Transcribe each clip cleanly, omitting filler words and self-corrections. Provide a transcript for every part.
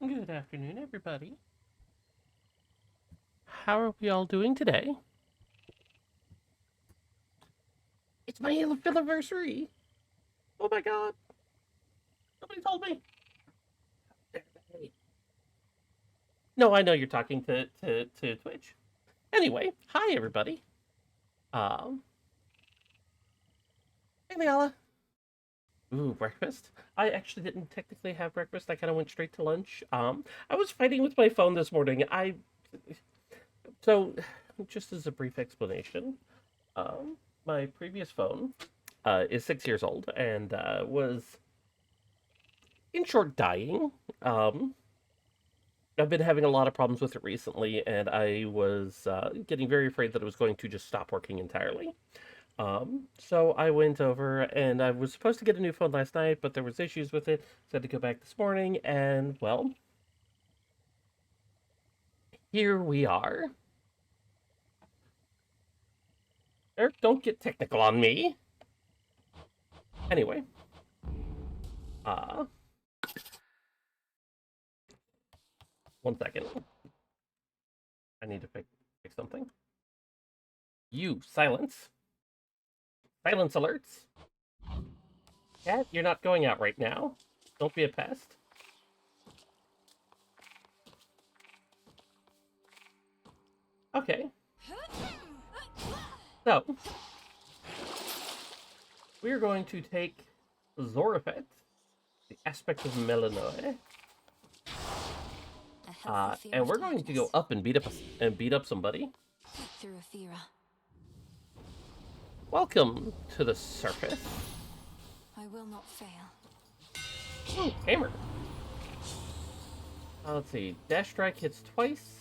Good afternoon, everybody. How are we all doing today? It's my AFFILIVERSARY! Oh my god! Nobody told me! No, I know you're talking to Twitch. Anyway, hi everybody. Um, hey Leala. Ooh, breakfast? I actually didn't technically have breakfast. I kind of went straight to lunch. I was fighting with my phone this morning. So, just as a brief explanation, um, my previous phone is 6 years old and was, in short, dying. Um, I've been having a lot of problems with it recently, and I was getting very afraid that it was going to just stop working entirely. So I went over and I was supposed to get a new phone last night, but there was issues with it, so I had to go back this morning, and well, here we are. Eric, don't get technical on me. Anyway, uh, one second. I need to fix something. You, silence. Silence alerts. Cat, you're not going out right now. Don't be a pest. Okay. So, we're going to take Zorafet, the aspect of Melanoe, and we're going to go up and beat up somebody. Through Aphira. Welcome to the surface. I will not fail. Ooh, hammer. Let's see. Dash strike hits twice.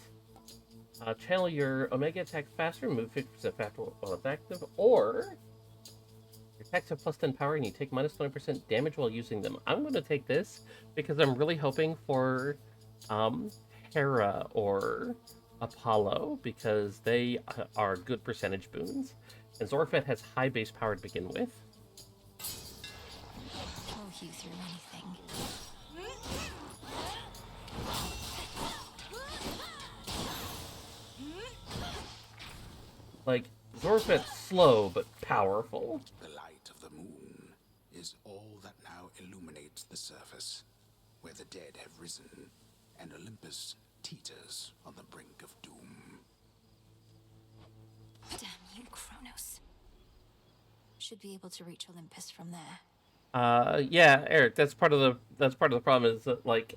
Channel your Omega attack faster, move 50% faster while it's active, or your attacks have plus 10 power and you take minus 20% damage while using them. I'm going to take this because I'm really hoping for Hera or Apollo because they are good percentage boons. And Zorfet has high base power to begin with. I'll hew through anything. Like, Zorfet's slow but powerful. The light of the moon is all that now illuminates the surface, where the dead have risen, and Olympus teeters on the brink of doom. Damn you, Kronos. Should be able to reach Olympus from there. Yeah, Eric, that's part of the problem is that, like,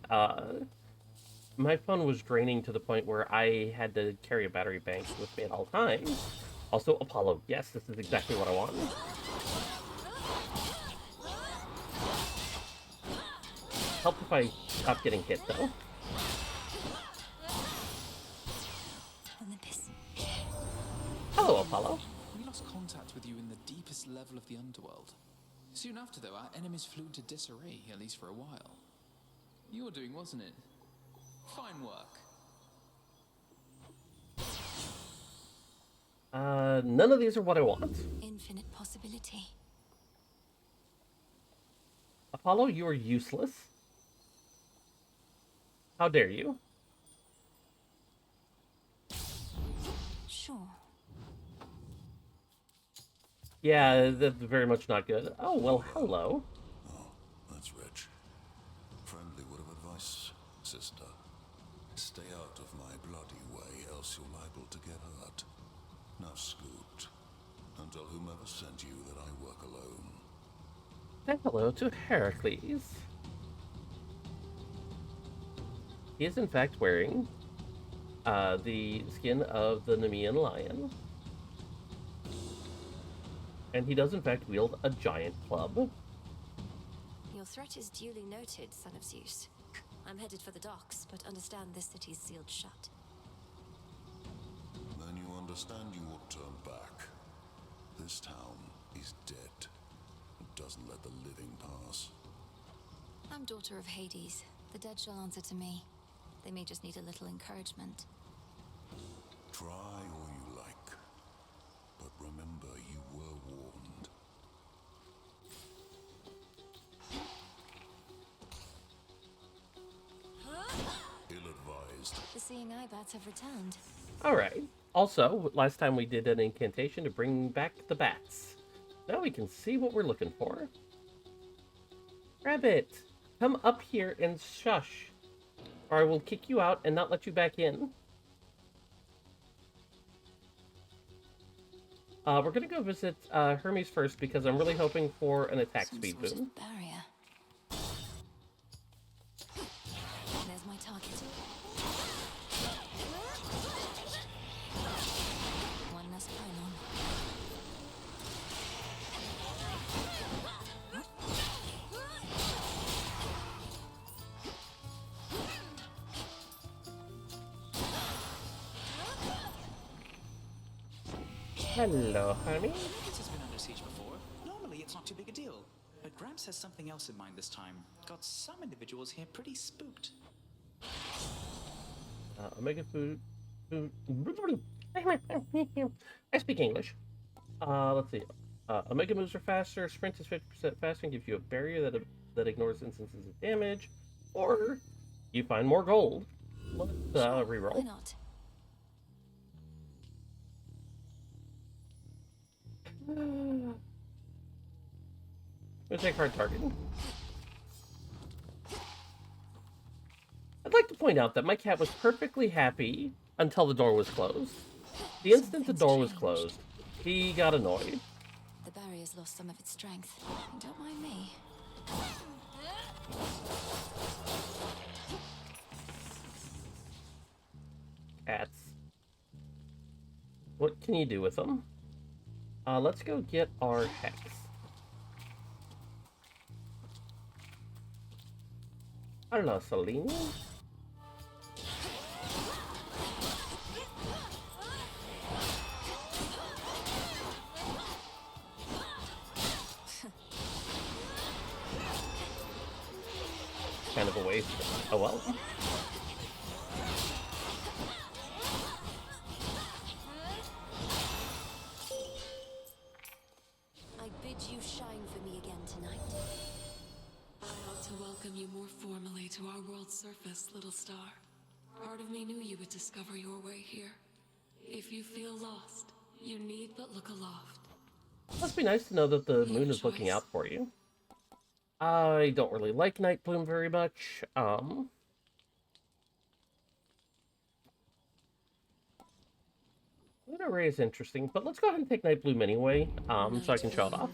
my phone was draining to the point where I had to carry a battery bank with me at all times. Also, Apollo. Yes, this is exactly what I want. Help if I stop getting hit, though. Olympus. Hello, Apollo. We lost contact with you in the deepest level of the underworld. Soon after, though, our enemies flew into disarray, at least for a while. Your doing, wasn't it? Fine work. None of these are what I want. Infinite possibility. Apollo, you are useless. How dare you? Sure. Yeah, that's very much not good. Oh, well, hello. Oh, that's rich. Friendly word of advice, sister. Stay out of my bloody way, else you're liable to get hurt. Now scoot, and tell whomever sent you that I work alone. And hello to Heracles. He is in fact wearing the skin of the Nemean lion. And he does in fact wield a giant club. Your threat is duly noted, son of Zeus. I'm headed for the docks, but understand this city's sealed shut. Then you understand you ought to turn back. This town is dead. It doesn't let the living pass. I'm daughter of Hades. The dead shall answer to me. They may just need a little encouragement. Try all you like. But remember, you were warned. closed. The seeing eye bats have returned. Alright. Also, last time we did an incantation to bring back the bats. Now we can see what we're looking for. Rabbit, come up here and shush, or I will kick you out and not let you back in. We're gonna go visit Hermes first because I'm really hoping for an attack Some speed sort boom. of barrier. There's my target. One less pylon. Hello, honey. This has been under siege before. Normally, it's not too big a deal. But Gramps has something else in mind this time. Got some individuals here pretty spooked. Omega food. I speak English. Let's see. Omega moves are faster. Sprint is 50% faster and gives you a barrier that ignores instances of damage. Or you find more gold. Let's Why reroll. not? Let's take hard target. I'd like to point out that my cat was perfectly happy until the door was closed. The instant the door was closed, he got annoyed. The barrier's lost some of its strength. Don't mind me. Cats. What can you do with them? Let's go get our hex. Hello, Selene. Kind of a waste. Oh well. I bid you shine for me again tonight. I ought to welcome you more formally to our world's surface, little star. Part of me knew you would discover your way here. If you feel lost, you need but look aloft. Must be nice to know that the moon is looking out for you. I don't really like Night Bloom very much. Lunar Ray is interesting, but let's go ahead and take Night Bloom anyway, so I can show it off.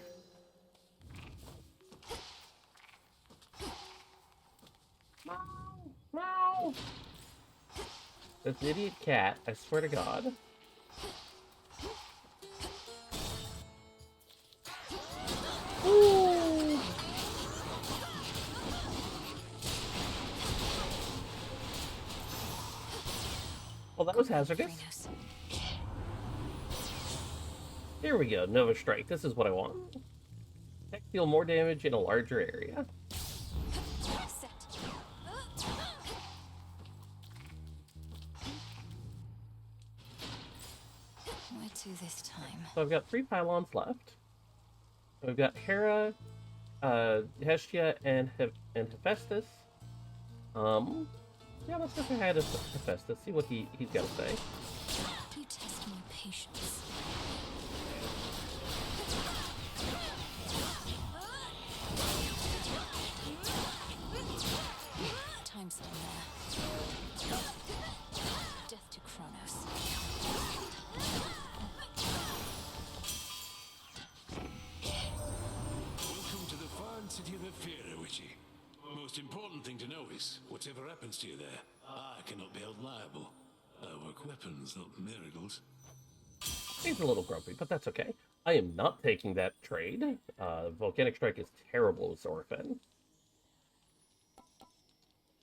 Meow! This idiot cat, I swear to God. Ooh. Well, that was hazardous. Krynos. Here we go, Nova Strike. This is what I want. Heck, deal more damage in a larger area. Set. Where to this time? So I've got 3 pylons left. We've got Hera, Hestia, and Hephaestus. Yeah, let's go ahead and Hephaestus, see what he's got to say. You test my patience. Time's done there. Death to Kronos. Welcome to the fine city of Ephira, Witchy. Most important thing to know is, whatever happens to you there, I cannot be held liable. I work weapons, not miracles. He's a little grumpy, but that's okay. I am not taking that trade. Volcanic Strike is terrible with Zorfin.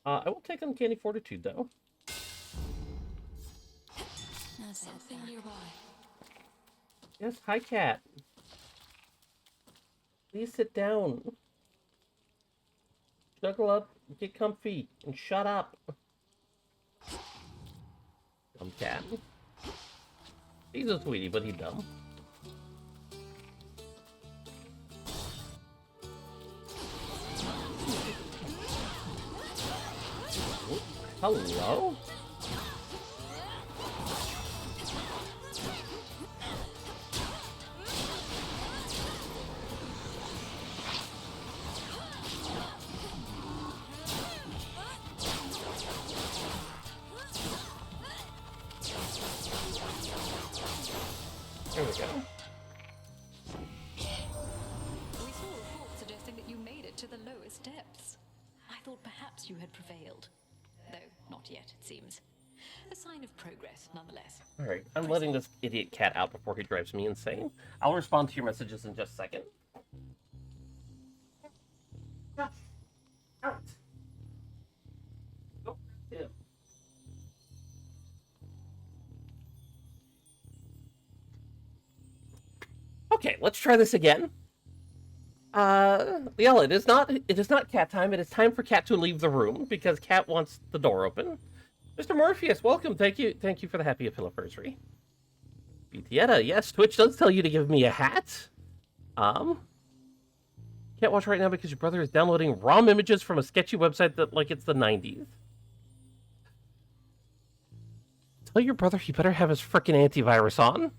I will take Uncanny Fortitude, though. That's Something it. nearby. Yes, hi, cat. Please sit down. Snuggle up, get comfy, and shut up. Dumb cat. He's a sweetie, but he's dumb. Hello? There we go. We saw reports suggesting that you made it to the lowest depths. I thought perhaps you had prevailed. Though not yet, it seems. A sign of progress, nonetheless. Alright, I'm letting this idiot cat out before he drives me insane. I'll respond to your messages in just a second. Out! Go him. Okay, let's try this again. Liella, it is not cat time. It is time for Cat to leave the room because Cat wants the door open. Mr. Morpheus, welcome. Thank you for the happy AFFILIVERSARY. Betietta, yes, Twitch does tell you to give me a hat. Can't watch right now because your brother is downloading ROM images from a sketchy website that like it's the 90s. Tell your brother he better have his frickin' antivirus on.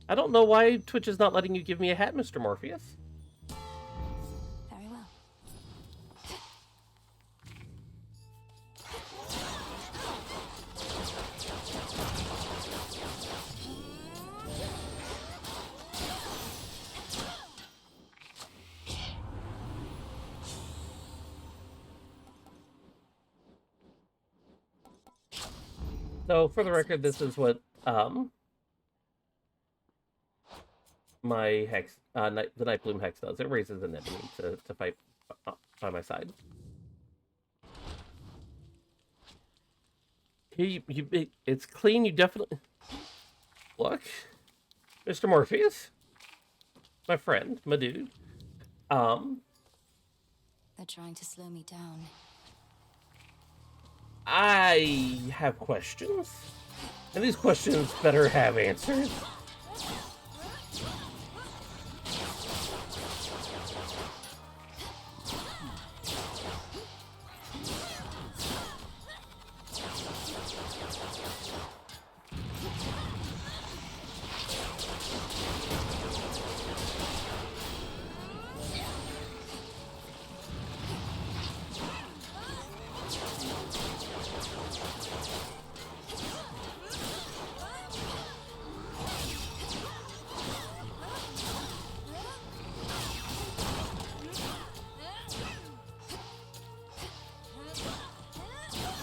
I don't know why Twitch is not letting you give me a hat, Mr. Morpheus. Very well. So, for the record, this is what, my hex, the Night Bloom hex does. It raises an enemy to fight by my side. It's clean. You definitely look, Mr. Morpheus, my friend, my dude. They're trying to slow me down. I have questions, and these questions better have answers.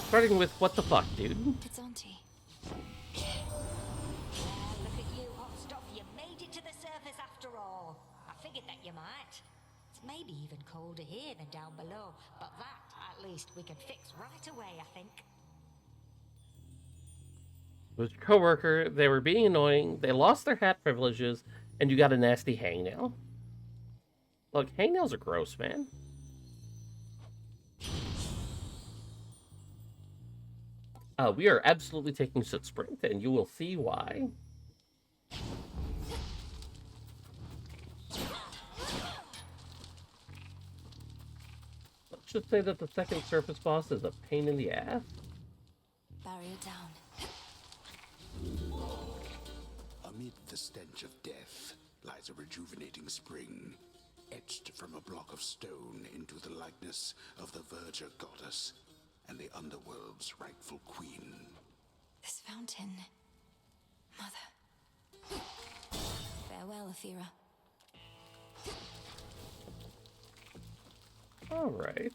Starting with what the fuck, dude? It's Auntie. Look at you, hot stuff. You made it to the surface after all. I figured that you might. It's maybe even colder here than down below, but that, at least, we can fix right away, I think. It was your coworker. They were being annoying. They lost their hat privileges, and you got a nasty hangnail. Look, hangnails are gross, man. We are absolutely taking Soot Sprint, and you will see why. Let's just say that the second surface boss is a pain in the ass. Barrier down. Amid the stench of death lies a rejuvenating spring, etched from a block of stone into the likeness of the Verger goddess and the underworld's rightful queen. This fountain. Mother. Farewell, Athira. Alright,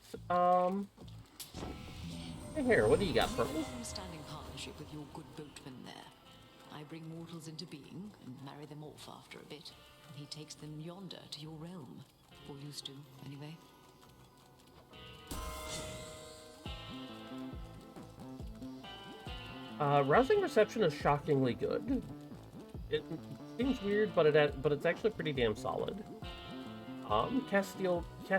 hey, here, what do you got for me? Long-standing partnership with your good boatman there. I bring mortals into being and marry them off after a bit. And he takes them yonder to your realm. Or used to, anyway. Rousing reception is shockingly good. It seems weird, but it's actually pretty damn solid. Cast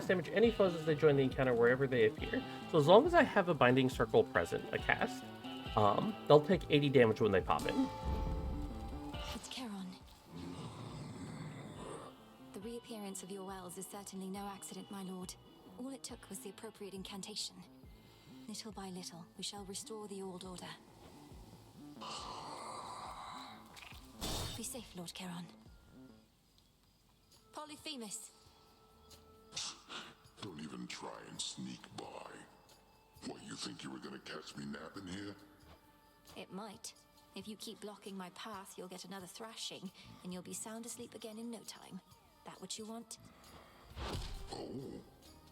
damage any foes as they join the encounter wherever they appear. So as long as I have a binding circle present, a cast, they'll take 80 damage when they pop in. It's Charon. The reappearance of your wells is certainly no accident, my lord. All it took was the appropriate incantation. Little by little, we shall restore the old order. Be safe, Lord Charon. Polyphemus. Don't even try and sneak by. What, you think you were gonna catch me napping here? It might. If you keep blocking my path, you'll get another thrashing, and you'll be sound asleep again in no time. That what you want? Oh,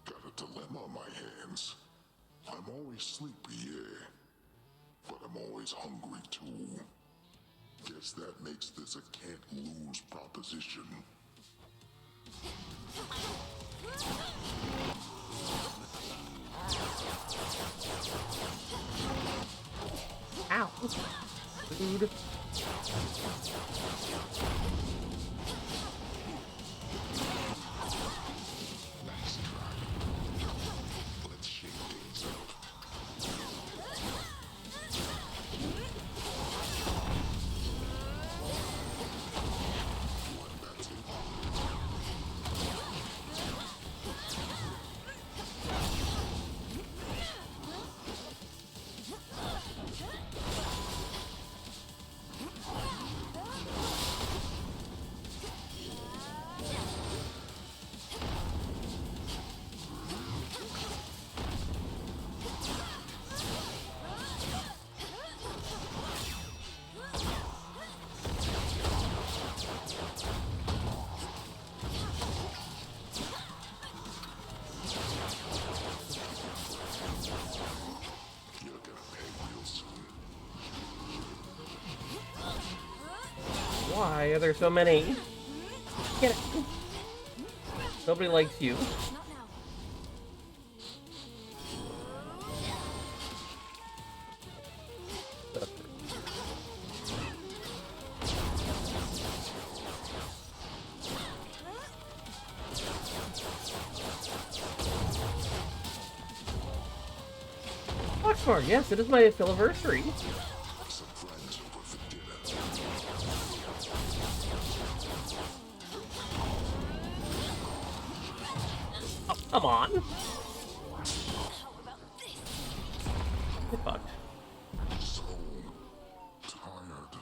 got a dilemma on my hands. I'm always sleepy, yeah. But I'm always hungry, too. Guess that makes this a can't-lose proposition. Ow. Dude. Nice try. Let's shake things up. What, that's it? You're gonna pay real soon. Why are there so many? Get it. Nobody likes you. Not now. Oxford, yes, it is my AFFILIVERSARY. Some friends over for dinner. Oh, come on. How about this? Get fucked. So tired.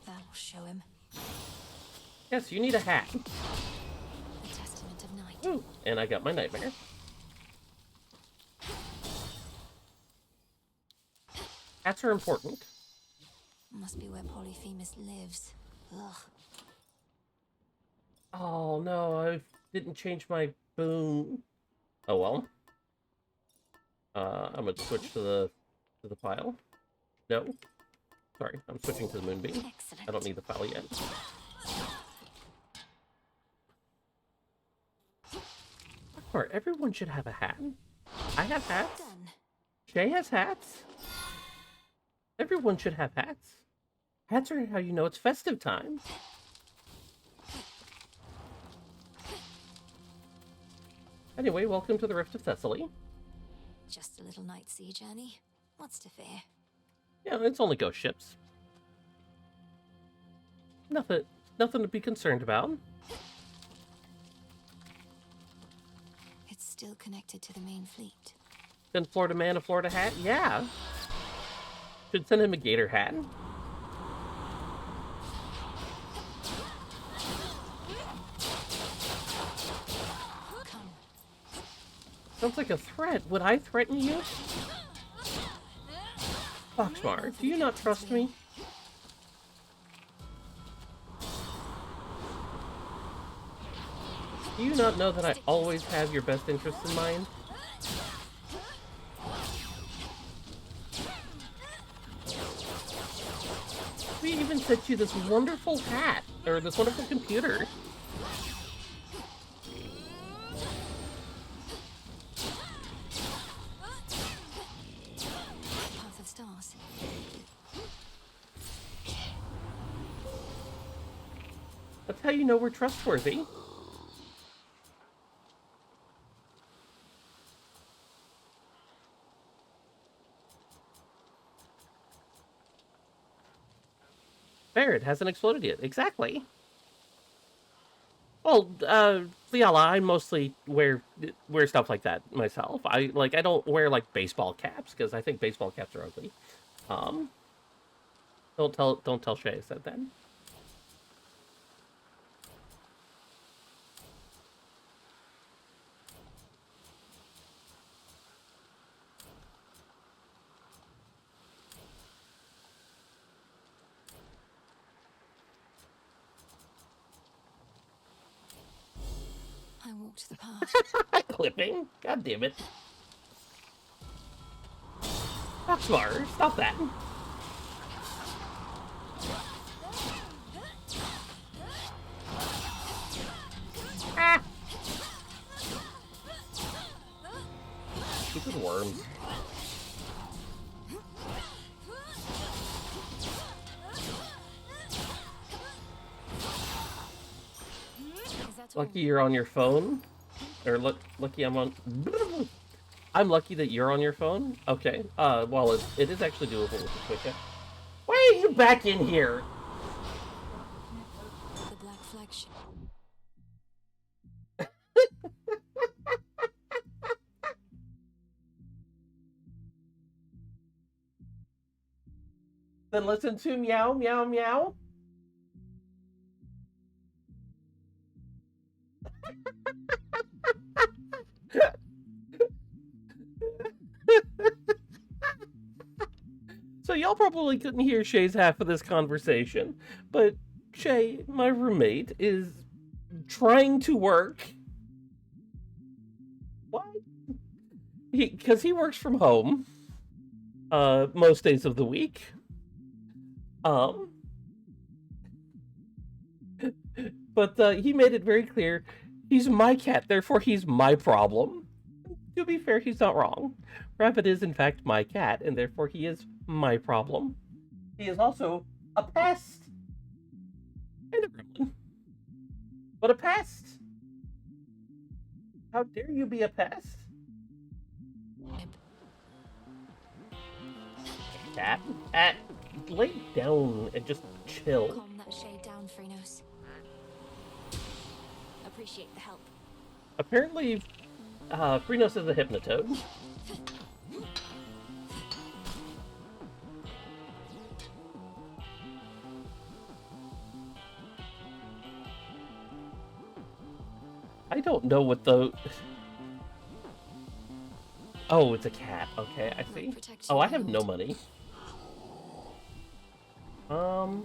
That'll show him. Yes, you need a hat. The testament of night. Ooh, and I got my nightmare. Hats are important. Must be where Polyphemus lives. Ugh. Oh no, I didn't change my boom. Oh well. I'm gonna switch to the pile. No. Sorry, I'm switching to the moonbeam. Excellent. I don't need the pile yet. Or everyone should have a hat. I have hats. Done. Shay has hats. Everyone should have hats. Hats are how you know it's festive time. Anyway, welcome to the Rift of Thessaly. Just a little night sea journey. What's to fear? Yeah, it's only ghost ships. Nothing to be concerned about. It's still connected to the main fleet. Send Florida man a Florida hat? Yeah. Should send him a gator hat. Come. Sounds like a threat. Would I threaten you? Foxmar, do you not trust me? Do you not know that I always have your best interests in mind? We even sent you this wonderful hat, or this wonderful computer. Path of stars. That's how you know we're trustworthy. Fair, it hasn't exploded yet. Exactly. Well, Liala, I mostly wear stuff like that myself. I don't wear like baseball caps because I think baseball caps are ugly. Don't tell Shay I said that. walked the path. Clipping? God damn it. Not smart. Stop that. Ah! Stupid worms. Lucky you're on your phone. Or lucky I'm on... I'm lucky that you're on your phone. Okay. Well, it is actually doable with the Switch. Why are you back in here? The black flagship. Then listen to meow, meow, meow. So y'all probably couldn't hear Shay's half of this conversation, but Shay, my roommate, is trying to work. What? Because he works from home most days of the week. But he made it very clear he's my cat, therefore he's my problem. To be fair, he's not wrong. Rabbit is in fact my cat, and therefore he is my problem. He is also a pest. And a gremlin. But a pest! How dare you be a pest? Cat? Lay down and just chill. Calm that shade down, Phrynos. Appreciate the help. Apparently, Phrynos is a hypnotoad. I don't know what the... Oh, it's a cat. Okay, I see. Oh, I have no money. Sure.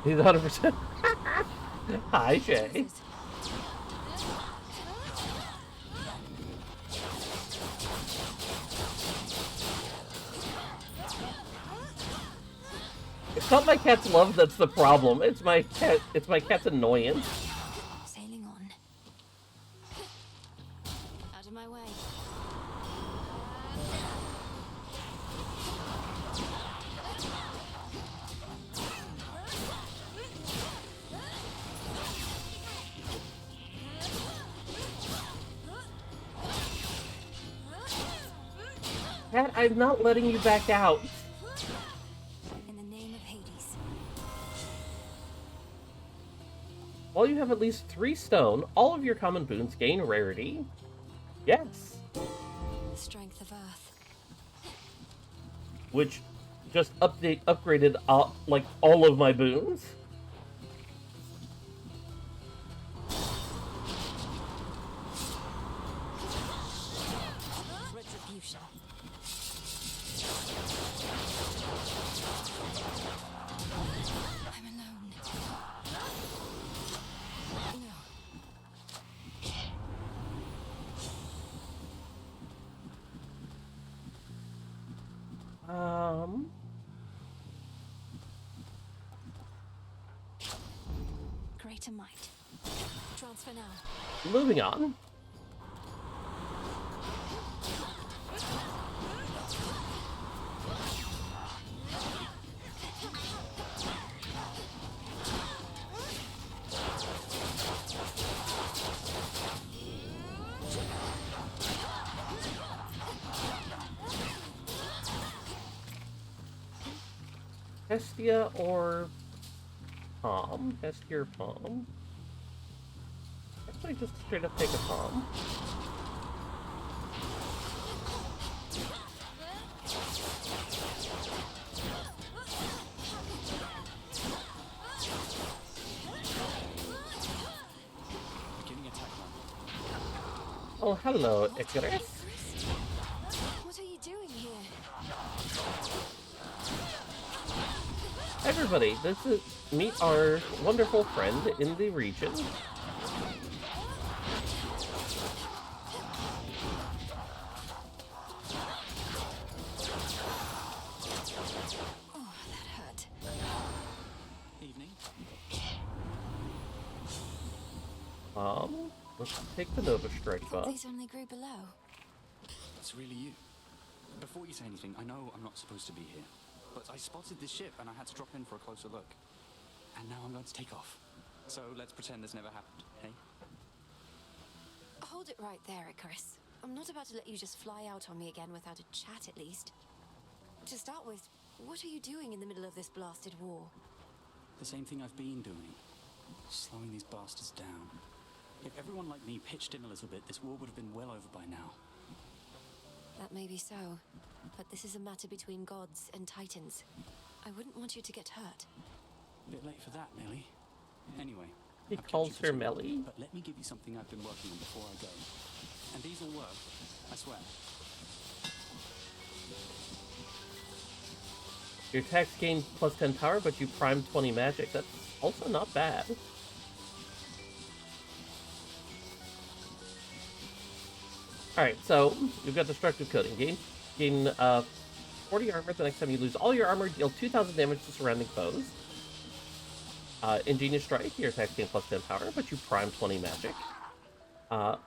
He's 100%. Hi, Shay. It's not my cat's love that's the problem. It's my cat. It's my cat's annoyance. Sailing on. Out of my way. Cat, I'm not letting you back out. In the name of Hades. While you have at least 3 stone, all of your common boons gain rarity. Yes. The strength of Earth. Which just upgraded like all of my boons. Retribution. I'm alone. No. Greater might. Transfer now. Moving on. Hestia or Palm? Hestia or Palm? Actually, just straight up take a Palm. Beginning attack now. Oh, hello, Icarus. What are you doing here? everybody, this is meet our wonderful friend in the region. Oh, that hurt. Evening. Let's take the Nova Strike buff. These only grew below. It's really you. Before you say anything, I know I'm not supposed to be here, but I spotted this ship and I had to drop in for a closer look. And now I'm going to take off. So let's pretend this never happened, hey? Hold it right there, Icarus. I'm not about to let you just fly out on me again without a chat at least. To start with, what are you doing in the middle of this blasted war? The same thing I've been doing. Slowing these bastards down. If everyone like me pitched in a little bit, this war would have been well over by now. That may be so, but this is a matter between gods and titans. I wouldn't want you to get hurt. A bit late for that, Millie. Anyway, He I've kept calls you for her too long, Melly. But let me give you something I've been working on before I go. And these will work, I swear. Your attacks gain plus 10 power, but you prime 20 magic. That's also not bad. Alright, so you've got Destructive Coating. Gain 40 armor the next time you lose all your armor, deal 2,000 damage to surrounding foes. Ingenious Strike, your attacks gain plus 10 power, but you prime 20 magic.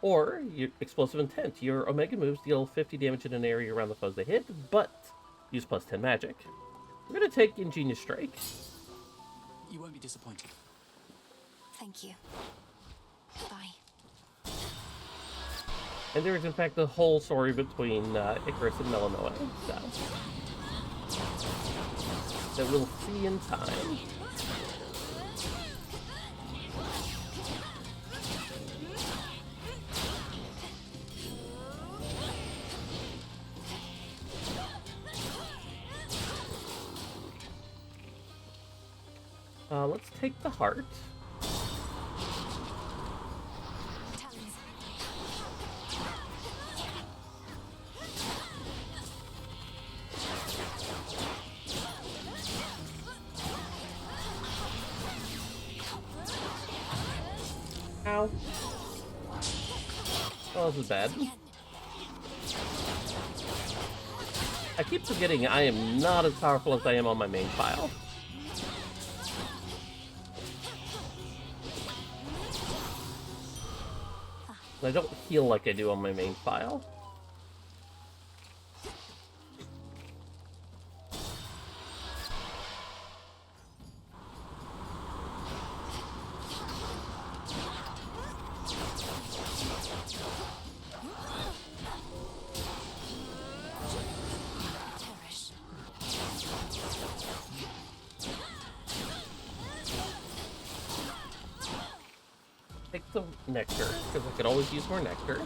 Or your Explosive Intent, your Omega moves deal 50 damage in an area around the foes they hit, but use plus 10 magic. We're gonna take Ingenious Strike. You won't be disappointed. Thank you. Bye. And there is, in fact, the whole story between Icarus and Melanoa, so that we'll see in time. Let's take the heart. Talons. Ow. Oh, this is bad. I keep forgetting I am not as powerful as I am on my main file. I don't heal like I do on my main file. Perish. Take the nectar, because I could always use more nectar.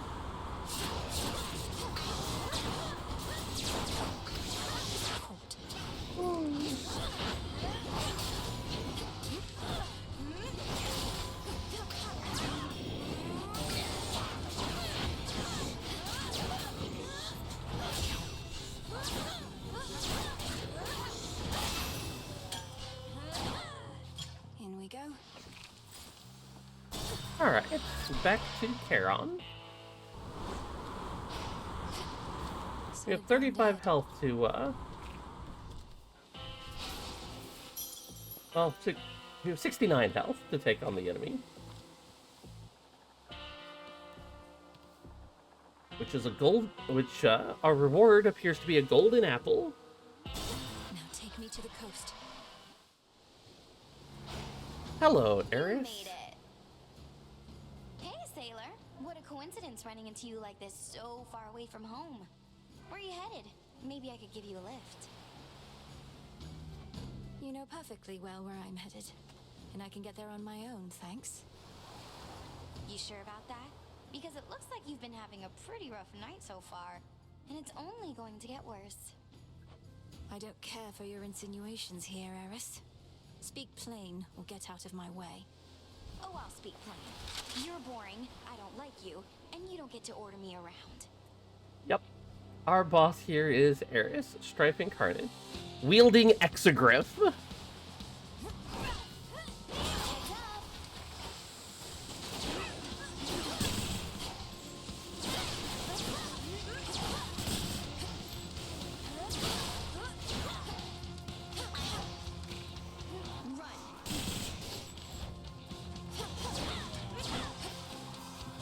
In we go. Alright, back to Charon. We have 35 health to, well, we have 69 health to take on the enemy. Which is a gold, our reward appears to be a golden apple. Now take me to the coast. Hello, Eris. Made it. Hey, sailor. What a coincidence running into you like this so far away from home. Where are you headed? Maybe I could give you a lift. You know perfectly well where I'm headed. And I can get there on my own, thanks. You sure about that? Because it looks like you've been having a pretty rough night so far. And it's only going to get worse. I don't care for your insinuations here, Eris. Speak plain or get out of my way. Oh, I'll speak plain. You're boring, I don't like you, and you don't get to order me around. Yep. Our boss here is Eris, Strife Incarnate, wielding Exegriff.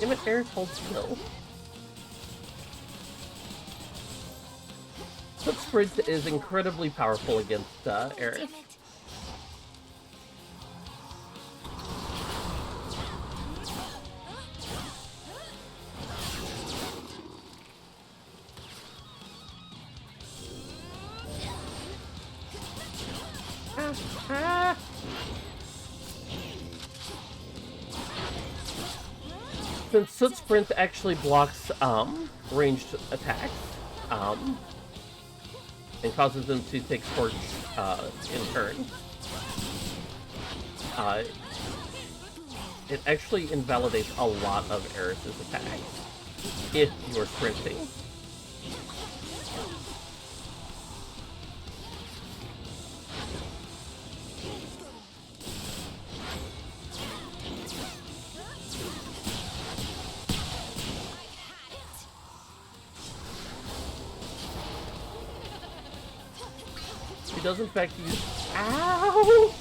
Damn it, Eris, hold still. Foot Sprint is incredibly powerful against Eris. Since Soot Sprint actually blocks ranged attacks, and causes them to take Scorch in turn, it actually invalidates a lot of Eris's attacks if you're sprinting. Does in fact use ow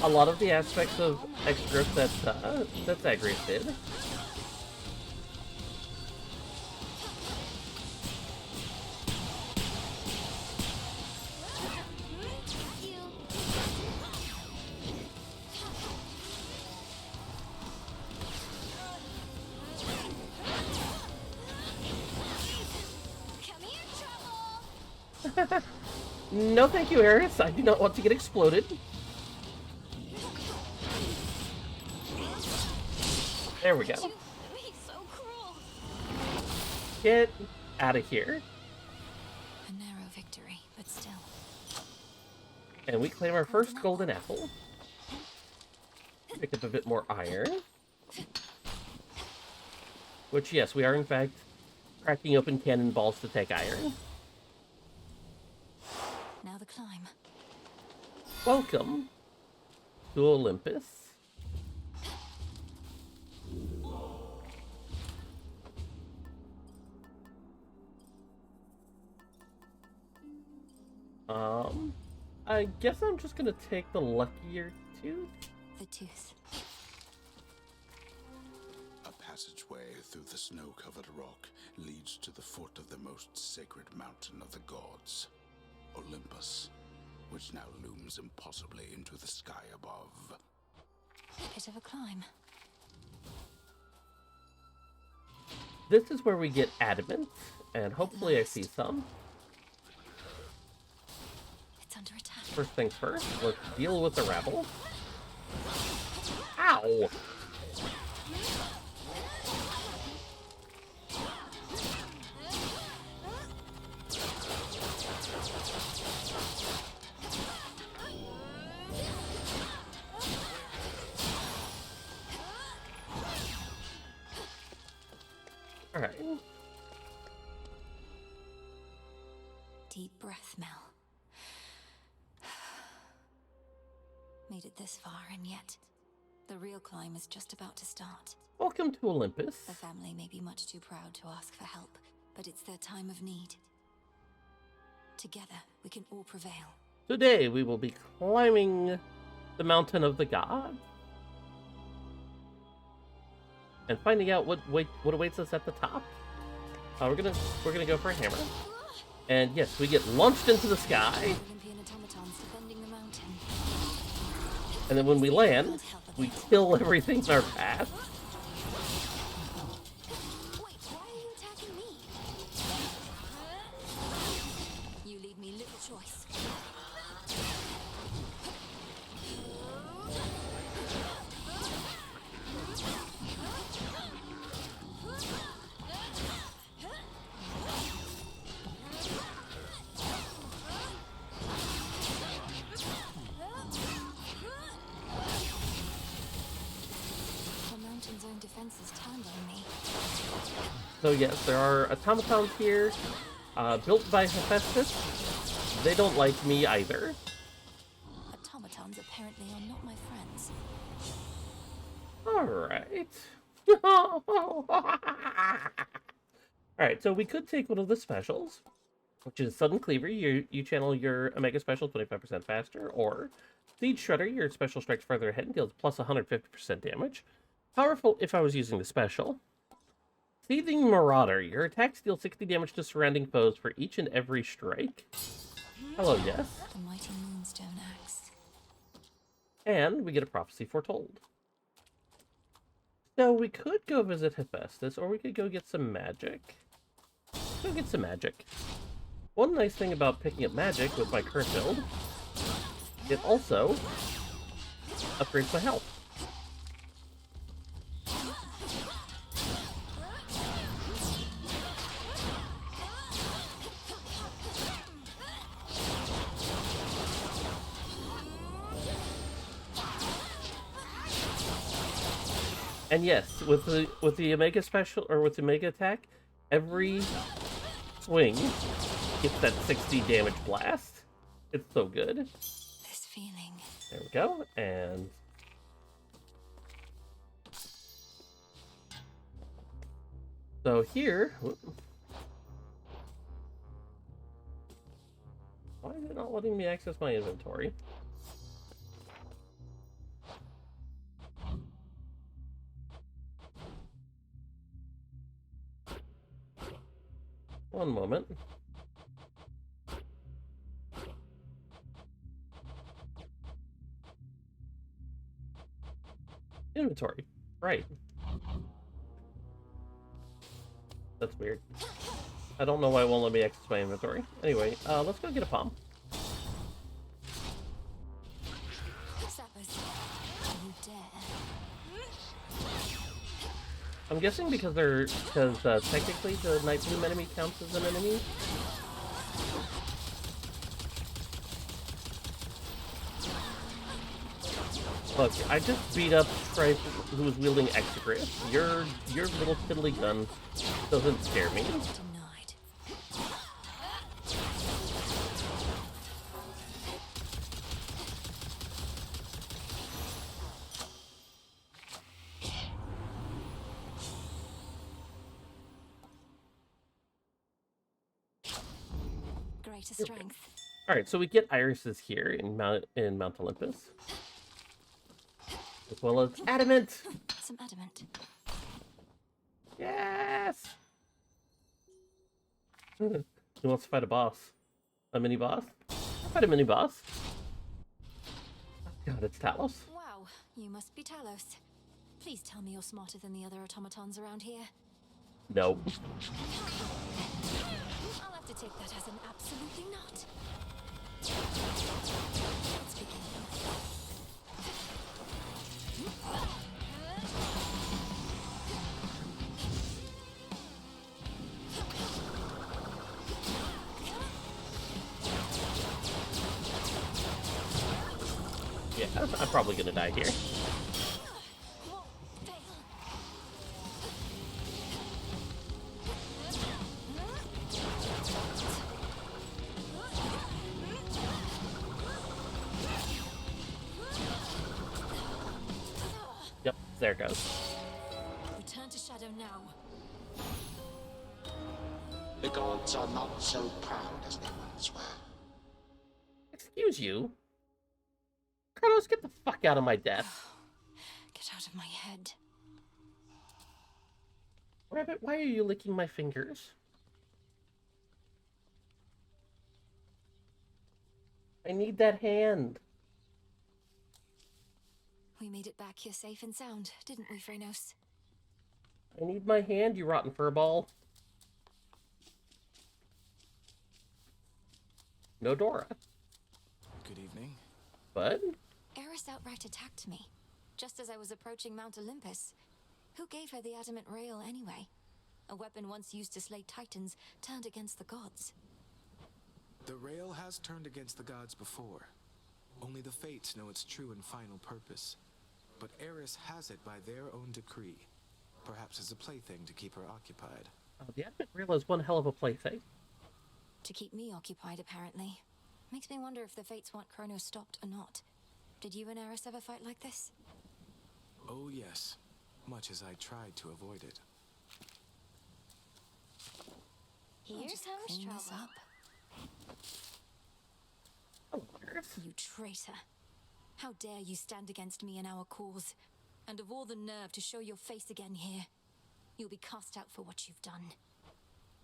a lot of the aspects of X-Grip that Zagreus did. No thank you, Eris. I do not want to get exploded. There we go. Get out of here. A narrow victory, but still. And we claim our first golden apple. Pick up a bit more iron. Which, yes, we are in fact cracking open cannonballs to take iron. Now the climb. Welcome to Olympus. I guess I'm just gonna take the luckier tooth. The tooth. A passageway through the snow-covered rock leads to the foot of the most sacred mountain of the gods, Olympus, which now looms impossibly into the sky above. Bit of a climb. This is where we get adamant, and hopefully I see some. It's under attack. First things first, let's deal with the rabble. Ow! Alright. Deep breath, Mel. Made it this far, and yet the real climb is just about to start. Welcome to Olympus. The family may be much too proud to ask for help, but it's their time of need. Together, we can all prevail. Today we will be climbing the mountain of the gods and finding out what awaits us at the top. We're gonna go for a hammer, and yes, we get launched into the sky. Olympian automatons defending the mountain. And then when we land, we kill everything in our path. Wait, why are you attacking me? You leave me little choice. Defenses turned on me. So yes, there are automatons here, built by Hephaestus. They don't like me either. Automatons apparently are not my friends. Alright. Alright, so we could take one of the specials, which is Sudden Cleaver. You channel your Omega Special 25% faster, or Siege Shredder, your special strikes further ahead and deals plus 150% damage. Powerful if I was using the special. Seething Marauder. Your attacks deal 60 damage to surrounding foes for each and every strike. Hello, yes. The mighty moonstone axe. And we get a prophecy foretold. So we could go visit Hephaestus, or we could go get some magic. Go get some magic. One nice thing about picking up magic with my current build, it also upgrades my health. And yes, with the Omega special, or with the Omega attack, every swing gets that 60 damage blast. It's so good. This feeling. There we go, and so here, why is it not letting me access my inventory? One moment. Inventory. Right. That's weird. I don't know why it won't let me access my inventory. Anyway, let's go get a palm. Sappers, you dare. I'm guessing because technically the Night Bloom enemy counts as an enemy. Look, I just beat up Strife, who was wielding Exegris. Your little fiddly gun doesn't scare me. Denied. Greater strength. All right, so we get irises here in Mount Olympus, as well as adamant. Some adamant. Yes. Who wants to fight a boss? A mini boss? I'll fight a mini boss. God, it's Talos. Wow, you must be Talos. Please tell me you're smarter than the other automatons around here. No. I'll have to take that as an absolutely not. Let's begin. Yeah, I'm probably gonna die here. Yep, there it goes. Return to Shadow now. The gods are not so proud as they once were. Excuse you? Kratos, get the fuck out of my death. Get out of my head. Rabbit, why are you licking my fingers? I need that hand. We made it back here safe and sound, didn't we, Phrenos? I need my hand, you rotten furball. No Dora. Good evening. Bud? Eris outright attacked me, just as I was approaching Mount Olympus. Who gave her the adamant rail anyway? A weapon once used to slay titans, turned against the gods. The rail has turned against the gods before. Only the fates know its true and final purpose. But Eris has it by their own decree. Perhaps as a plaything to keep her occupied. The adamant rail is one hell of a plaything. To keep me occupied, apparently. Makes me wonder if the fates want Kronos stopped or not. Did you and Eris ever fight like this? Oh yes, much as I tried to avoid it. Here Just comes clean trouble. this up. Oh, Eris. You traitor. How dare you stand against me and our cause? And of all the nerve to show your face again here. You'll be cast out for what you've done.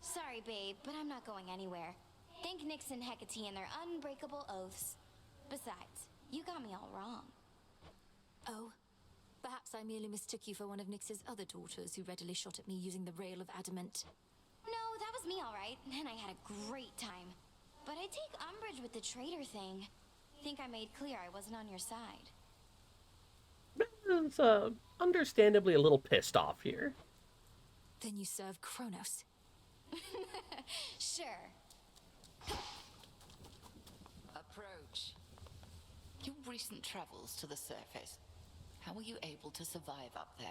Sorry, babe, but I'm not going anywhere. Thank Nyx and Hecate and their unbreakable oaths. Besides, you got me all wrong. Oh? Perhaps I merely mistook you for one of Nyx's other daughters who readily shot at me using the rail of adamant. No, that was me all right, and I had a great time. But I take umbrage with the traitor thing. Think I made clear I wasn't on your side. Is understandably a little pissed off here. Then you serve Kronos. Sure. Approach. Your recent travels to the surface. How were you able to survive up there?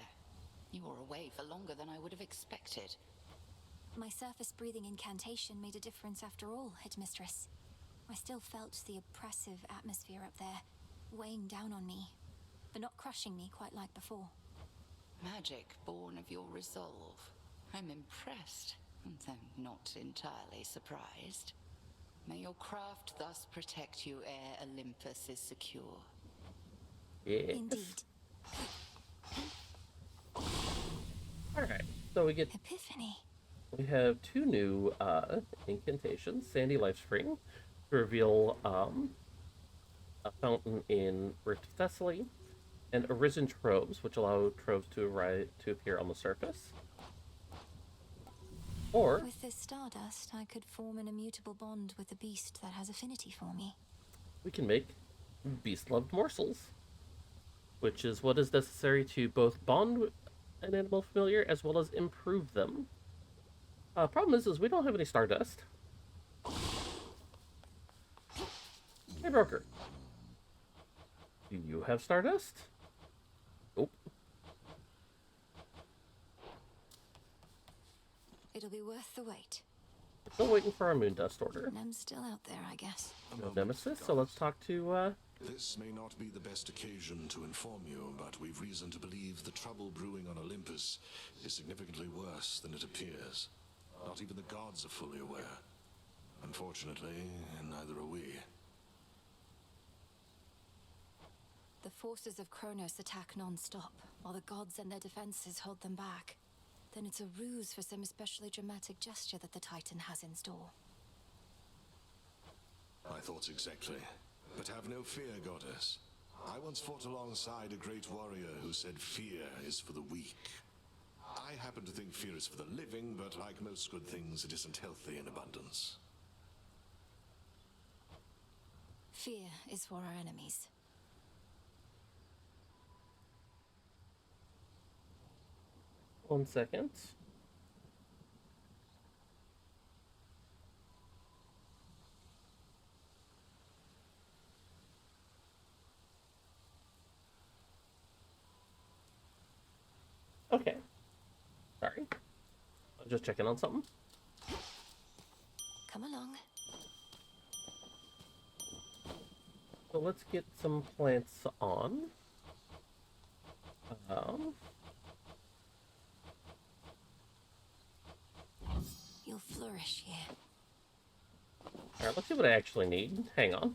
You were away for longer than I would have expected. My surface breathing incantation made a difference after all, Headmistress. I still felt the oppressive atmosphere up there, weighing down on me, but not crushing me quite like before. Magic born of your resolve. I'm impressed, though not entirely surprised. May your craft thus protect you ere Olympus is secure. Yes. Indeed. Alright, so we get... Epiphany. We have two new incantations. Sandy Lifespring to reveal a fountain in Rift Thessaly, and Arisen Troves, which allow troves to appear on the surface. Or With this stardust, I could form an immutable bond with the beast that has affinity for me. we can make beast-loved morsels, which is what is necessary to both bond with an animal familiar as well as improve them. Problem is we don't have any stardust. Hey, broker. Do you have stardust? Nope. It'll be worth the wait. We're still waiting for our moon dust order. Nem's still out there, I guess. No nemesis, so let's talk to, This may not be the best occasion to inform you, but we've reason to believe the trouble brewing on Olympus is significantly worse than it appears. Not even the gods are fully aware. Unfortunately, neither are we. The forces of Kronos attack non-stop, while the gods and their defenses hold them back. Then it's a ruse for some especially dramatic gesture that the Titan has in store. My thoughts exactly. But have no fear, goddess. I once fought alongside a great warrior who said fear is for the weak. I happen to think fear is for the living, but like most good things, it isn't healthy in abundance. Fear is for our enemies. One second. Okay. Sorry. I'm just checking on something. Come along. So let's get some plants on. You'll flourish here. Alright, let's see what I actually need. Hang on.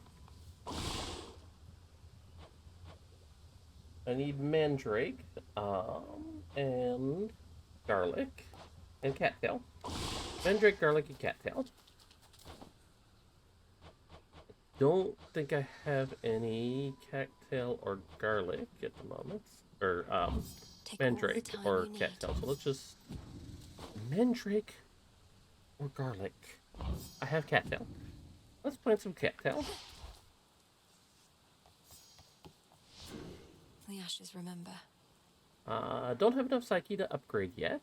I need mandrake, and garlic, and cattail. Mandrake, garlic, and cattail. Don't think I have any cattail or garlic at the moment. Or, mandrake or cattail. So let's just... Mandrake or garlic. I have cattail. Let's plant some cattail. The ashes remember. Don't have enough psyche to upgrade yet.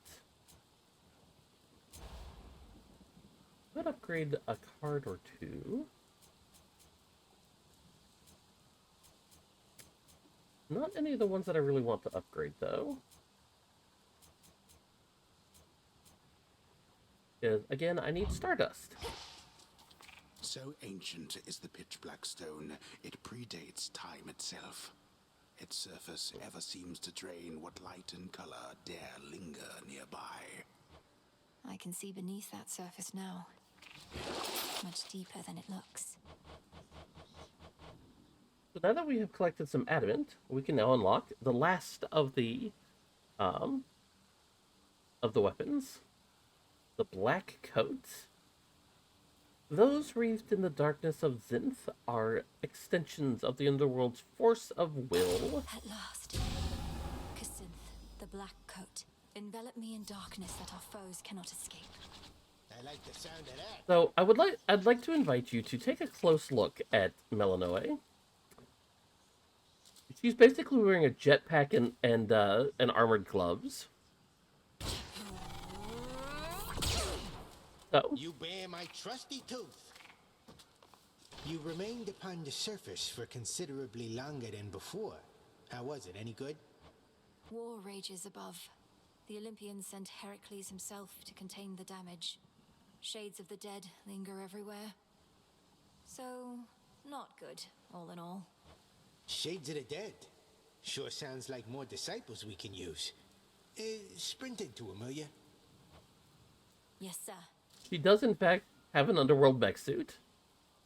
Could upgrade a card or two. Not any of the ones that I really want to upgrade, though. Because, again, I need Stardust. So ancient is the pitch-black stone, it predates time itself. Its surface ever seems to drain what light and color dare linger nearby. I can see beneath that surface now. Much deeper than it looks. So now that we have collected some adamant, we can now unlock the last um of the weapons, the black coat. Those wreathed in the darkness of Zinth are extensions of the underworld's force of will. At last. Kacinth, the black coat. Envelop me in darkness that our foes cannot escape. I like the sound of that. So I'd like to invite you to take a close look at Melanoe. She's basically wearing a jetpack and armored gloves. So You bear my trusty tooth. You remained upon the surface for considerably longer than before. How was it? Any good? War rages above. The Olympians sent Heracles himself to contain the damage. Shades of the dead linger everywhere. So, not good, all in all. Shades of the dead. Sure sounds like more disciples we can use. Sprint into them, will ya? Yes, sir. she does in fact have an underworld mech suit.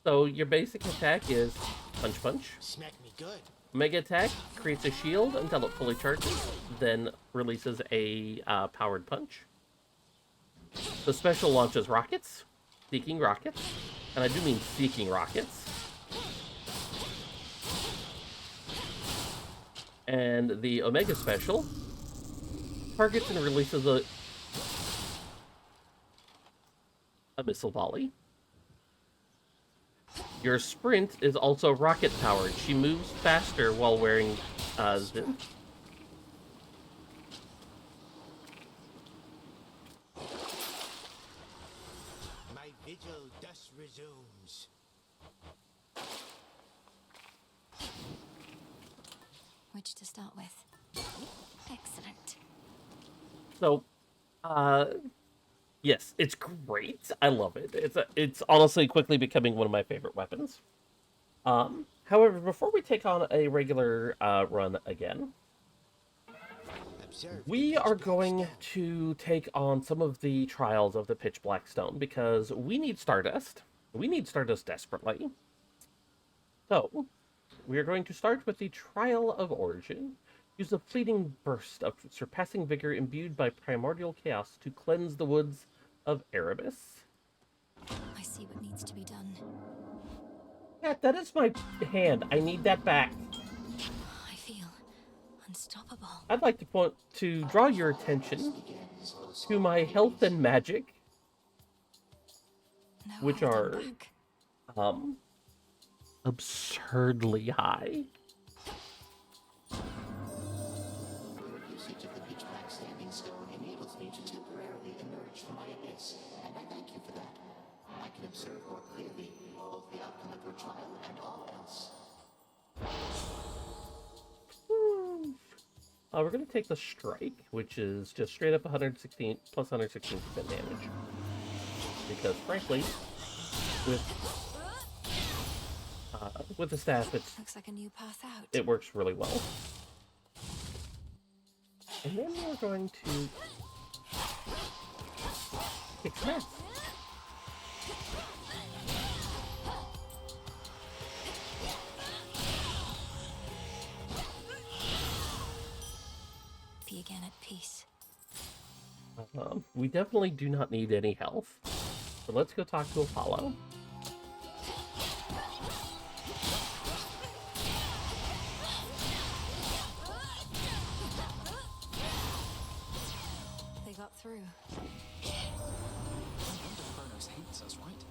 So your basic attack is punch punch. Smack me good. Mega attack creates a shield until it fully charges, then releases a powered punch. The special launches rockets, seeking rockets, and I do mean seeking rockets. And the Omega special targets and releases a missile volley. Your sprint is also rocket powered. She moves faster while wearing Zin. My vigil thus resumes. Which to start with? Excellent. So, yes, it's great. I love it. It's honestly quickly becoming one of my favorite weapons. However, before we take on a regular run again, we are going to take on some of the trials of the Pitch Black Stone because we need Stardust. We need Stardust desperately. So, we are going to start with the Trial of Origin. Use a fleeting burst of surpassing vigor imbued by primordial chaos to cleanse the woods of Erebus. I see what needs to be done. Yeah, that is my hand. I need that back. I feel unstoppable. I'd like to draw your attention to my health and magic, which are absurdly high. Usage of the pitch black standing stone enables me to temporarily emerge from my abyss, and I thank you for that. I can observe more clearly both the outcome of your trial and all else. We're going to take the strike, which is just straight up 116 plus 116% damage. Because frankly, with the staff, looks like a new path out. It works really well. And then we're going to kick some ass. Be again at peace. We definitely do not need any health. So let's go talk to Apollo. They got through. No wonder Kronos hates us, right?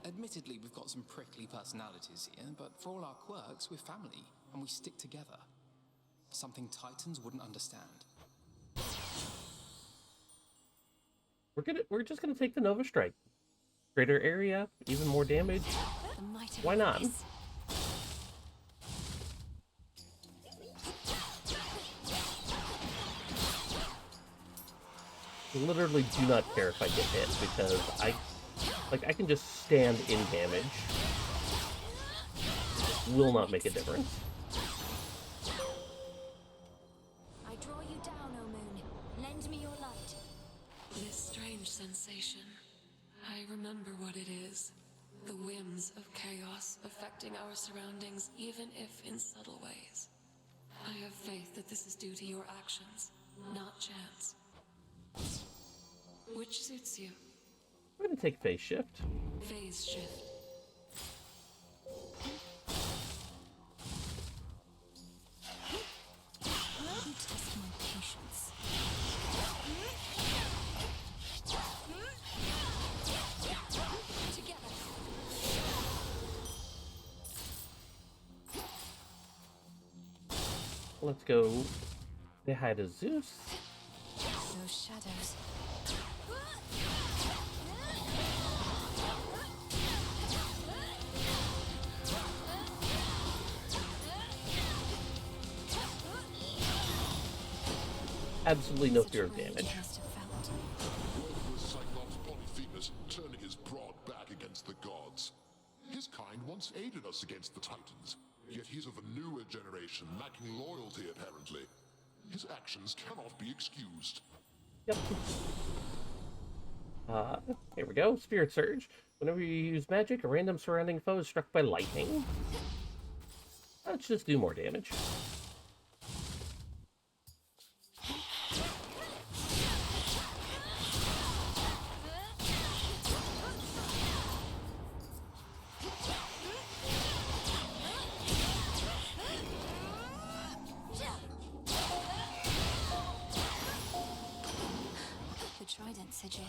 Admittedly, we've got some prickly personalities here, but for all our quirks, we're family, and we stick together. Something Titans wouldn't understand. We're just gonna take the Nova Strike. Greater area, even more damage. Why not? I literally do not care if I get hit because I can just stand in damage. Will not make a difference. I draw you down, O moon. Lend me your light. This strange sensation. I remember what it is. The whims of chaos affecting our surroundings, even if in subtle ways. I have faith that this is due to your actions, not chance. Which suits you? I'm gonna take phase shift. Phase shift. Test my patience. Together. Let's go. Say hi to Zeus. Those shadows. Absolutely no fear of damage. Was Cyclops Polyphemus turning his broad back against the gods? His kind once aided us against the Titans, yet he's of a newer generation, lacking loyalty apparently. His actions cannot be excused. Yep. Here we go. Spirit Surge. Whenever you use magic, a random surrounding foe is struck by lightning. Let's just do more damage. The trident, Sigil.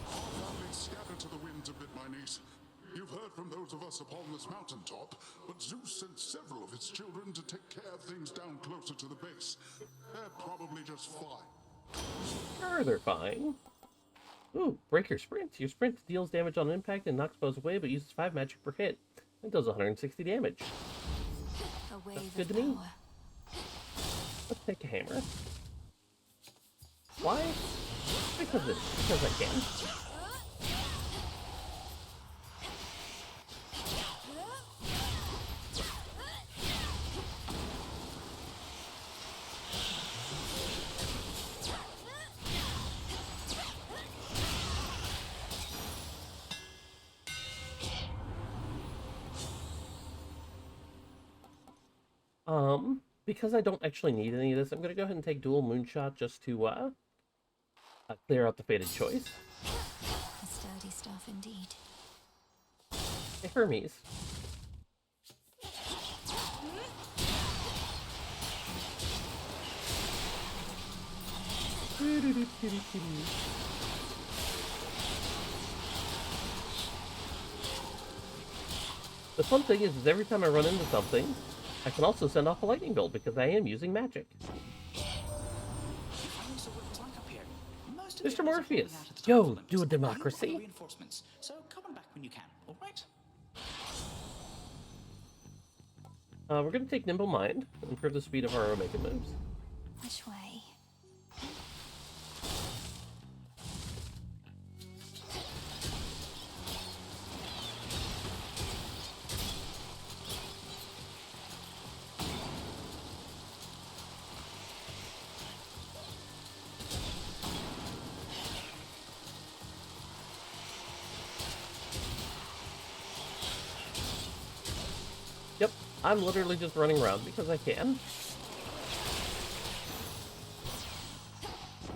Family scattered to the winds a bit, my niece. You've heard from those of us upon this mountaintop, but Zeus sent several of his children to take care of things down closer to the base. They're probably just fine. Sure, they're fine. Ooh, break your sprint. Your sprint deals damage on impact and knocks foes away, but uses 5 magic per hit. It does 160 damage. A wave That's good of to me. power. Let's take a hammer. Why? Because I can. Because I don't actually need any of this, I'm gonna go ahead and take dual moonshot just to clear out the fated choice. A sturdy staff indeed. Hey, Hermes. The fun thing is every time I run into something, I can also send off a lightning bolt because I am using magic. Mr. Morpheus, yo, do a democracy. Reinforcements, so come on back when you can, all right? We're going to take Nimble Mind, improve the speed of our Omega moves. Which way? Yep, I'm literally just running around because I can.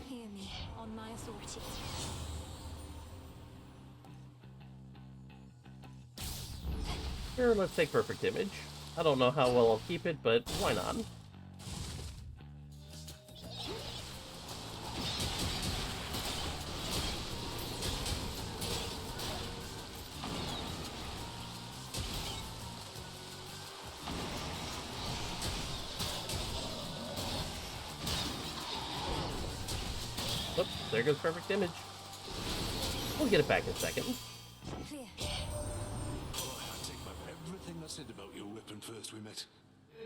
Hear me, on my authority. Sure, let's take Perfect Image. I don't know how well I'll keep it, but why not? Oops, there goes Perfect Image. We'll get it back in a second. Clear. I take back everything I said about your weapon first we met.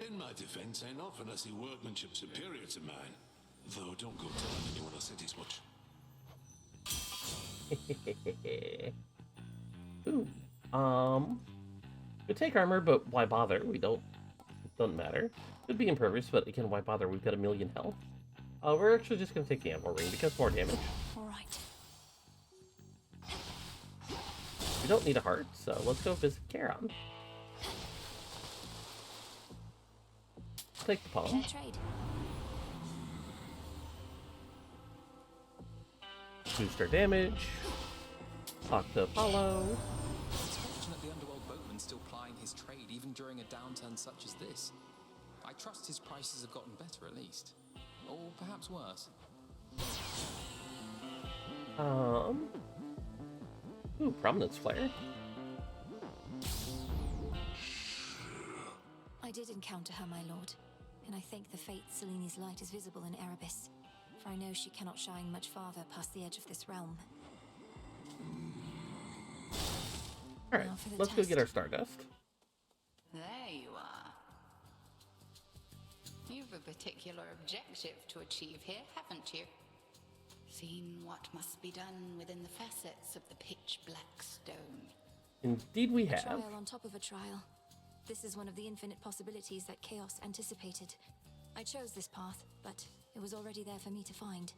In my defense, ain't often I see workmanship superior to mine. Though don't go telling anyone I said as much. Ooh. We take armor, but why bother? We don't. It doesn't matter. Could be impervious, but again, why bother? We've got 1,000,000 health. We're actually just gonna take the Anvil Ring because more damage. All right. We don't need a heart, so let's go visit Charon. Take the palm. Trade. Boost our damage. Talk to Apollo. It's fortunate the underworld boatman's still plying his trade even during a downturn such as this. I trust his prices have gotten better at least. Or perhaps worse. Ooh, Prominence Flare. I did encounter her, my lord, and I think the fate Selene's light is visible in Erebus, for I know she cannot shine much farther past the edge of this realm. Alright, let's go get our Stardust. There you are. You've a particular objective to achieve here, haven't you? Seen what must be done within the facets of the pitch black stone. Indeed we have. A trial on top of a trial. This is one of the infinite possibilities that Chaos anticipated. I chose this path, but it was already there for me to find.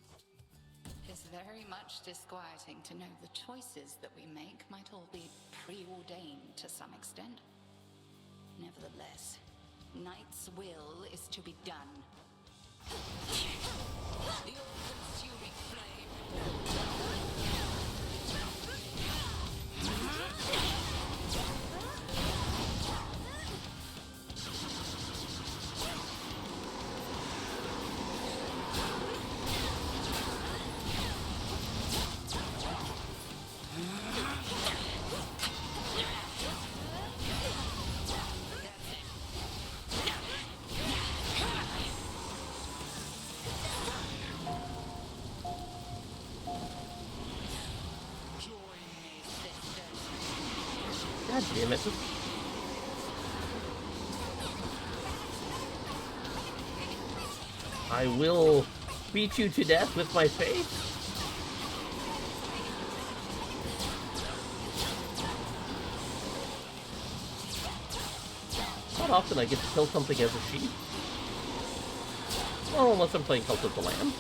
It's very much disquieting to know the choices that we make might all be preordained to some extent. Nevertheless, Knight's will is to be done. The all-consuming flame. God damn it. I will beat you to death with my faith. Not often I get to kill something as a sheep. Well, unless I'm playing Cult of the Lamb.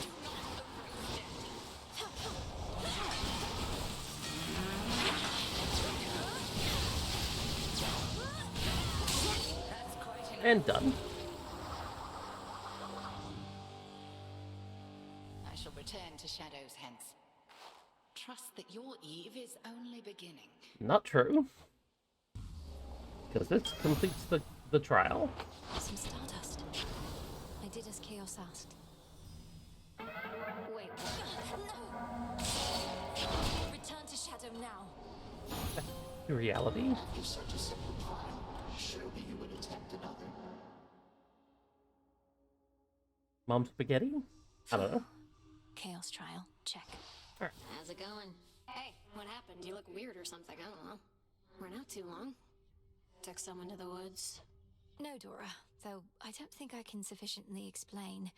And done. I shall return to Shadow's hence. Trust that your eve is only beginning. Not true. Because this completes the trial. Some stardust. I did as Chaos asked. Wait, what? No! Return to Shadow now. Reality. After such a simple trial, surely you would attempt another. Mom spaghetti? I don't know. Chaos trial. Check. How's it going? Hey, what happened? You look weird or something, I don't know. We're not too long. Took someone to the woods. No, Dora, though I don't think I can sufficiently explain.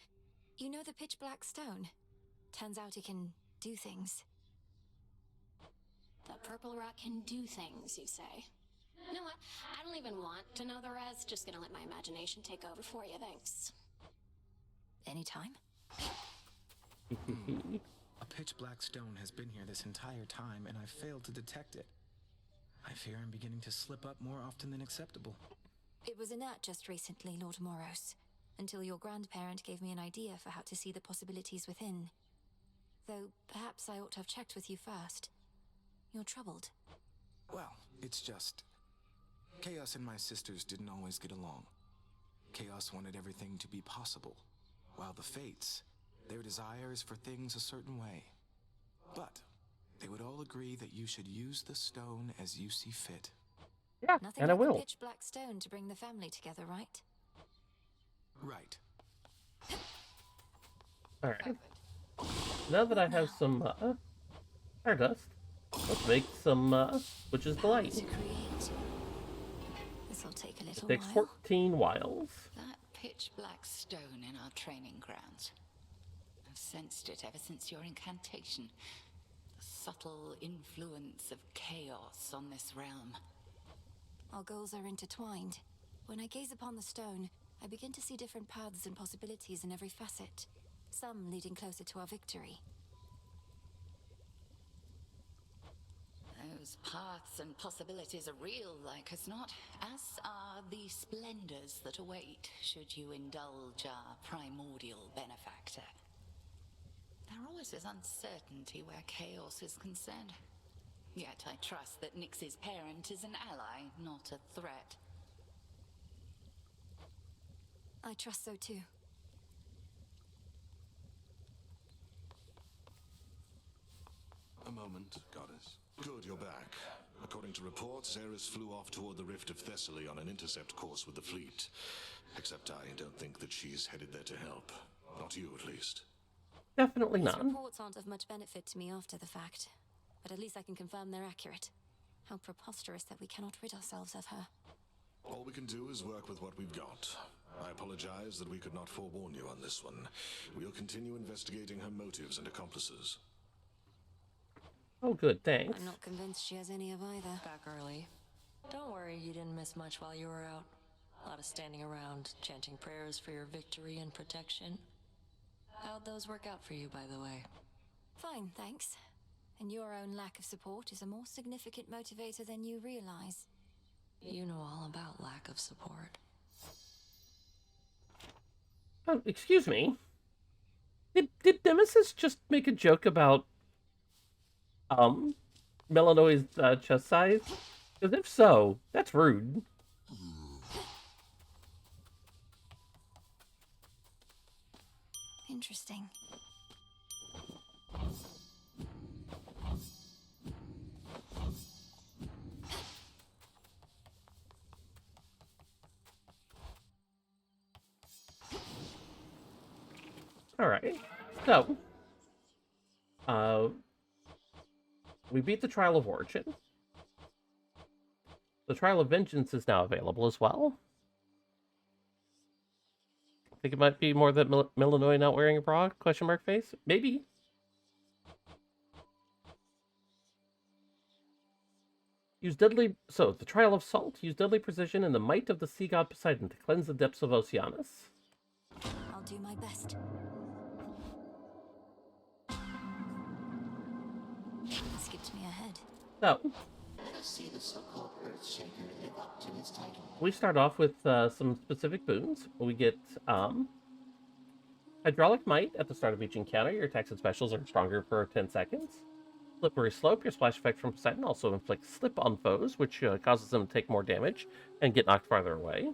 You know the pitch black stone? Turns out it can do things. The purple rock can do things, you say? You know what? I don't even want to know the rest. Just gonna let my imagination take over for you, thanks. Anytime? A pitch black stone has been here this entire time, and I've failed to detect it. I fear I'm beginning to slip up more often than acceptable. It was inert just recently, Lord Moros, until your grandparent gave me an idea for how to see the possibilities within. Though, perhaps I ought to have checked with you first. You're troubled. Well, it's just... Chaos and my sisters didn't always get along. Chaos wanted everything to be possible, while the Fates, their desire is for things a certain way. But they would all agree that you should use the stone as you see fit. Yeah, Nothing and like I will. a pitch black stone to bring the family together, right? Right. Alright. Now that I have some Stardust, let's make some Witch's Delight. This'll take a It little takes while. 14 wiles. That pitch black stone in our training grounds. I've sensed it ever since your incantation. The subtle influence of chaos on this realm. Our goals are intertwined. When I gaze upon the stone, I begin to see different paths and possibilities in every facet. Some leading closer to our victory. Those paths and possibilities are real, like as not, as are the splendors that await should you indulge our primordial benefactor. There always is uncertainty where chaos is concerned. Yet I trust that Nyx's parent is an ally, not a threat. I trust so too. A moment, Goddess. Good, you're back. According to reports, Ares flew off toward the Rift of Thessaly on an intercept course with the fleet. Except I don't think that she's headed there to help. Not you, at least. Definitely These not. reports aren't of much benefit to me after the fact, but at least I can confirm they're accurate. How preposterous that we cannot rid ourselves of her. All we can do is work with what we've got. I apologize that we could not forewarn you on this one. We'll continue investigating her motives and accomplices. Oh, good, thanks. I'm not convinced she has any of either. Back early. Don't worry, you didn't miss much while you were out. A lot of standing around, chanting prayers for your victory and protection. How'd those work out for you, by the way? Fine, thanks. And your own lack of support is a more significant motivator than you realize. You know all about lack of support. Oh, excuse me. Did Nemesis just make a joke about Melanoi's chest size? Because if so, that's rude. Interesting. Alright, so we beat the Trial of Origin. The Trial of Vengeance is now available as well. I think it might be more that Melanoy not wearing a bra? Question mark face? Maybe. So, the Trial of Salt. Use deadly precision and the might of the sea god Poseidon to cleanse the depths of Oceanus. I'll do my best. Skipped me ahead. So, See the so-called Earthshaker live up to his title. we start off with some specific boons. We get Hydraulic Might at the start of each encounter. Your attacks and specials are stronger for 10 seconds. Slippery Slope. Your splash effect from Poseidon also inflicts slip on foes, which causes them to take more damage and get knocked farther away.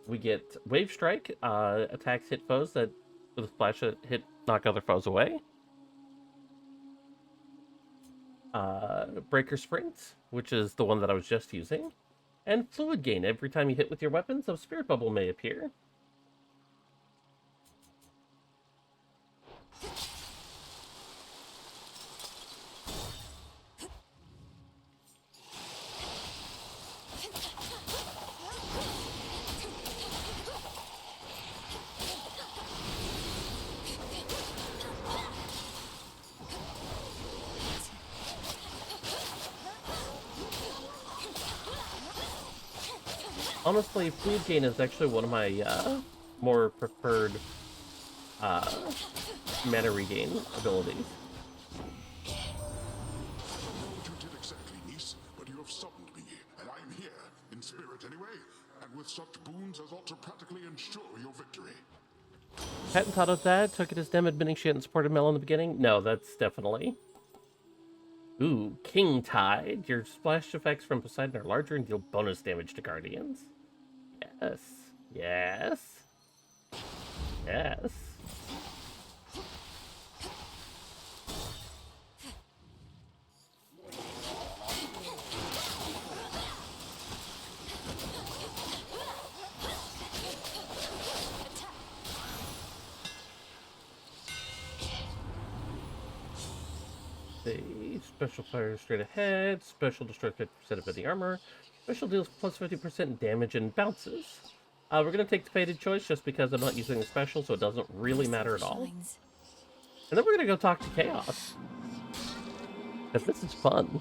We get Wave Strike. Attacks hit foes that, with a splash hit, knock other foes away. Breaker Sprint, which is the one that I was just using. And Fluid Gain. Every time you hit with your weapons, a Spirit Bubble may appear. Honestly, Fluid Gain is actually one of my more preferred mana regain abilities. I don't know what you did exactly, niece, but you have summoned me, and I am here, in spirit anyway, and with such boons as ought to practically ensure your victory. Hadn't thought of that. Took it as them admitting she hadn't supported Mel in the beginning. No, that's definitely. Ooh, King Tide. Your splash effects from Poseidon are larger and deal bonus damage to Guardians. Yes. Yes. Yes. The special fire straight ahead, special destroys 50% of any armor, special deals plus 50% damage and bounces. We're going to take the fated choice just because I'm not using the special, so it doesn't really matter at all. And then we're going to go talk to Chaos. Because this is fun.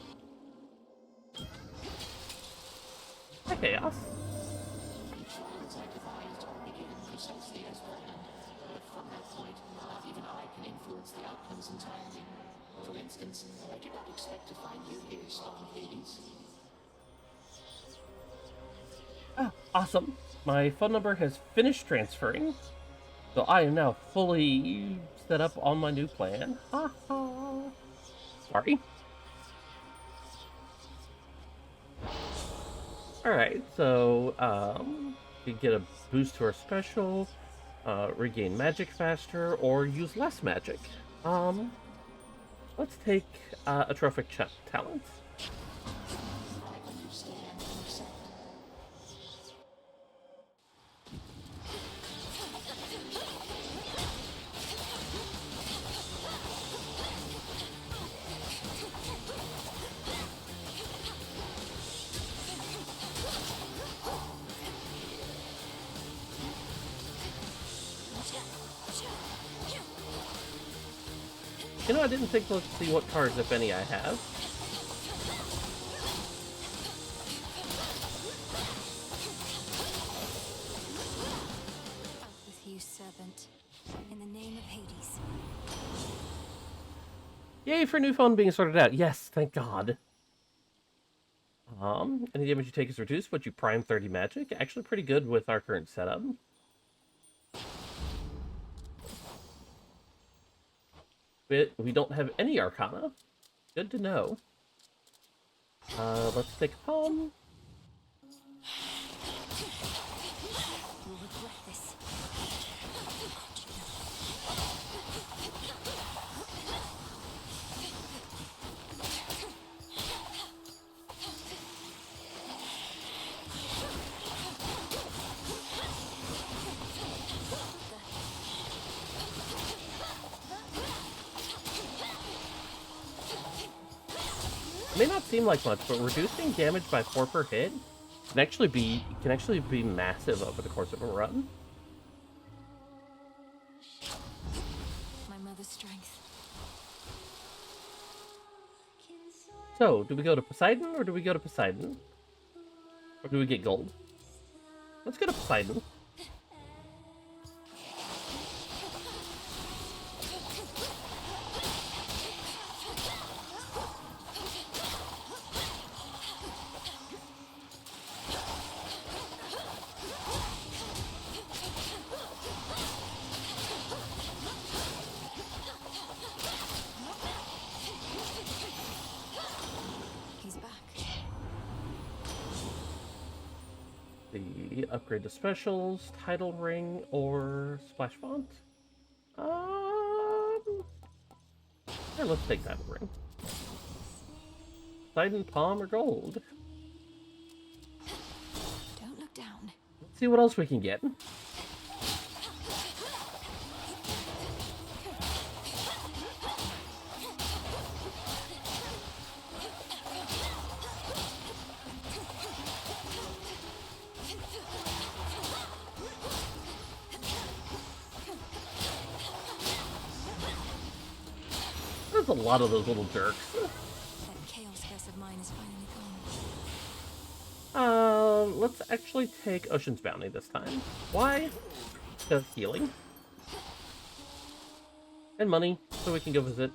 Hi, Chaos. As I devised all began precisely as planned, but from that point, not even I can influence the outcomes entirely. For instance, I did not expect to find you here, Spawn Hades. Ah, awesome. My phone number has finished transferring, so I am now fully set up on my new plan. Ha ha. Sorry. Alright, so, you get a boost to our special, regain magic faster, or use less magic. Let's take, a trophic talent. You know, I didn't think to see what cards, if any, I have. Out with you, servant. In the name of Hades. Yay for new phone being sorted out. Yes, thank God. Any damage you take is reduced, but you prime 30 magic. Actually pretty good with our current setup. We don't have any Arcana. Good to know. Let's take a palm. You'll regret this. May not seem like much, but reducing damage by 4 per hit can actually be massive over the course of a run. My mother's strength. So, do we go to Poseidon or do we go to Poseidon? Or do we get gold? Let's go to Poseidon. He's back. The upgrade to specials, title ring, or splash font. Yeah, let's take title ring. Poseidon, palm, or gold. Don't look down. Let's see what else we can get. There's a lot of those little jerks. That chaos curse of mine is finally gone. Let's actually take Ocean's Bounty this time. Why? Because healing. And money, so we can go visit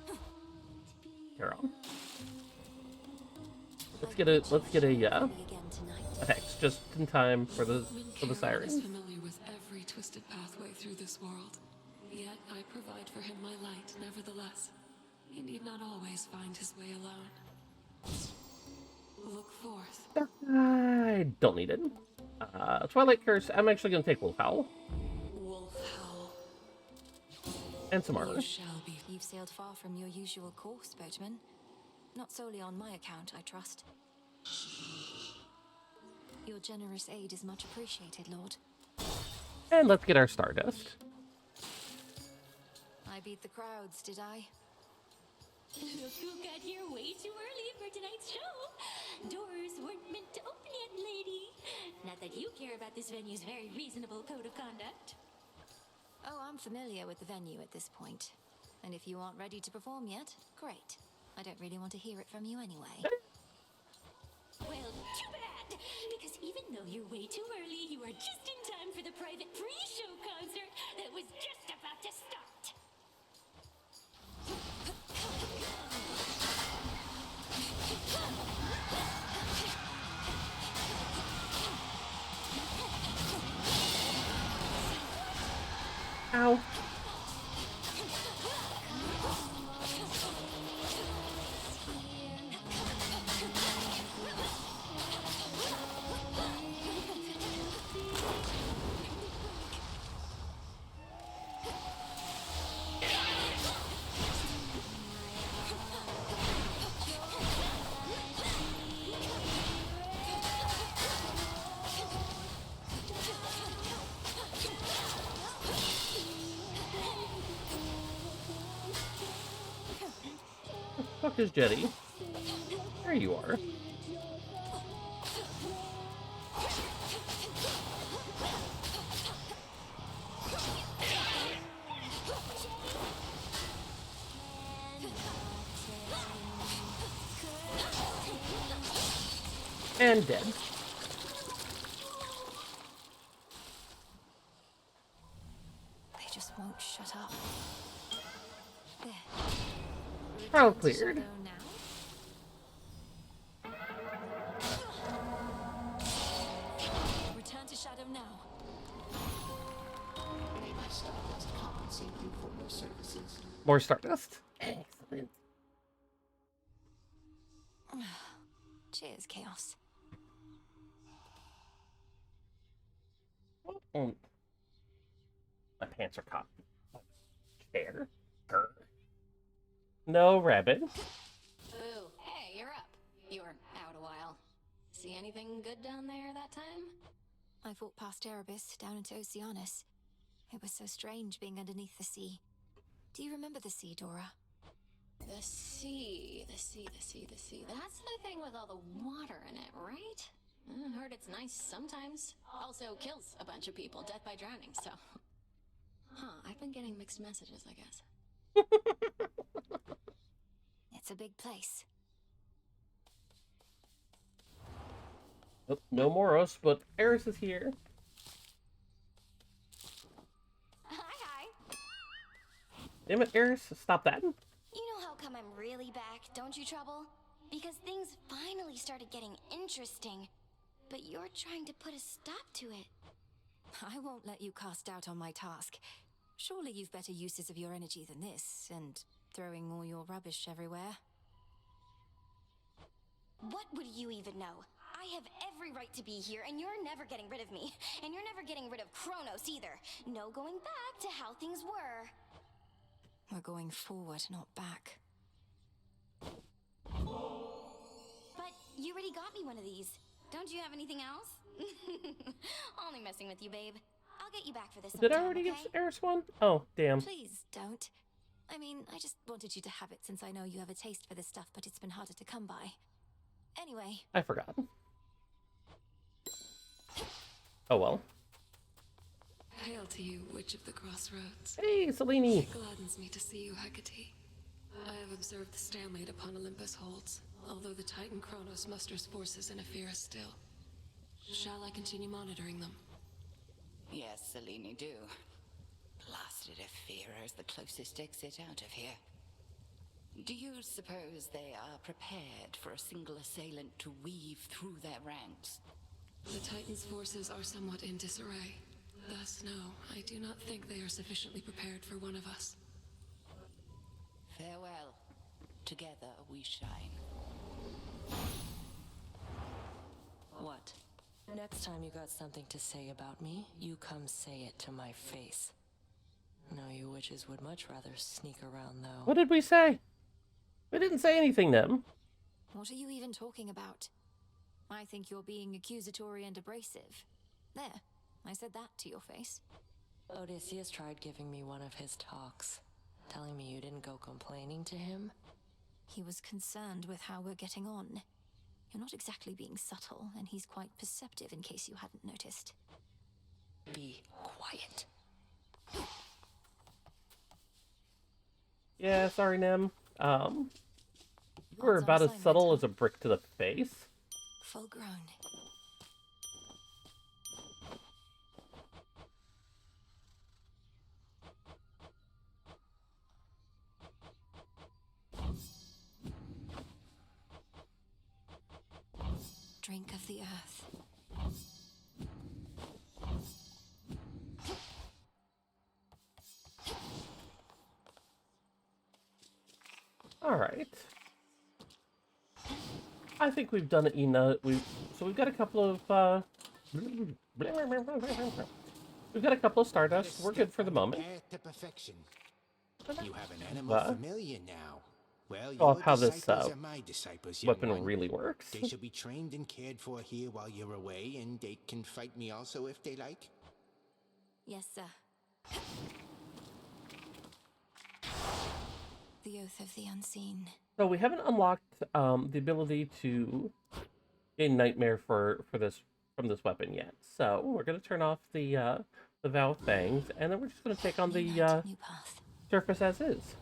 Charon. Let's get a hex just in time for the Charon siren. is familiar with every twisted pathway through this world. Yet I provide for him my light, nevertheless. He need not always find his way alone. Look forth. I don't need it. Twilight Curse, I'm actually going to take Wolf Howl. Wolf Howl. And some armor. You shall be. You've sailed far from your usual course, boatman. Not solely on my account, I trust. Your generous aid is much appreciated, Lord. And let's get our Stardust. I beat the crowds, did I? Look who got here way too early for tonight's show. Doors weren't meant to open yet, lady. Not that you care about this venue's very reasonable code of conduct. Oh, I'm familiar with the venue at this point. And if you aren't ready to perform yet, great. I don't really want to hear it from you anyway. Well, too bad. Because even though you're way too early, you are just in time for the private pre-show concert that was just about to start. Ow. Fuck is Jetty? There you are. And dead. They just won't shut up. There. Trial cleared. Return to Shadow now. May my stardust compensate you for your services. More Stardust. Excellent. Cheers, Chaos. Oh. My pants are caught. Chair. Grr. No rabbit. Oh, hey, you're up. You were out a while. See anything good down there that time? I fought past Erebus down into Oceanus. It was so strange being underneath the sea. Do you remember the sea, Dora? The sea. That's the thing with all the water in it, right? I heard it's nice sometimes. Also kills a bunch of people, death by drowning, so... I've been getting mixed messages, I guess. It's a big place. Nope, no more us, but Eris is here. Hi. Damn it, Eris, stop that. You know how come I'm really back, don't you, Trouble? Because things finally started getting interesting. But you're trying to put a stop to it. I won't let you cast doubt on my task. Surely you've better uses of your energy than this, and throwing all your rubbish everywhere. What would you even know? I have every right to be here, and you're never getting rid of me. And you're never getting rid of Kronos either. No going back to how things were. We're going forward, not back. But you already got me one of these. Don't you have anything else? Only messing with you, babe. I'll get you back for this Did I sometime, already okay? give Eris one? Oh, damn. Please don't. I mean, I just wanted you to have it since I know you have a taste for this stuff, but it's been harder to come by. Anyway. I forgot. Oh well. Hail to you, Witch of the Crossroads. Hey, Selene. It gladdens me to see you, Hecate. I have observed the stalemate upon Olympus holds, although the Titan Kronos musters forces in Ephyra still. Shall I continue monitoring them? Yes, Selene, do. Blasted Ephyra is the closest exit out of here. Do you suppose they are prepared for a single assailant to weave through their ranks? The Titan's forces are somewhat in disarray. Thus, no, I do not think they are sufficiently prepared for one of us. Farewell. Together we shine. What? Next time you got something to say about me, you come say it to my face. No, you witches would much rather sneak around, though. What did we say? We didn't say anything then. What are you even talking about? I think you're being accusatory and abrasive. There, I said that to your face. Odysseus tried giving me one of his talks, telling me you didn't go complaining to him. He was concerned with how we're getting on. You're not exactly being subtle, and he's quite perceptive in case you hadn't noticed. Be quiet. Yeah, sorry, Nem. You were about as subtle as a brick to the face. Full grown. Drink of the earth. All right. I think we've done enough. We've got a couple of we've got a couple of Stardust. We're good for the moment. To perfection. You have an animal But familiar now. Well, show off your how this disciples are my disciples, young weapon one. really works. They shall be trained and cared for here while you're away, and they can fight me also if they like. Yes, sir. The Oath of the Unseen. So we haven't unlocked the ability to gain Nightmare for this from this weapon yet. So we're gonna turn off the Vow of Fangs, and then we're just gonna take on the surface as is.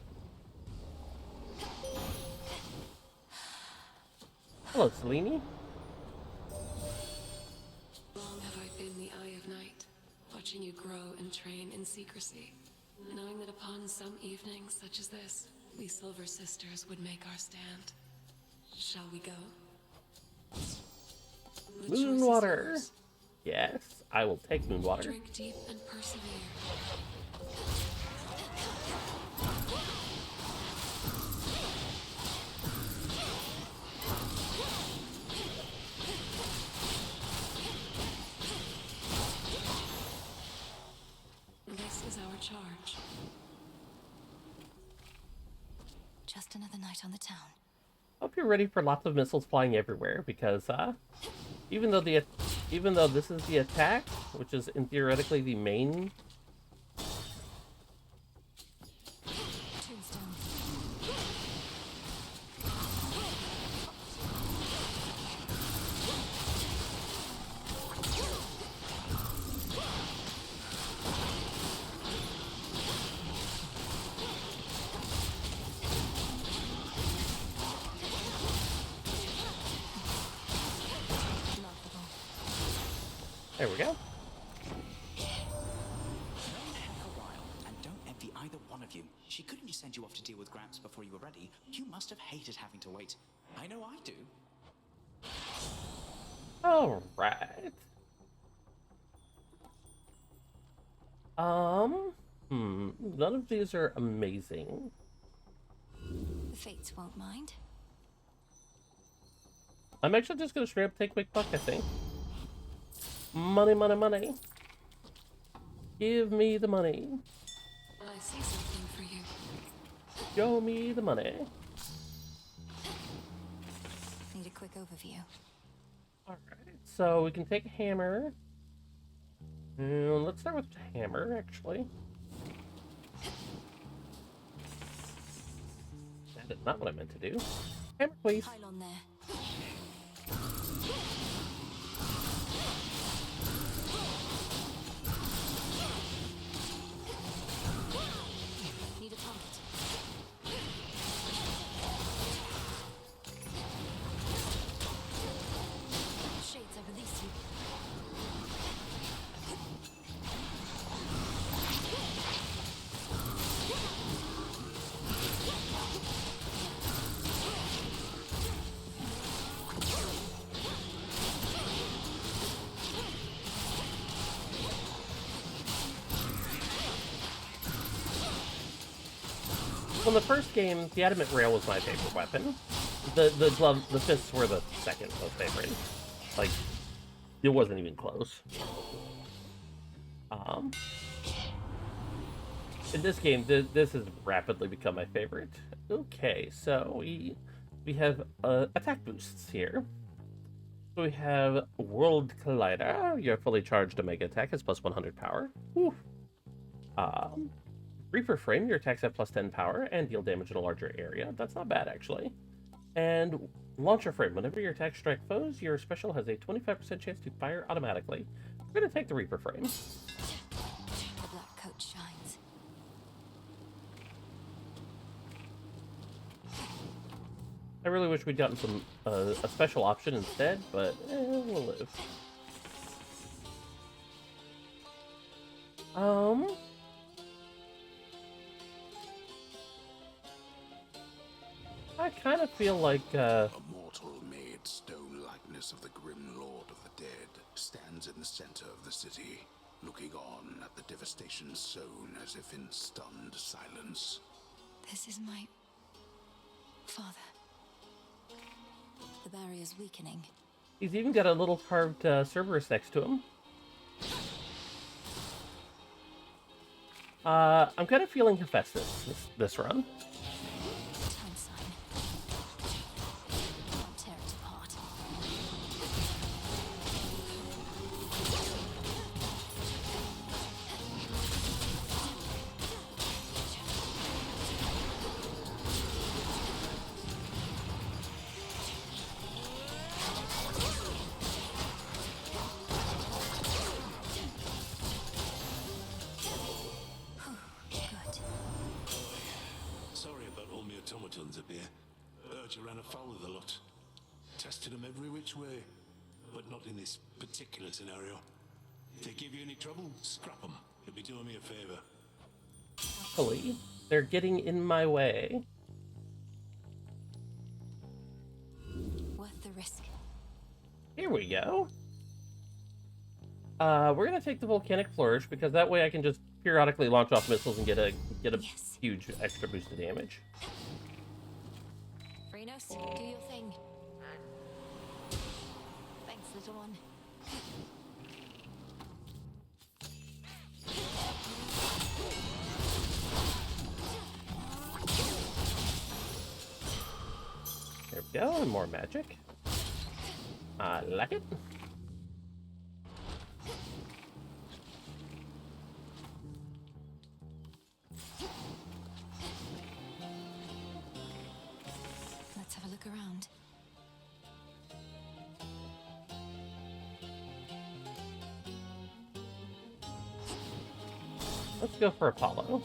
Hello, Selene. Long have I been the Eye of Night, watching you grow and train in secrecy, knowing that upon some evenings such as this, we Silver Sisters would make our stand. Shall we go? The choice is Moonwater. yours. Yes, I will take Moonwater. Drink deep and persevere. This is our charge. Just another night on the town. Hope you're ready for lots of missiles flying everywhere, because even though this is the attack, which is theoretically the main. There we go. Known her for a while, and don't envy either one of you. She couldn't just send you off to deal with Gramps before you were ready. You must have hated having to wait. I know I do. All right. None of these are amazing. The Fates won't mind. I'm actually just gonna straight up take McBuck, I think. Money, money, money. Give me the money. I see something for you. Show me the money. Need a quick overview. Alright, so we can take a hammer. And let's start with the hammer, actually. That is not what I meant to do. Hammer, please. Pylon there. Need a target. Shades, I release you. Well, in the first game, the adamant rail was my favorite weapon. The fists were the second most favorite. Like, it wasn't even close. In this game, this has rapidly become my favorite. Okay, so we have attack boosts here. So we have World Collider. Your fully charged Omega attack is plus 100 power. Whew. Reaper Frame, your attacks have plus 10 power and deal damage in a larger area. That's not bad, actually. And Launcher Frame, whenever your attacks strike foes, your special has a 25% chance to fire automatically. We're going to take the Reaper Frame. The black coat shines. I really wish we'd gotten some a special option instead, but we'll live. I kind of feel like A mortal-made stone likeness of the grim lord of the dead stands in the center of the city, looking on at the devastation sown as if in stunned silence. This is my Father. The barrier's weakening. He's even got a little carved Cerberus next to him. I'm kind of feeling Hephaestus this run. Time sign. I'll tear it apart. Sorry about all my automatons up here. Urge ran afoul of the lot. Tested them every which way, but not in this particular scenario. If they give you any trouble, scrap them. You'll be doing me a favor. Hopefully, they're getting in my way. Worth the risk. Here we go. We're gonna take the volcanic flourish because that way I can just periodically launch off missiles and get a huge extra boost of damage. Phrenos, do your thing. Thanks, little one. There we go, and more magic. I like it. Let's have a look around. Let's go for Apollo.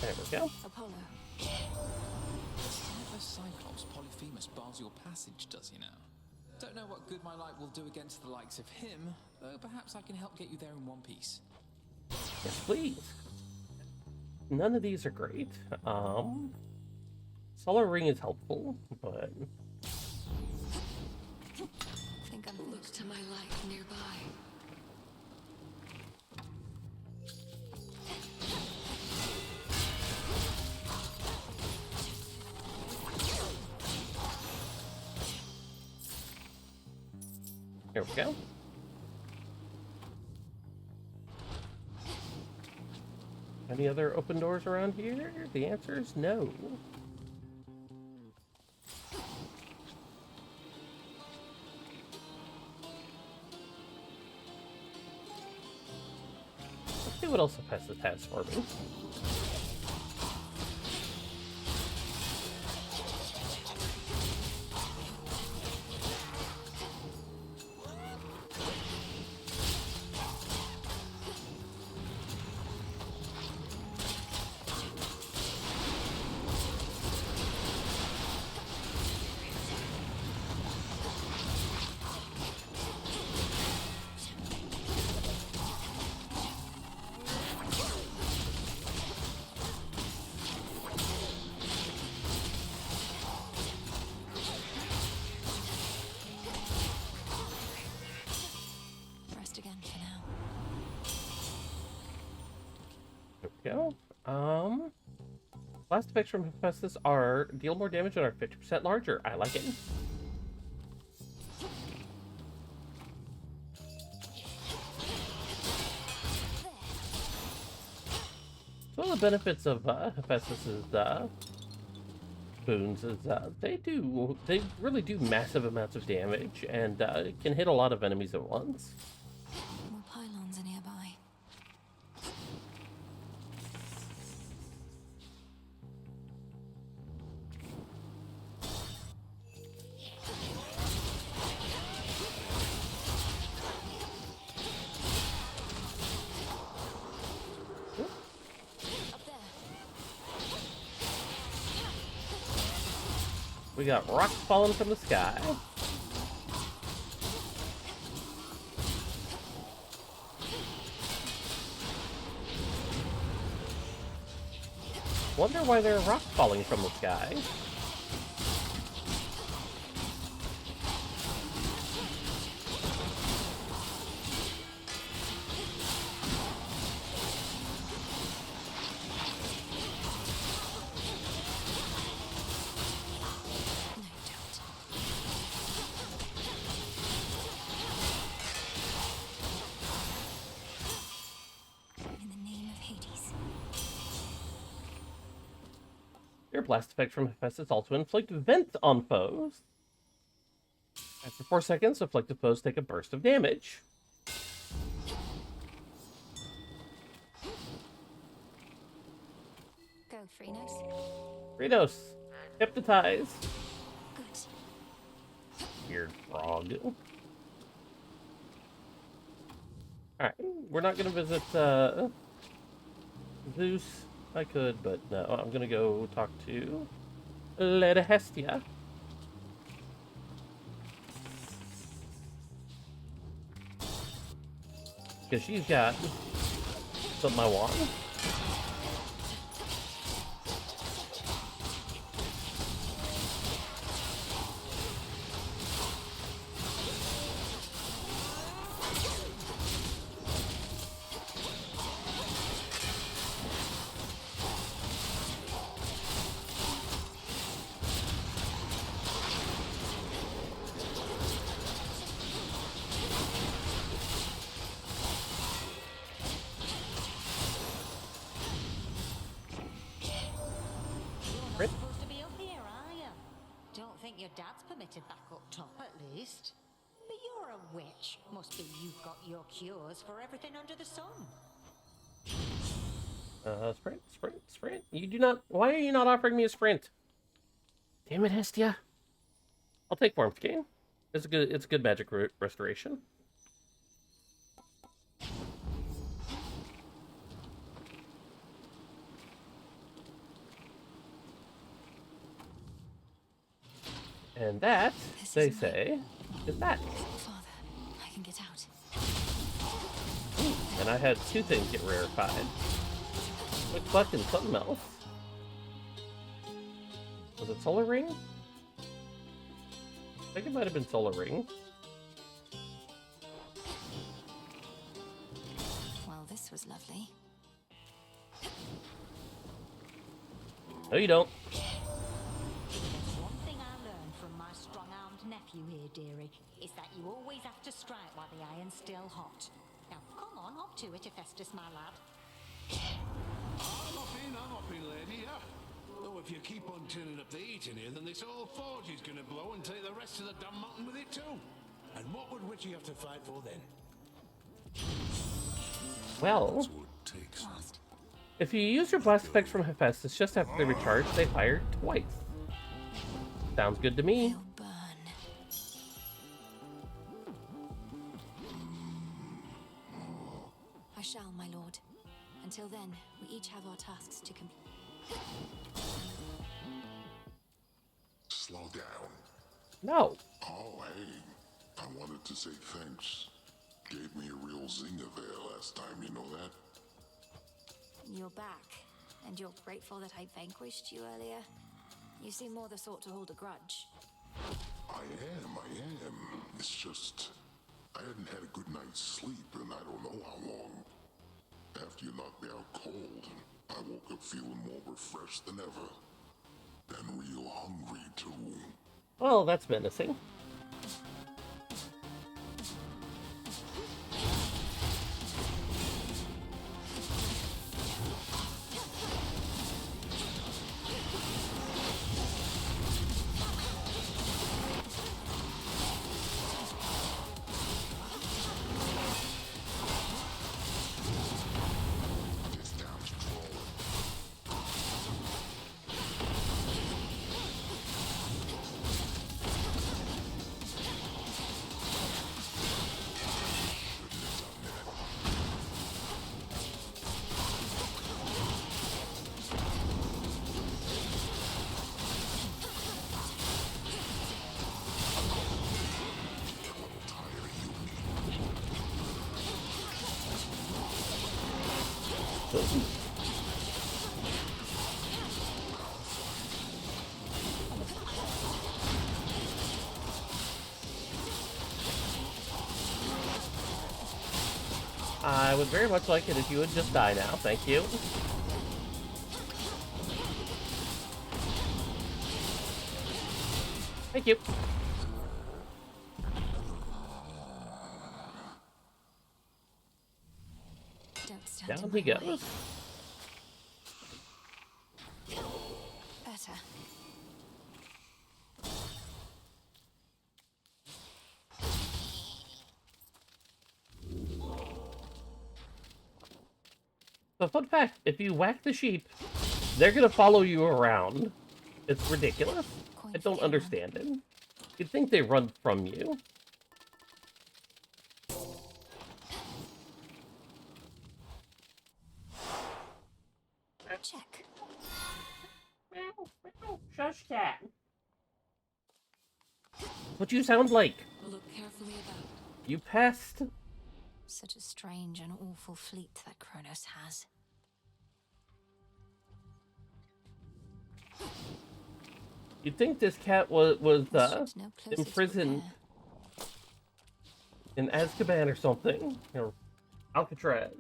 There we go. Apollo. Cyber Cyclops Polyphemus bars your passage, does he now? Don't know what good my light will do against the likes of him, though perhaps I can help get you there in one piece. Yes, please. None of these are great. Solar Ring is helpful, but Think I'm Look to my light nearby. here we go. Any other open doors around here? The answer is no. Let's see what else Hephaestus has for me. Rest again for now. There we go. Last effects from Hephaestus are deal more damage and are 50% larger. I like it. So one of the benefits of Hephaestus's boons is they really do massive amounts of damage and can hit a lot of enemies at once. More pylons are nearby. We got rocks falling from the sky. Wonder why there are rocks falling from the sky. Your blast effect from Hephaestus also inflict vent on foes. After 4 seconds, afflicted foes take a burst of damage. Go, Freenos. Freenos, hypnotize. Good. Weird frog. Alright, we're not gonna visit Zeus. I could, but no, I'm gonna go talk to Lady Hestia. Because she's got something I want. Your dad's permitted back up top, at least. But you're a witch. Must be you've got your cures for everything under the sun. Sprint. You do not. Why are you not offering me a sprint? Damn it, Hestia. I'll take Warmth Gain. It's a good magic restoration. And that, they say, is that. Father, I can get out. And I had 2 things get rarefied. Quick Buck and something else. Was it Solar Ring? I think it might have been Solar Ring. Well, this was lovely. No, you don't. Nephew here, dearie, is that you always have to strike while the iron's still hot. Now, come on, up to it, Hephaestus, my lad. I'm hopping, lady, yeah. Though if you keep on turning up the heat in here, then this whole forge is gonna blow and take the rest of the damn mountain with it too. And what would Witchy have to fight for then? Well, if you use your blast effects from Hephaestus just after they recharge, they fire twice. Sounds good to me. I shall, my lord. Until then, we each have our tasks to complete. Slow down. No. Oh, hey. I wanted to say thanks. Gave me a real zinger there last time, you know that? You're back, and you're grateful that I vanquished you earlier? You seem more the sort to hold a grudge. I am. It's just, I hadn't had a good night's sleep in I don't know how long. After you knocked me out cold, I woke up feeling more refreshed than ever. And real hungry, too. Well, that's menacing. I would very much like it if you would just die now. Thank you. Thank you. Down he goes. Better. So fun fact, if you whack the sheep, they're gonna follow you around. It's ridiculous. I don't understand it. You'd think they run from you. Check. Shush, cat. What you sound like? Look carefully about. You pest. Such a strange and awful fleet that Kronos has. You'd think this cat was imprisoned in Azkaban or something, or Alcatraz.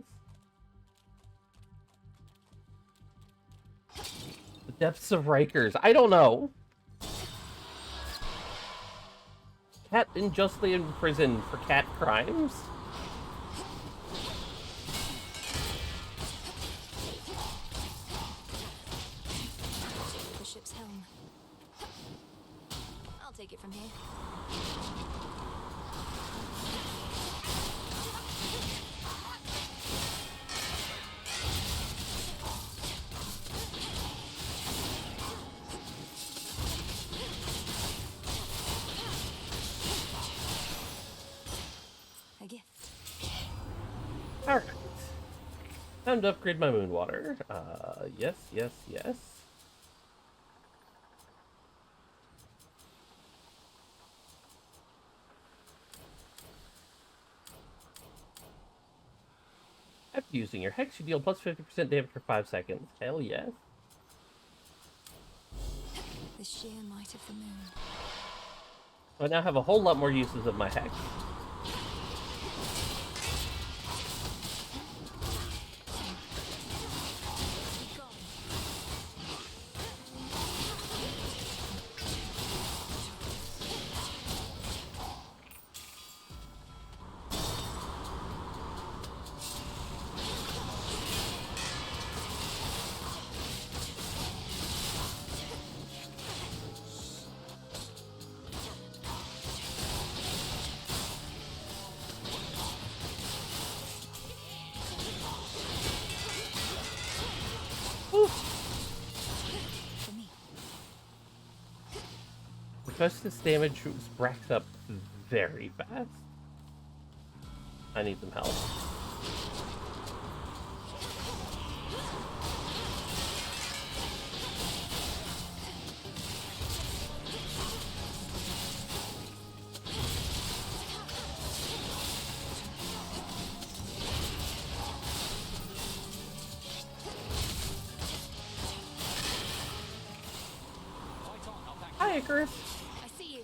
The depths of Rikers. I don't know. Cat unjustly imprisoned for cat crimes. The ship's helm. I'll take it from here. A gift. Alright. Time to upgrade my moon water. Yes, yes, yes. After using your hex, you deal plus 50% damage for 5 seconds. Hell yes. The sheer might of the moon. I now have a whole lot more uses of my hex. Because this damage racks up very fast. I need some help. Hi, Icarus. I see you.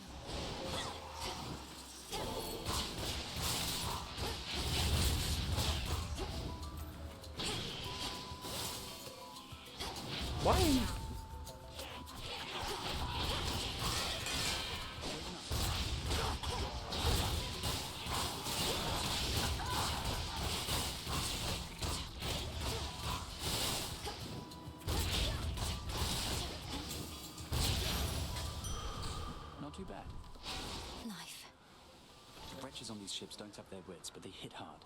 Why? Not too bad. Knife. Wretches on these ships don't have their wits, but they hit hard.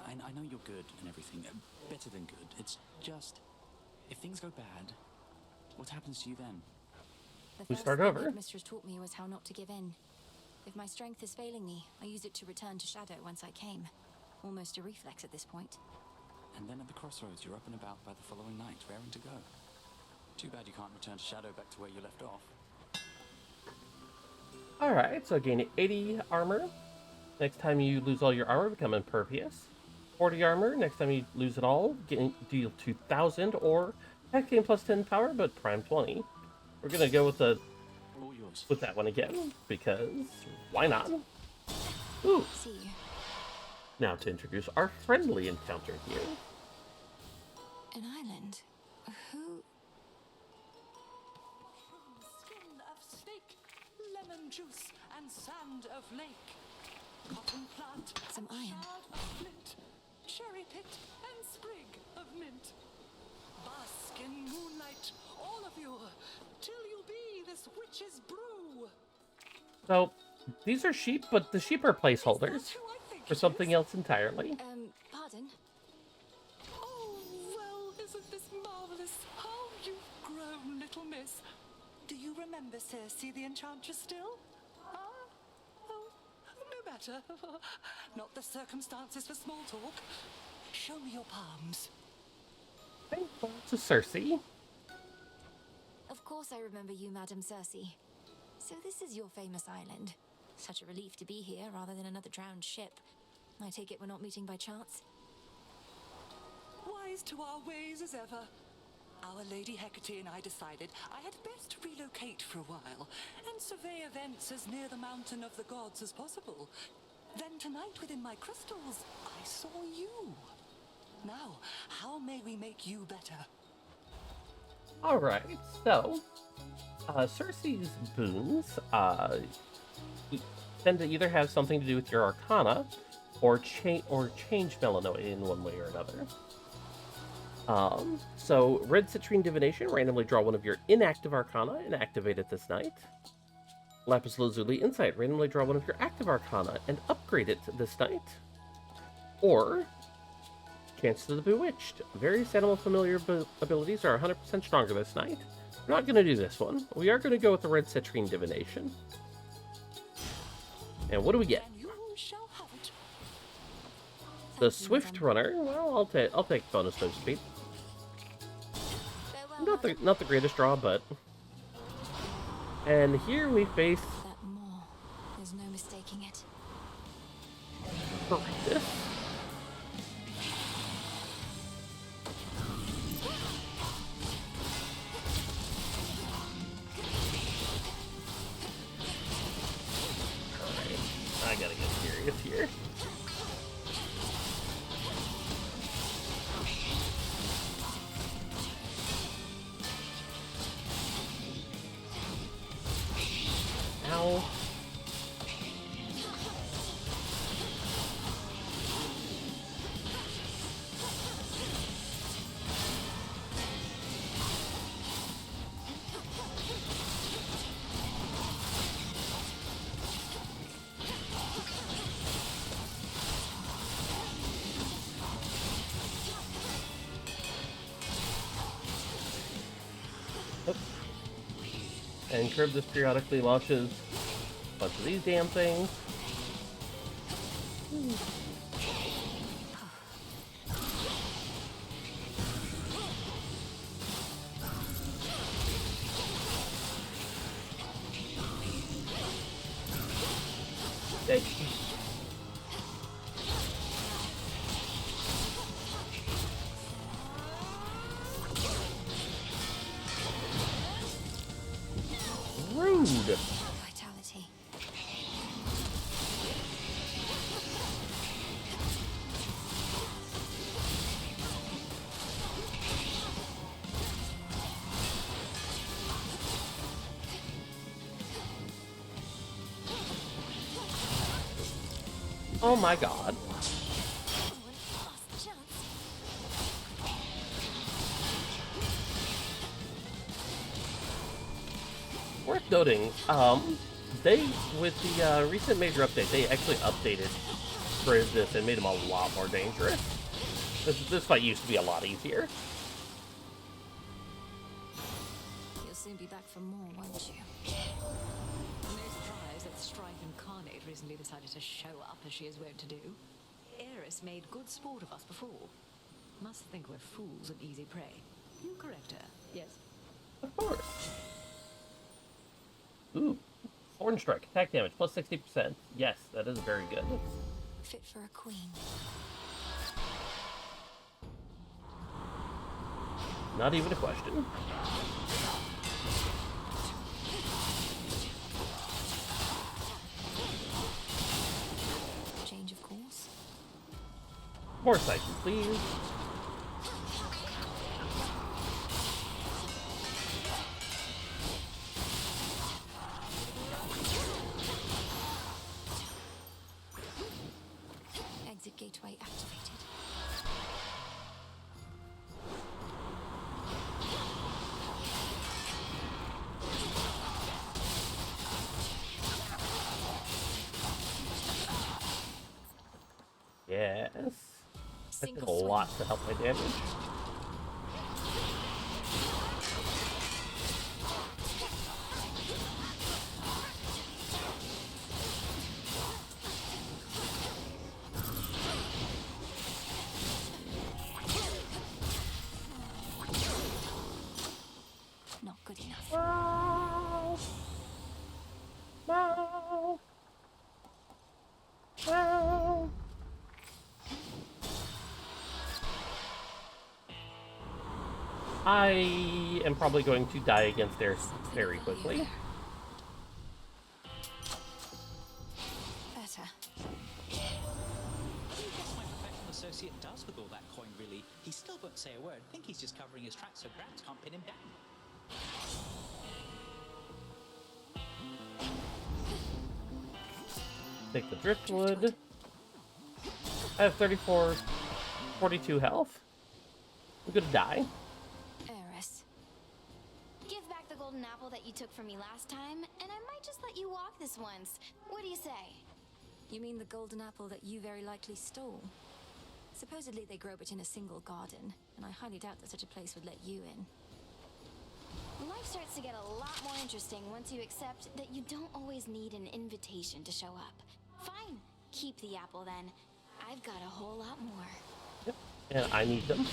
I know you're good and everything. Better than good. It's just... if things go bad, what happens to you then? The We first start thing over. Headmistress taught me was how not to give in. If my strength is failing me, I use it to return to Shadow whence I came. Almost a reflex at this point. And then at the crossroads, you're up and about by the following night, raring to go. Too bad you can't return to Shadow back to where you left off. Alright, so gain 80 armor. Next time you lose all your armor, become impervious. 40 armor. Next time you lose it all, deal 2,000, or attack gain plus 10 power, but prime 20. We're gonna go with that one again, because why not? Ooh. Now to introduce our friendly encounter here. An island? Who? Skin of snake, lemon juice, and sand of lake. Cotton plant, some iron. Shard of flint, cherry pit, and sprig of mint. Bask in moonlight, all of you, till you be this witch's brew. So, these are sheep, but the sheep are placeholders for something else entirely. Pardon? Oh, well, isn't this marvelous? How you've grown, little miss. Do you remember Circe the Enchantress still? Huh? Oh, no matter. Not the circumstances for small talk. Show me your palms. To Circe. Of course I remember you, Madam Circe. So this is your famous island. Such a relief to be here rather than another drowned ship. I take it we're not meeting by chance? Wise to our ways as ever. Our Lady Hecate and I decided I had best relocate for a while and survey events as near the mountain of the gods as possible. Then tonight within my crystals, I saw you. Now, how may we make you better? Alright, so, Circe's boons, tend to either have something to do with your arcana, or change Melanoa in one way or another. So, Red Citrine Divination, randomly draw one of your inactive arcana and activate it this night. Lapis Lazuli Insight, randomly draw one of your active arcana and upgrade it this night. Or, Chance to the Bewitched. Various animal familiar abilities are 100% stronger this night. We're not going to do this one. We are going to go with the Red Citrine Divination. And what do we get? The Swift Runner. Well, I'll take bonus move speed. Not the greatest draw, but. And here we face. That more. There's no mistaking it. Horrendous. I gotta get serious here. Ow. And Curb this periodically launches a bunch of these damn things. Hey. Rude. Vitality. Oh my god. Worth noting, they, with the recent major update, they actually updated Charybdis and made him a lot more dangerous. This fight used to be a lot easier. You'll soon be back for more, won't you? No surprise that Strife Incarnate recently decided to show up as she is wont to do. Eris made good sport of us before. Must think we're fools and easy prey. You correct her, yes? Of course. Ooh, Thorn Strike, attack damage, plus 60%. Yes, that is very good. Fit for a queen. Not even a question. Change of course. More psyche, please. Exit gateway activated. Yes. That did a Single lot to help my damage. Not good enough. No. No. No. I am probably going to die against theirs very quickly. Better. What do you guess my professional associate does with all that coin, really? He still won't say a word. I think he's just covering his tracks so Grants can't pin him down. Take the driftwood. I have 42 health. I'm gonna die. Eris. Give back the golden apple that you took from me last time, and I might just let you walk this once. What do you say? You mean the golden apple that you very likely stole? Supposedly they grow but in a single garden, and I highly doubt that such a place would let you in. Life starts to get a lot more interesting once you accept that you don't always need an invitation to show up. Fine, keep the apple then. I've got a whole lot more. Yep. And I need them.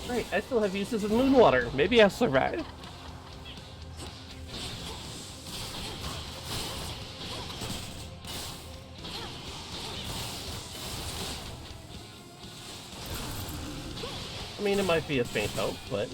Great, I still have uses of moon water. Maybe I'll survive. I mean, it might be a faint hope, but...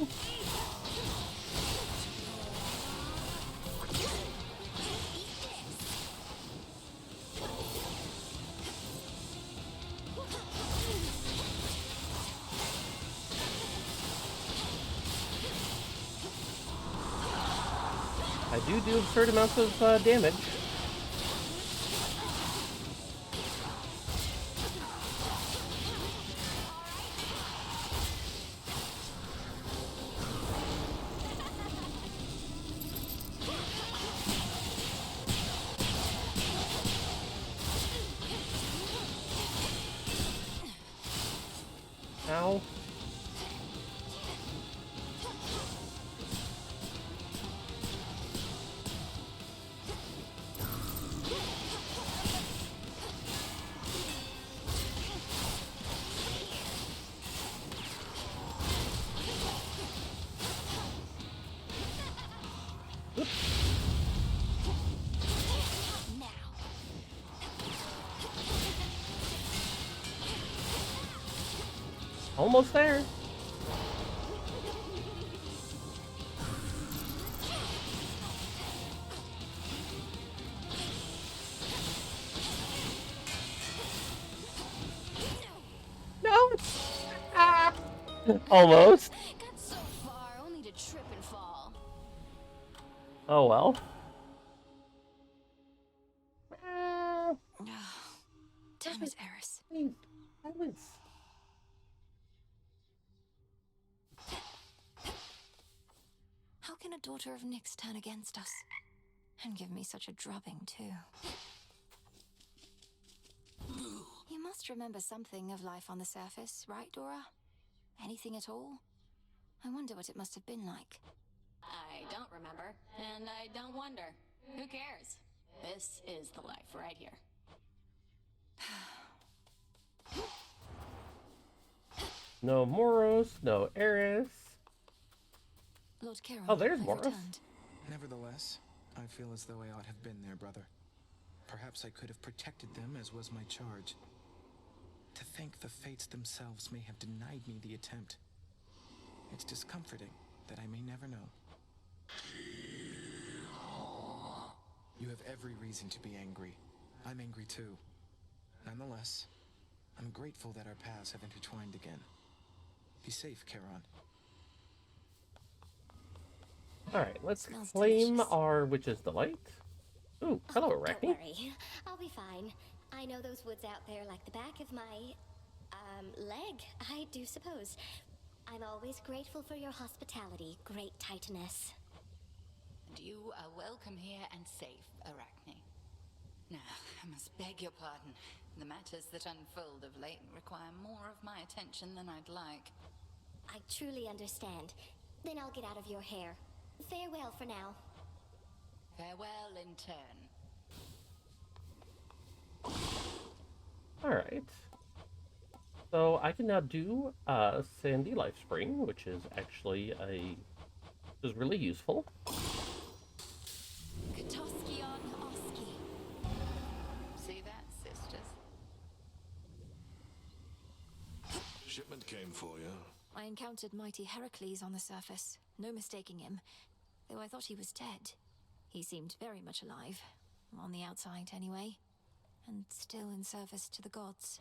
I do absurd amounts of damage. Ow. Almost there. No. Ah. Almost. Got so far, only to trip and fall. Oh well. Damn it, Eris. Silence. How can a daughter of Nyx turn against us? And give me such a drubbing, too. You must remember something of life on the surface, right, Dora? Anything at all? I wonder what it must have been like. I don't remember, and I don't wonder. Who cares? This is the life right here. No Moros, no Eris. Lord Chiron, Oh, there's I've Moros. returned. Nevertheless, I feel as though I ought have been there, brother. Perhaps I could have protected them, as was my charge. To think the fates themselves may have denied me the attempt. It's discomforting that I may never know. You have every reason to be angry. I'm angry too. Nonetheless, I'm grateful that our paths have intertwined again. Be safe, Charon. Alright, let's claim our Witch's Delight. Ooh, hello, Don't Arachne. worry, I'll be fine. I know those woods out there like the back of my, leg, I do suppose. I'm always grateful for your hospitality, great Titaness. And you are welcome here and safe, Arachne. Now, I must beg your pardon. The matters that unfold of late require more of my attention than I'd like. I truly understand. Then I'll get out of your hair. Farewell for now. Farewell in turn. Alright. So I can now do Sandy Lifespring, which is actually is really useful. Katoski on Oski. See that, sisters? Shipment came for you. I encountered mighty Heracles on the surface. No mistaking him. Though I thought he was dead. He seemed very much alive. On the outside, anyway. And still in service to the gods.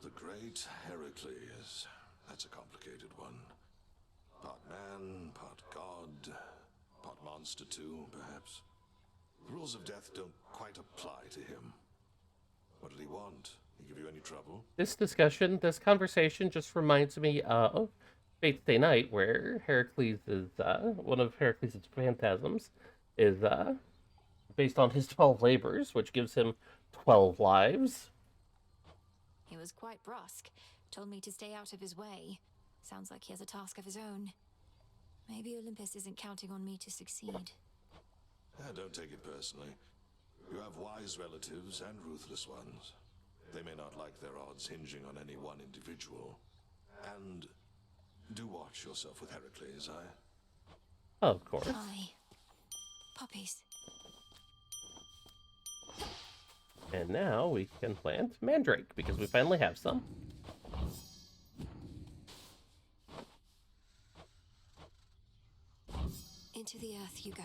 The great Heracles. That's a complicated one. Part man, part god, part monster too, perhaps. The rules of death don't quite apply to him. What did he want? He give you any trouble? This conversation just reminds me of Fate's Day Night, where Heracles is, one of Heracles' phantasms is, based on his 12 labors, which gives him 12 lives. He was quite brusque. Told me to stay out of his way. Sounds like he has a task of his own. Maybe Olympus isn't counting on me to succeed. Don't take it personally. You have wise relatives and ruthless ones. They may not like their odds hinging on any one individual. And do watch yourself with Heracles, Of course. Aye. Puppies. And now we can plant Mandrake, because we finally have some. Into the earth you go.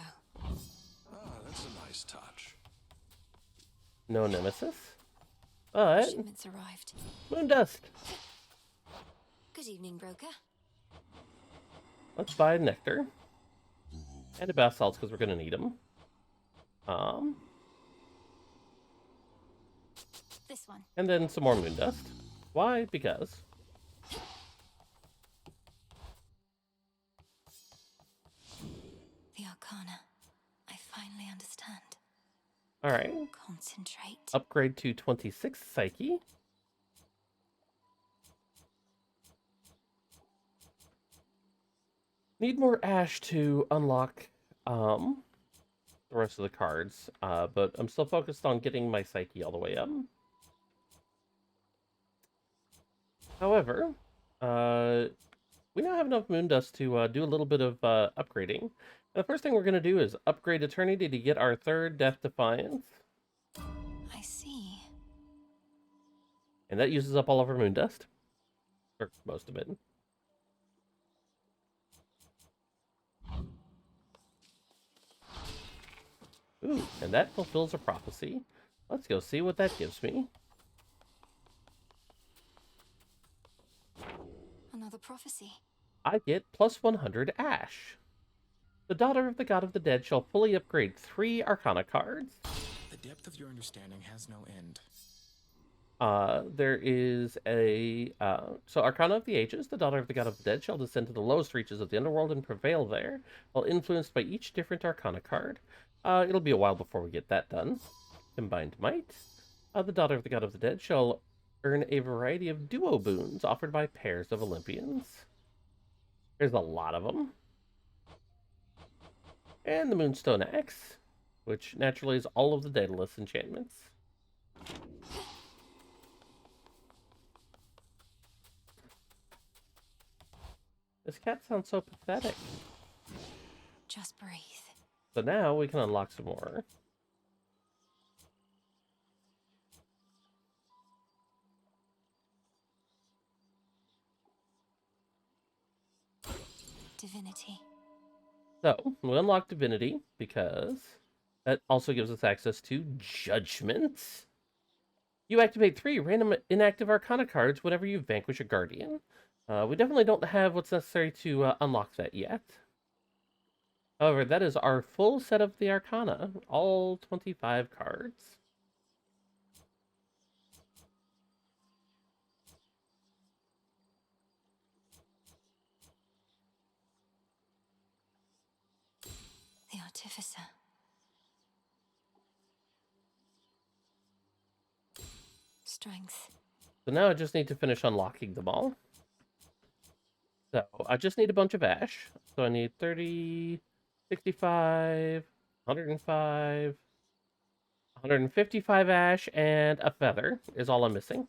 That's a nice touch. No nemesis. But Shipments arrived. Moondust. Good evening, broker. Let's buy nectar. And a bath salts, because we're going to need them. This one. And then some more Moondust. Why? Because. The Arcana. I finally understand. Alright. Concentrate. Upgrade to 26 Psyche. Need more Ash to unlock the rest of the cards, but I'm still focused on getting my Psyche all the way up. However, we now have enough Moondust to do a little bit of upgrading. And the first thing we're going to do is upgrade Eternity to get our third Death Defiance. I see. And that uses up all of our Moondust. Or most of it. Ooh, and that fulfills a prophecy. Let's go see what that gives me. Another prophecy. I get plus 100 Ash. The daughter of the god of the dead shall fully upgrade 3 Arcana cards. The depth of your understanding has no end. There is a... so Arcana of the Ages, the daughter of the god of the dead shall descend to the lowest reaches of the underworld and prevail there, while influenced by each different Arcana card. It'll be a while before we get that done. Combined Might. The daughter of the god of the dead shall earn a variety of duo boons offered by pairs of Olympians. There's a lot of them. And the Moonstone Axe, which naturally is all of the Daedalus enchantments. This cat sounds so pathetic. Just breathe. So now we can unlock some more. Divinity. So, we unlock Divinity because that also gives us access to Judgment. You activate 3 random inactive Arcana cards whenever you vanquish a Guardian. We definitely don't have what's necessary to unlock that yet. However, that is our full set of the Arcana, all 25 cards. The Artificer. Strength. So now I just need to finish unlocking them all. So I just need a bunch of ash. So I need 30, 65, 105, 155 ash, and a feather is all I'm missing.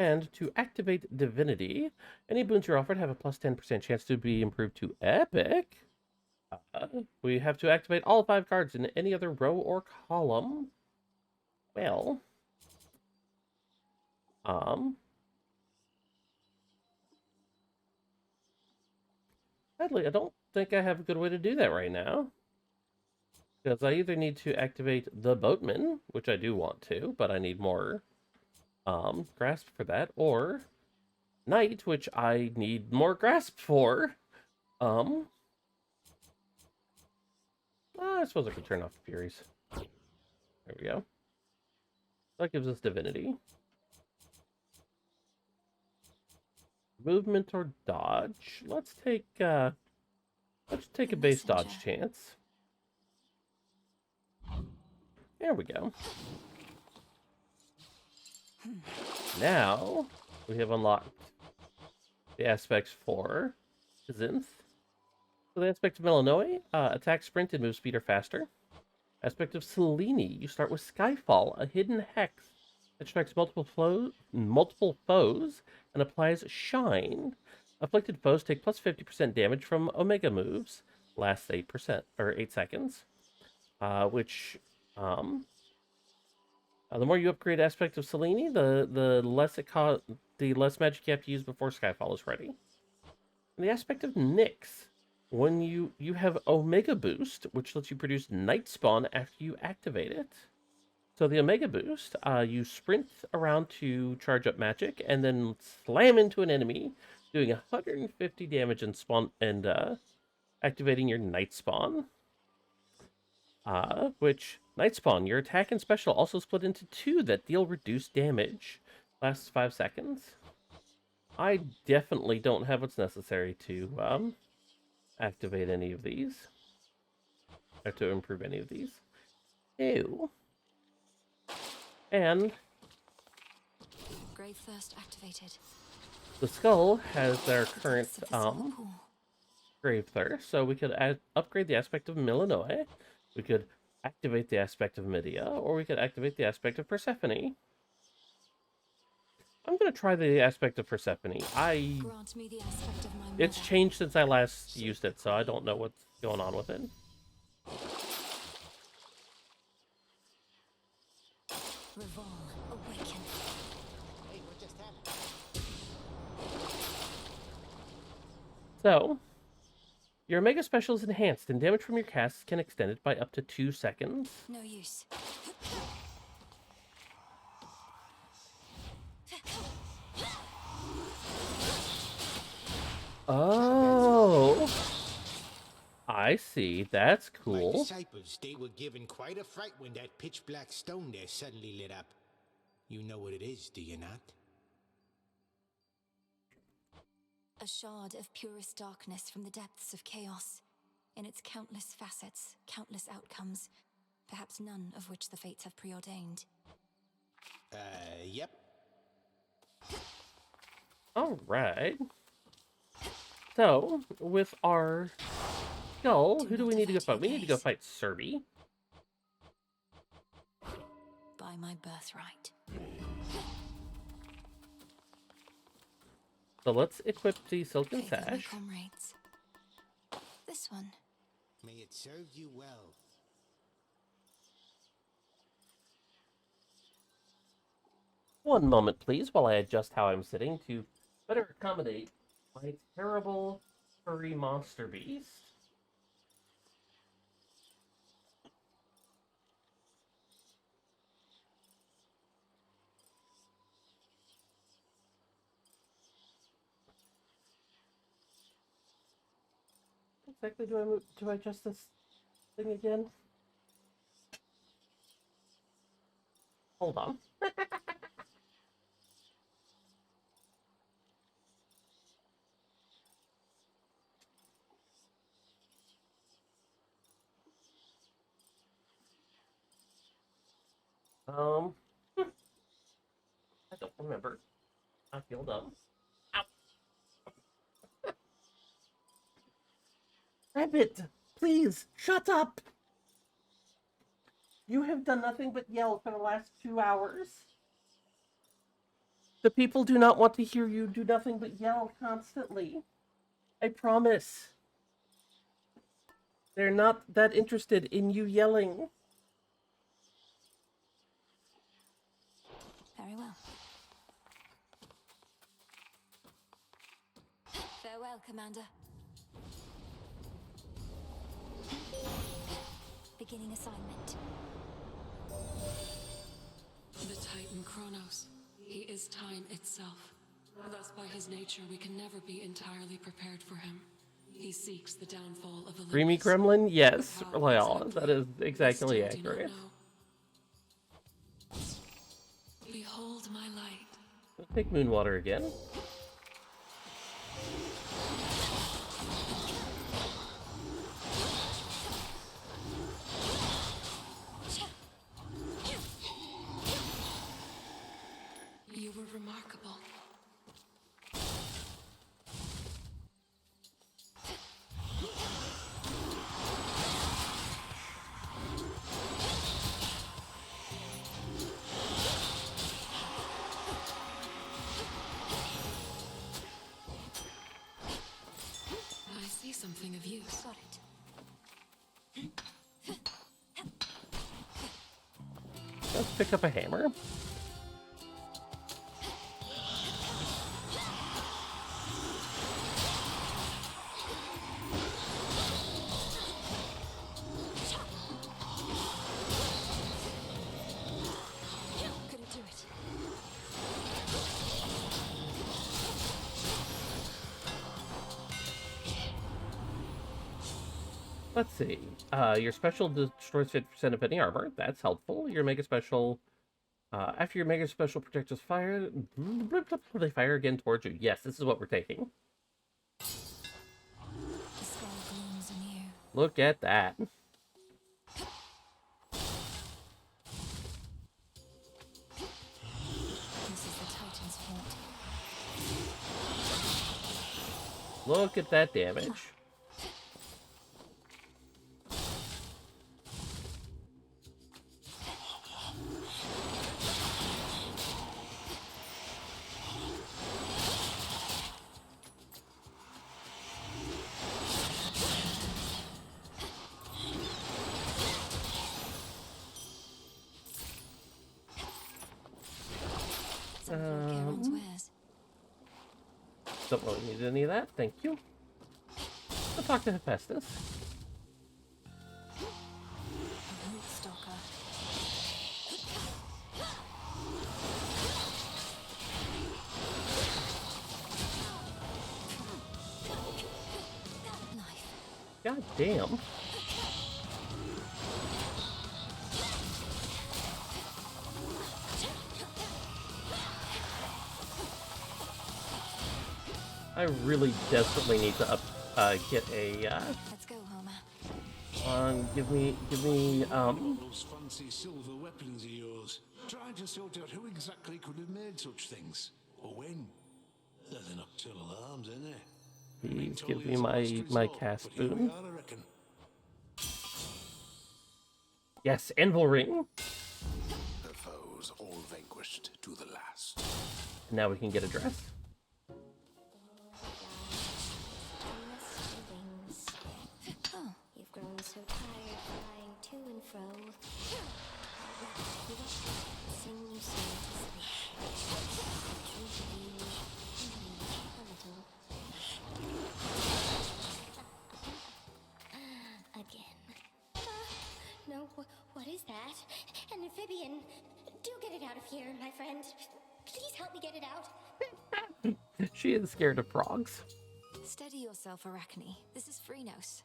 And to activate Divinity, any boons you're offered have a plus 10% chance to be improved to Epic. We have to activate all 5 cards in any other row or column. Well, sadly, I don't think I have a good way to do that right now. Because I either need to activate the Boatman, which I do want to, but I need more grasp for that, or Knight, which I need more grasp for. I suppose I could turn off Furies. There we go. That gives us Divinity. Movement or dodge. Let's take a base dodge chance. There we go. Now we have unlocked the aspects for Zinth. So the aspect of Melanoe, attack, sprint, and move speed are faster. Aspect of Selene, you start with Skyfall, a hidden hex that strikes multiple foes and applies Shine. Afflicted foes take plus 50% damage from Omega moves, lasts 8% or 8 seconds. The more you upgrade Aspect of Selene, the less magic you have to use before Skyfall is ready. And the Aspect of Nyx, when you have Omega Boost, which lets you produce Night Spawn after you activate it. So the Omega Boost, you sprint around to charge up magic, and then slam into an enemy, doing 150 damage and activating your Night Spawn. Which Night Spawn, your attack and special also split into 2 that deal reduced damage. Lasts 5 seconds. I definitely don't have what's necessary to activate any of these. Or to improve any of these. Ew. And Grave Thirst activated. the skull has their current Grave Thirst, so we could upgrade the aspect of Melanoe. We could activate the aspect of Medea, or we could activate the aspect of Persephone. I'm going to try the aspect of Persephone. Grant me the aspect of my mother. It's changed since I last used it, so I don't know what's going on with it. Revolve, awaken. Hey, what just happened? So, your Omega Special is enhanced, and damage from your casts can extend it by up to 2 seconds. No use. Oh, I see. That's My cool. disciples, they were given quite a fright when that pitch black stone there suddenly lit up. You know what it is, do you not? A shard of purest darkness from the depths of chaos, in its countless facets, countless outcomes, perhaps none of which the fates have preordained. Yep. Alright. So, with our skull, who do we need to go fight? We need to go fight Serby. By my birthright. So let's equip the Silken Faith of my Sash. comrades. This one. May it serve you well. One moment, please, while I adjust how I'm sitting to better accommodate my terrible furry monster beast. Exactly do I adjust this thing again? Hold on. I don't remember. I feel dumb. Ow. Rabbit, please, shut up! You have done nothing but yell for the last 2 hours. The people do not want to hear you do nothing but yell constantly. I promise. They're not that interested in you yelling. Very well. Farewell, Commander. Beginning assignment. The Titan Kronos. He is time itself. Thus, by his nature, we can never be entirely prepared for him. He seeks the downfall of Olympus. Dreamy Gremlin? Yes, Royale. That is exactly accurate. Behold my light. Let's take Moonwater again. You were remarkable. I see something of use. Got it. Let's pick up a hammer. Couldn't do it. Let's see. Your special destroys 50% of any armor. That's helpful. Your mega special... after your mega special projectiles fire... they fire again towards you. Yes, this is what we're taking. The skull glooms anew. Look at that. This is the Titan's fault. Look at that damage. Charon's wares. Don't really need any of that. Thank you. I'll talk to Hephaestus. A root stalker. Knife. God damn. I really desperately need to get a, Let's go, Homer. give me, Those fancy silver weapons of yours. Try to sort out who exactly could have made such things, or when. They're the nocturnal arms, ain't they? please give me my cast boon. I reckon. Yes, anvil ring. The foes all vanquished to the last. Now we can get a dress. Oh, you've grown so tired flying to and fro. Give up, sing your soul to sleep. Truth of you, a little. Again. No, what is that? An amphibian. Do get it out of here, my friend. Please help me get it out. She is scared of frogs. Steady yourself, Arachne. This is Phrynos.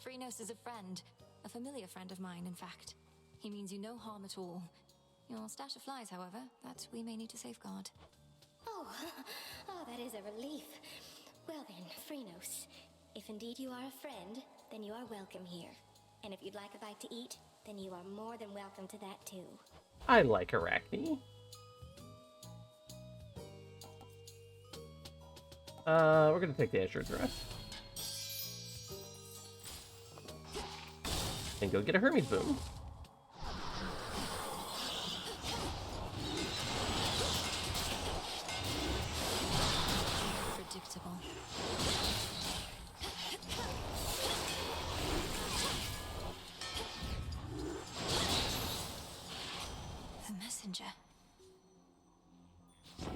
Phrynos is a friend. A familiar friend of mine, in fact. He means you no harm at all. Your stash of flies, however, that we may need to safeguard. Oh, that is a relief. Well then, Phrynos, if indeed you are a friend, then you are welcome here. And if you'd like a bite to eat, then you are more than welcome to that too. I like Arachne. We're gonna take the Azure dress. And go get a Hermes boon. Predictable. The messenger. At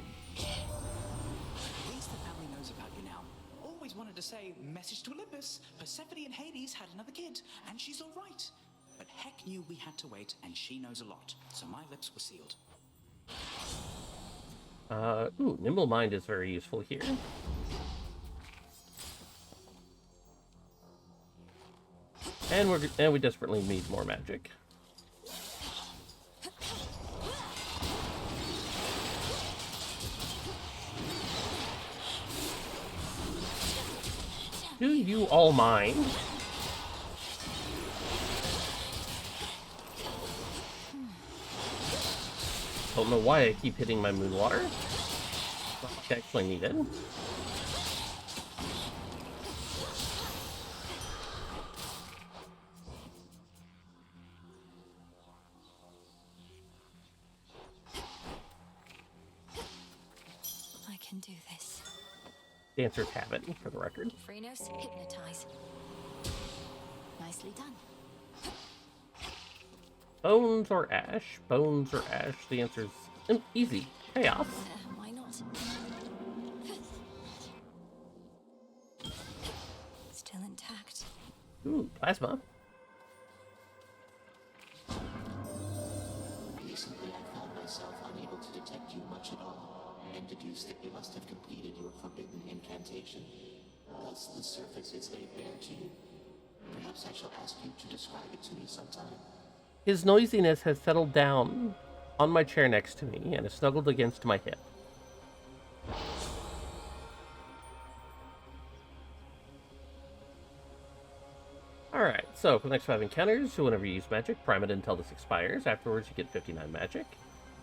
least the family knows about you now. Always wanted to say, message to Olympus. Persephone and Hades had another kid, and she's all right. But Heck knew we had to wait, and she knows a lot, so my lips were sealed. Ooh, Nimble Mind is very useful here. And we desperately need more magic. Do you all mind? Don't know why I keep hitting my moon water. Not like I actually need it. I can do this. Dancer's habit, for the record. Phrynos, hypnotize. Nicely done. Bones or ash? Bones or ash? The answer's easy. Chaos. Why not? Still intact. Ooh, plasma. Recently, I found myself unable to detect you much at all, and deduced that you must have completed your forbidden incantation. Thus, the surface is laid bare to you. Perhaps I shall ask you to describe it to me sometime. His noisiness has settled down on my chair next to me and is snuggled against my hip. Alright, so for the next 5 encounters, whenever you use magic, prime it until this expires. Afterwards, you get 59 magic.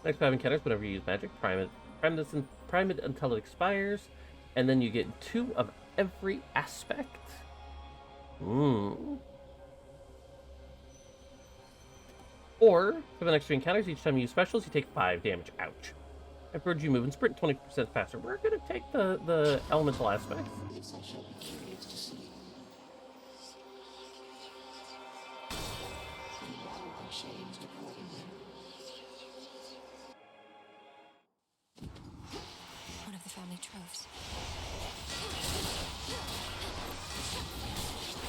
Next 5 encounters, whenever you use magic, prime it until it expires. And then you get 2 of every aspect. Or, for the next 3 encounters, each time you use specials, you take 5 damage. Ouch. Afterwards, you move and sprint 20% faster. We're going to take the elemental aspects. This I shall be curious to see. The battle had changed accordingly. One of the family troves.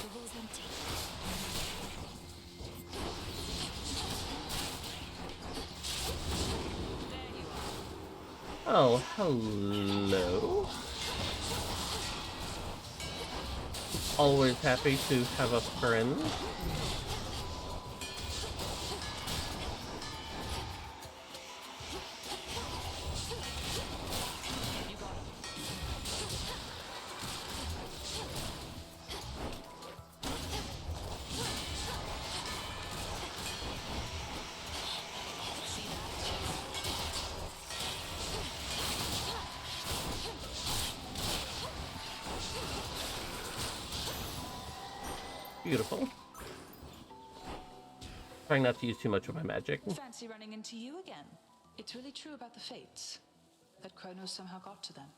The wall's empty. Oh, hello. Always happy to have a friend. beautiful. Trying not to use too much of my magic. Fancy running into you again. It's really true about the fates. That Kronos somehow got to them.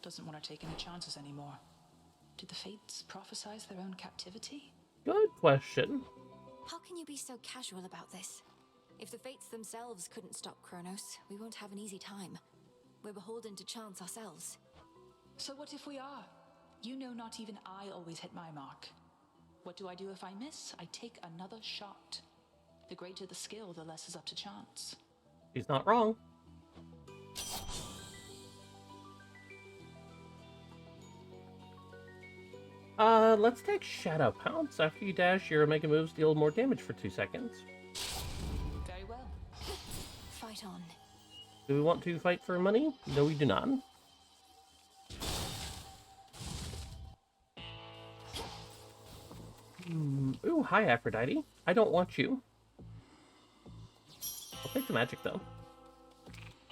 Doesn't want to take any chances anymore. Did the fates prophesize their own captivity? Good question. How can you be so casual about this? If the fates themselves couldn't stop Kronos, we won't have an easy time. We're beholden to chance ourselves. So what if we are? You know not even I always hit my mark. What do I do if I miss? I take another shot. The greater the skill, the less is up to chance. He's not wrong. Let's take Shadow Pounce. After you dash, your Omega moves deal more damage for 2 seconds. Very well. Fight on. Do we want to fight for money? No, we do not. Ooh, hi, Aphrodite. I don't want you. I'll take the magic, though.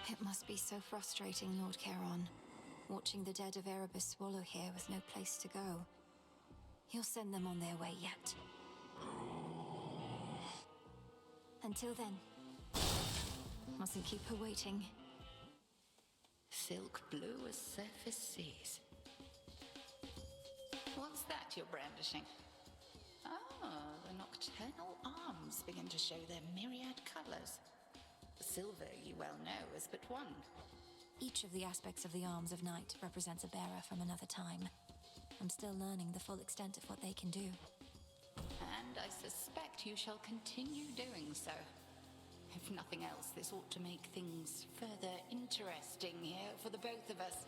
It must be so frustrating, Lord Charon. Watching the dead of Erebus swallow here with no place to go. You'll send them on their way yet. Until then, mustn't keep her waiting. Silk blue as surface seas. What's that you're brandishing? Oh, the nocturnal arms begin to show their myriad colors. Silver, you well know, is but one. Each of the aspects of the arms of night represents a bearer from another time. I'm still learning the full extent of what they can do. And I suspect you shall continue doing so. If nothing else, this ought to make things further interesting here for the both of us.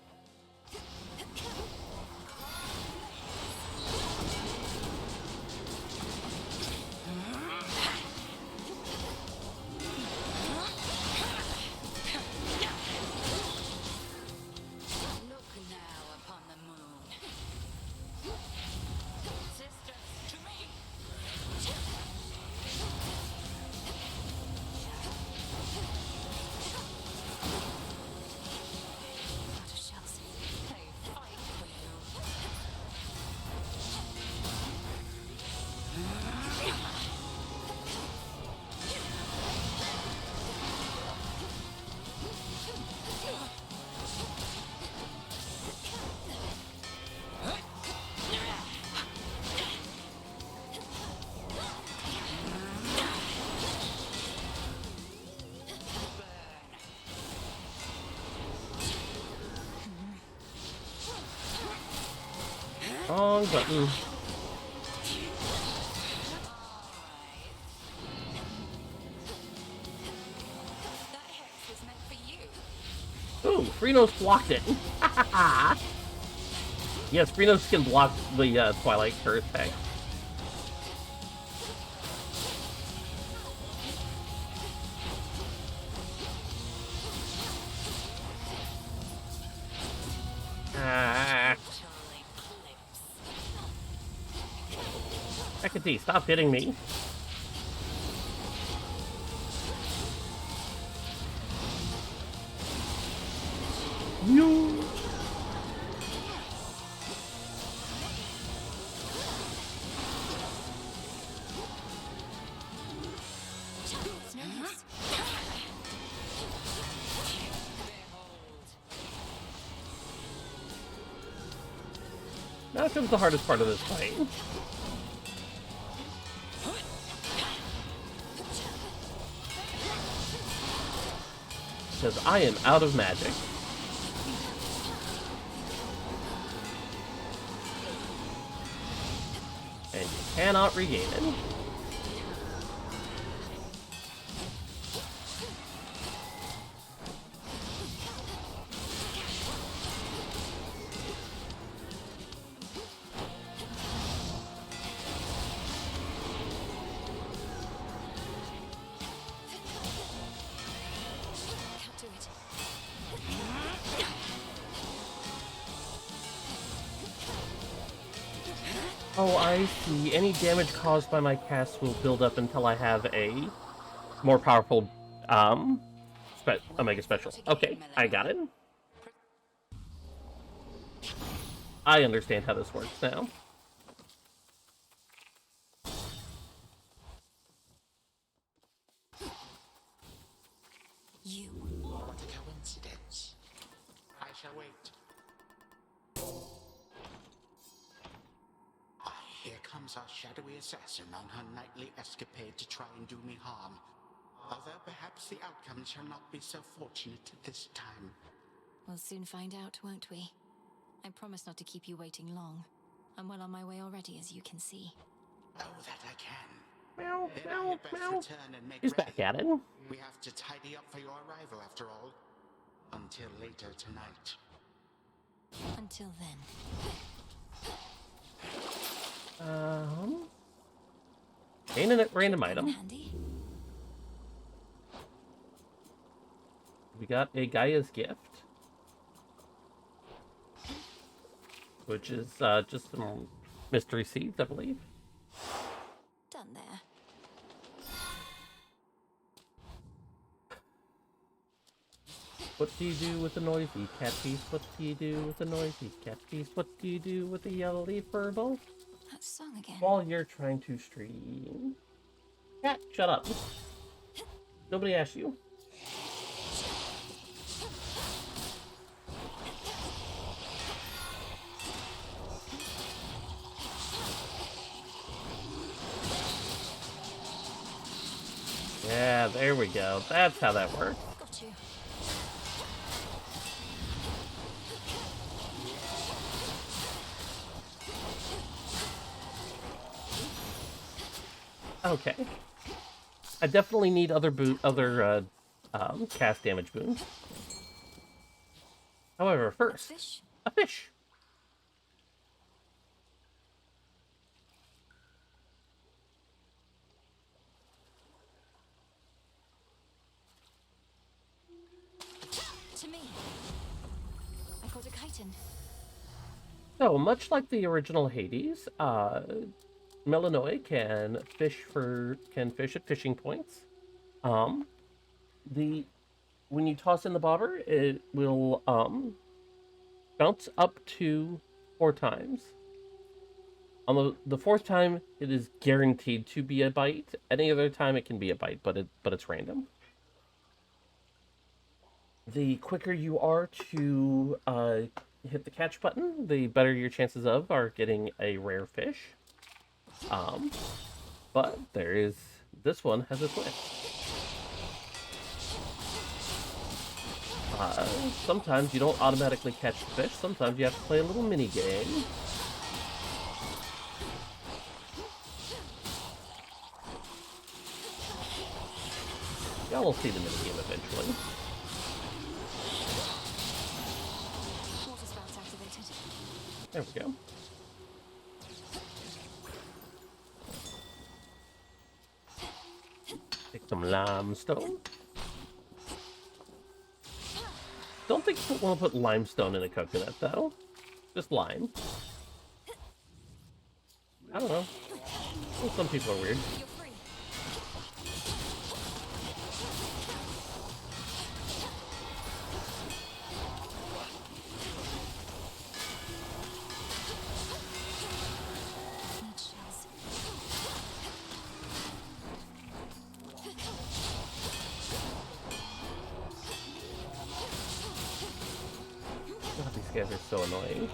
Look now upon the moon. Sisters, to me! Out of shells. They fight for you. Wrong button. That hex was meant for you. Ooh, Freenos blocked it. Yes, Freenos can block the Twilight Curse hex. Hecate, stop hitting me. You. Now comes the hardest part of this fight. Because I am out of magic. And you cannot regain it. Oh, I see. Any damage caused by my cast will build up until I have a more powerful, Omega Special. Okay, I got it. I understand how this works now. you. What a coincidence. I shall wait. Here comes our shadowy assassin on her nightly escapade to try and do me harm. Although perhaps the outcome shall not be so fortunate this time. We'll soon find out, won't we? I promise not to keep you waiting long. I'm well on my way already, as you can see. Oh, that I can. Meow, Then meow, I had best meow. return and make He's ready. back at it. We have to tidy up for your arrival, after all. Until later tonight. Until then. Ain't a random item. Handy. We got a Gaia's gift, which is just some mystery seeds, I believe. Done there. What do you do with a noisy cat piece? What do you do with a noisy cat piece? What do you do with a yellow leaf furball? That song again. While you're trying to stream. Cat, shut up. Nobody asked you. Yeah, there we go. That's how that works. Got you. Okay. I definitely need other cast damage boons. However, first, a fish. To me. I caught a chitin. So, much like the original Hades, Melanoi can fish at fishing points. When you toss in the bobber, it will bounce up to 4 times. On the 4th time, it is guaranteed to be a bite. Any other time, it can be a bite, but it's random. The quicker you are to hit the catch button, the better your chances are getting a rare fish. But this one has a twist. Sometimes you don't automatically catch the fish. Sometimes you have to play a little mini game. Y'all will see the mini game eventually. Water spout's activated. There we go. Take some limestone. Don't think you want to put limestone in a coconut, though. Just lime. I don't know. Well, some people are weird. God, these guys are so annoying.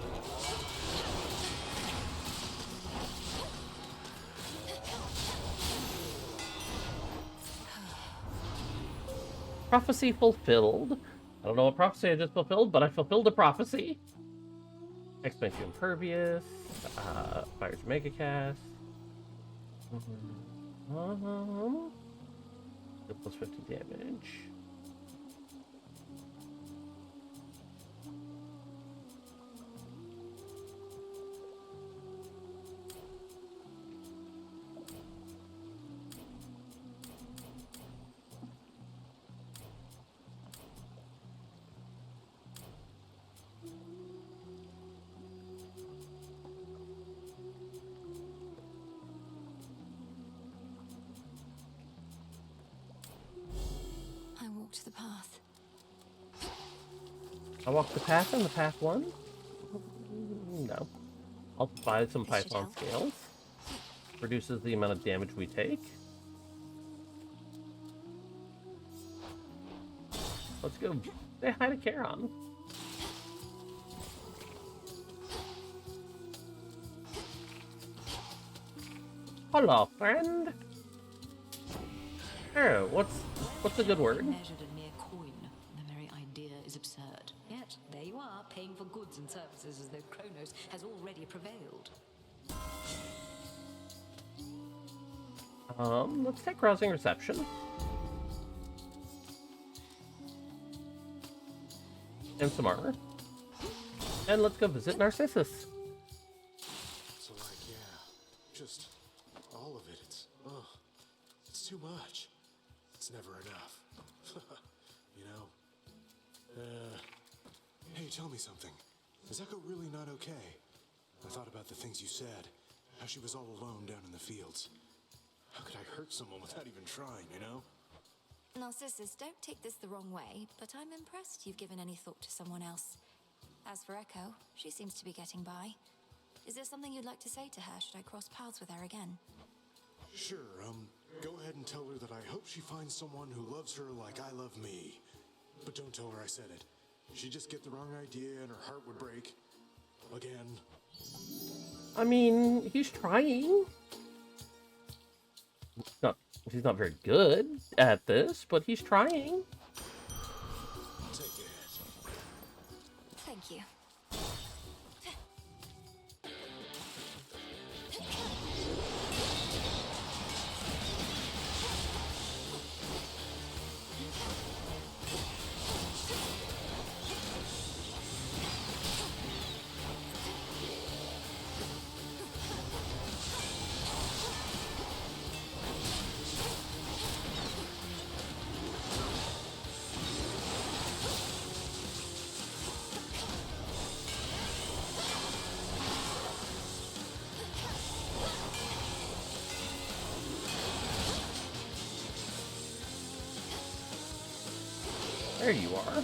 Prophecy fulfilled. I don't know what prophecy I just fulfilled, but I fulfilled a prophecy. X makes you impervious. Fires Mega Cast. Plus 50 damage. I walked the path. I walked the path and the path won? No. I'll buy some Python scales. Reduces the amount of damage we take. Let's go say hi to Charon. Hello, friend. Oh, what's a good word? Measured a mere coin. The very idea is absurd. Yet, there you are, paying for goods and services as though Kronos has already prevailed. Let's take rousing reception. And some armor. And let's go visit Narcissus. So yeah, just all of it. It's too much. It's never enough. You know? Hey, tell me something. Is Echo really not okay? I thought about the things you said. How she was all alone down in the fields. How could I hurt someone without even trying, you know? Narcissus, don't take this the wrong way, but I'm impressed you've given any thought to someone else. As for Echo, she seems to be getting by. Is there something you'd like to say to her should I cross paths with her again? Sure, go ahead and tell her that I hope she finds someone who loves her like I love me. But don't tell her I said it. She'd just get the wrong idea and her heart would break. Again. I mean, he's trying. He's not very good at this, but he's trying. Take it. Thank you. There you are.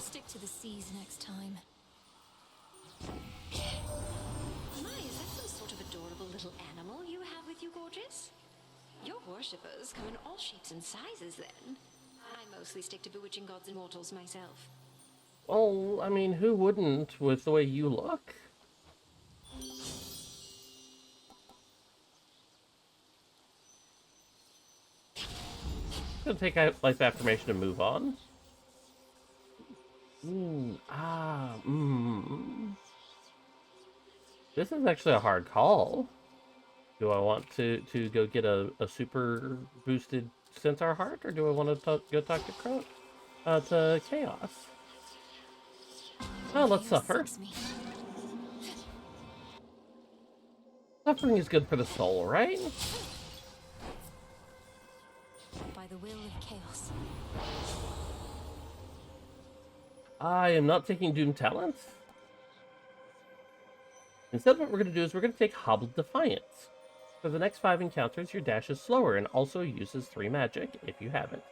Stick to the seas next time. My, is that some sort of adorable little animal you have with you, gorgeous? Your worshippers come in all shapes and sizes, then. I mostly stick to bewitching gods and mortals myself. Well, I mean, who wouldn't with the way you look? Gonna take out life affirmation and move on. This is actually a hard call. Do I want to go get a super boosted Centaur heart, or do I want to go talk to Chaos? Oh, let's suffer. Suffering is good for the soul, right? By the will of chaos. I am not taking Doom Talents. Instead, what we're going to do is we're going to take Hobbled Defiance. For the next 5 encounters, your dash is slower and also uses 3 magic, if you have it.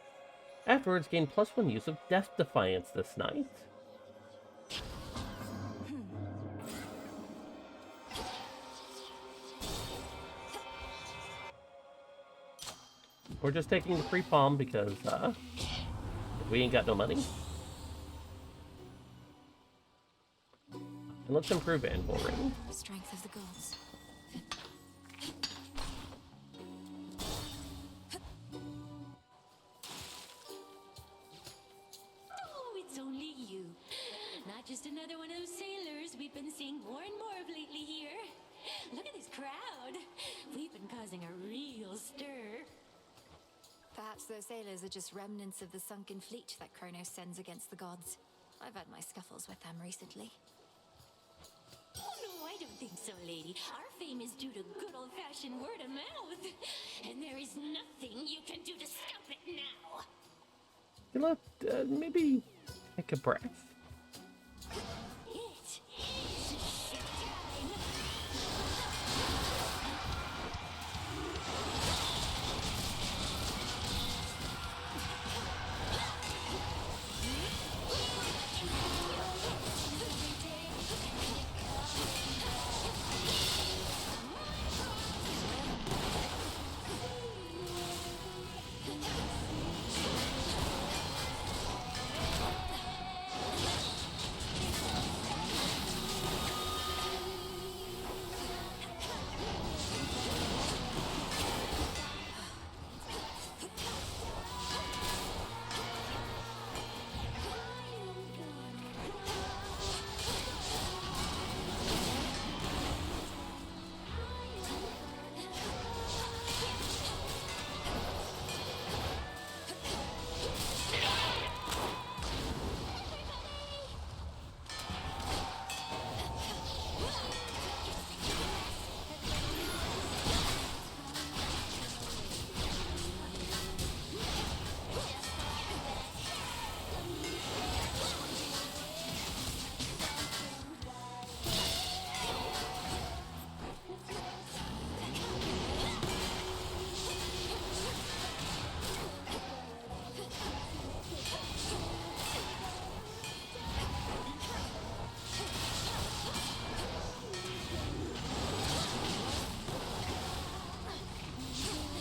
Afterwards, gain +1 use of Death Defiance this night. We're just taking the free palm because, we ain't got no money. And let's improve Anvil Ring. Strength of the gods. Oh, it's only you. Not just another one of those sailors we've been seeing more and more of lately here. Look at this crowd. We've been causing a real stir. Perhaps those sailors are just remnants of the sunken fleet that Kronos sends against the gods. I've had my scuffles with them recently. Oh, no, I don't think so, lady. Our fame is due to good old-fashioned word of mouth. And there is nothing you can do to stop it now. You know, maybe take a breath. It is showtime.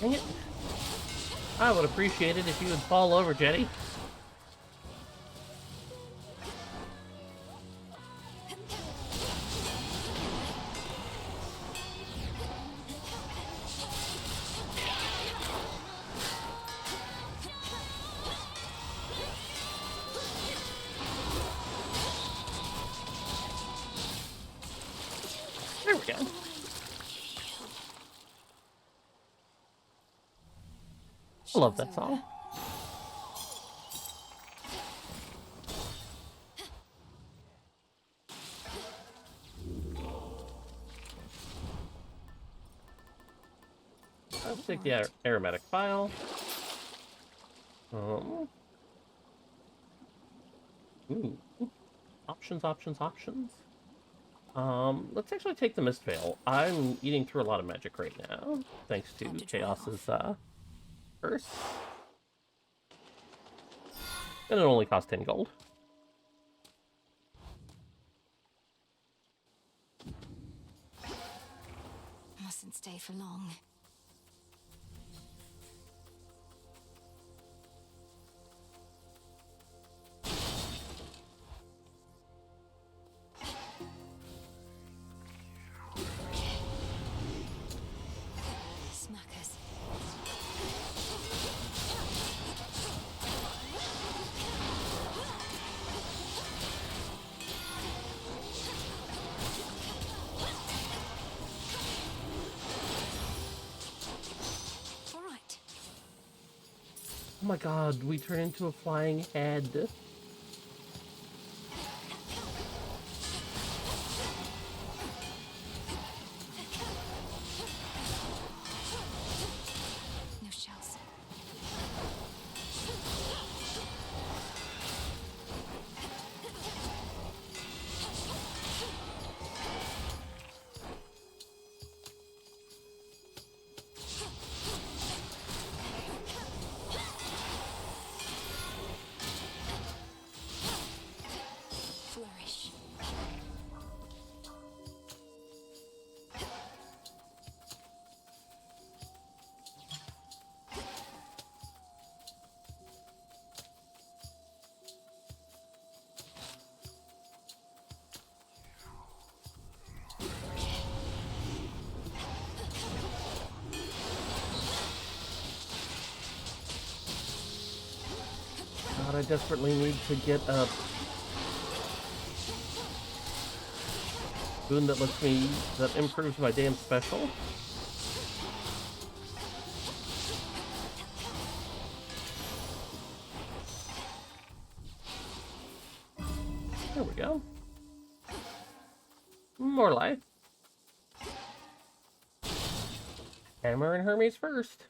Dang it. I would appreciate it if you would fall over, Jetty. There we go. I love that song. Let's take the aromatic vial. Ooh. Options, options, options. Let's actually take the Mist Veil. I'm eating through a lot of magic right now, thanks to Chaos's curse. And it only costs 10 gold. Mustn't stay for long. Smackers. Oh my god, we turn into a flying head. No shells. Flourish. God, I desperately need to get a boon that lets me, that improves my damn special. There we go. More life. Hammer and Hermes first.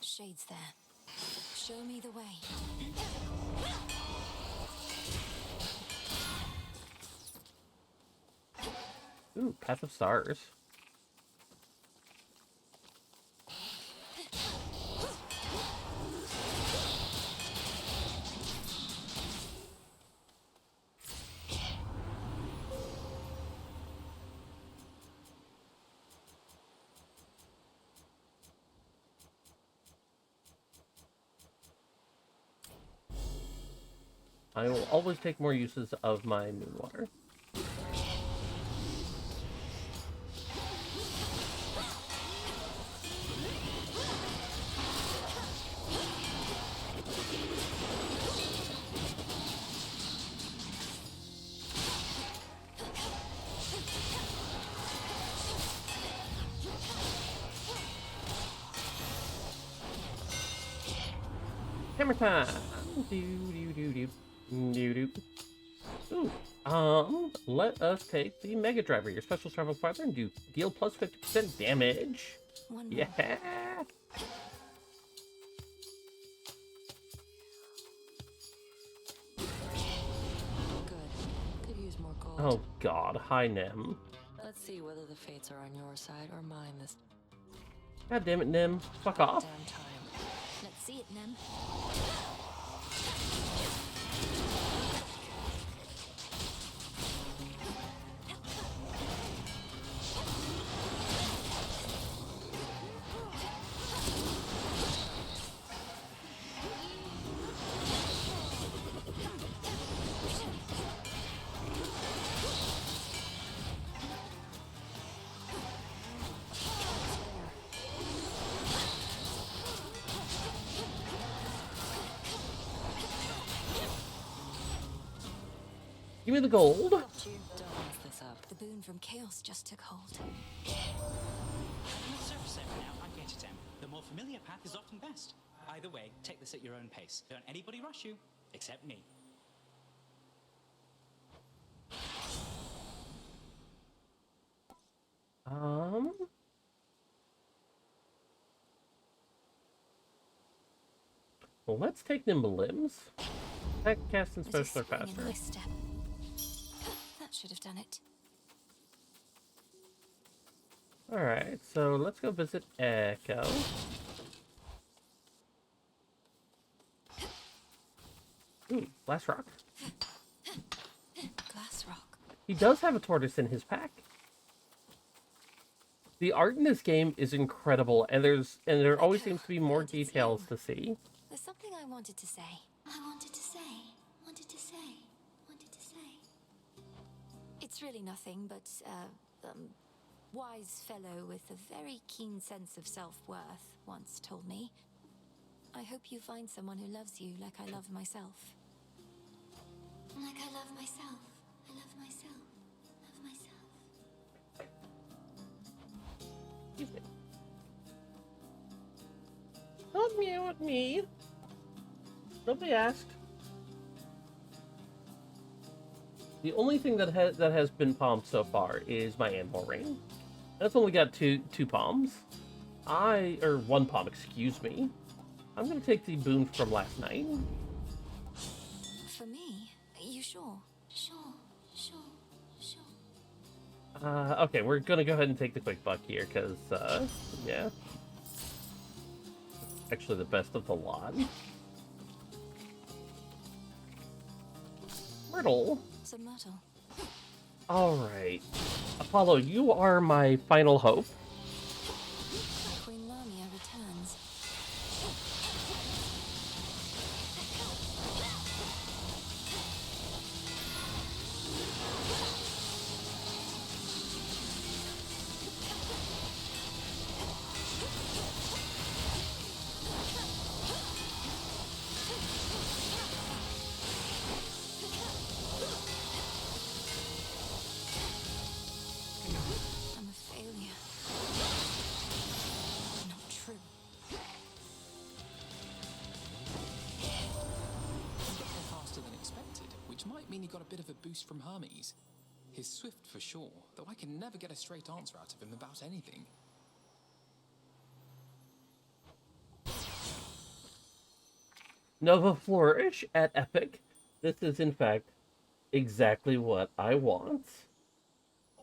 Shades there. Show me the way. Ooh, Path of Stars. I will always take more uses of my moon water. Hammer time! Ooh, let us take the Mega Driver. Your special travel farther and deal plus 50% damage. Yeah! Could use more gold. Oh god, hi Nem. Let's see whether the fates are on your side or mine this God damn it, Nem. Fuck off. damn time. Let's see it, Nem. Give me the gold. Got you. Don't mess this up. The boon from chaos just took hold. I'm a surface saver now. I get it, Em. The more familiar path is often best. Either way, take this at your own pace. Don't anybody rush you, except me. Well, let's take Nimble Limbs. Attack, cast, and There's a special are spring in faster. my step. That should have done it. Alright, so let's go visit Echo. Ooh, Glass Rock. Glass rock. He does have a tortoise in his pack. The art in this game is incredible, and there always seems to be more details to see. There's something I wanted to say. wanted to say. It's really nothing, but wise fellow with a very keen sense of self-worth once told me. I hope you find someone who loves you like I love myself. Like I love myself. I love myself. Love myself. Excuse me. Don't meow at me. Nobody asked. The only thing that has been palmed so far is my animal ring. That's only got two palms. Or one palm, excuse me. I'm gonna take the boon from last night. For me? You sure? Sure. Okay, we're gonna go ahead and take the quick buck here, because, yeah. Actually the best of the lot. Myrtle. Some myrtle. Alright. Apollo, you are my final hope. Queen Lamia returns. I'm a failure. Not true. Faster than expected, which might mean he got a bit of a boost from Hermes. He's swift for sure, though I can never get a straight answer out of him about anything. Nova Flourish at Epic. This is, in fact, exactly what I want.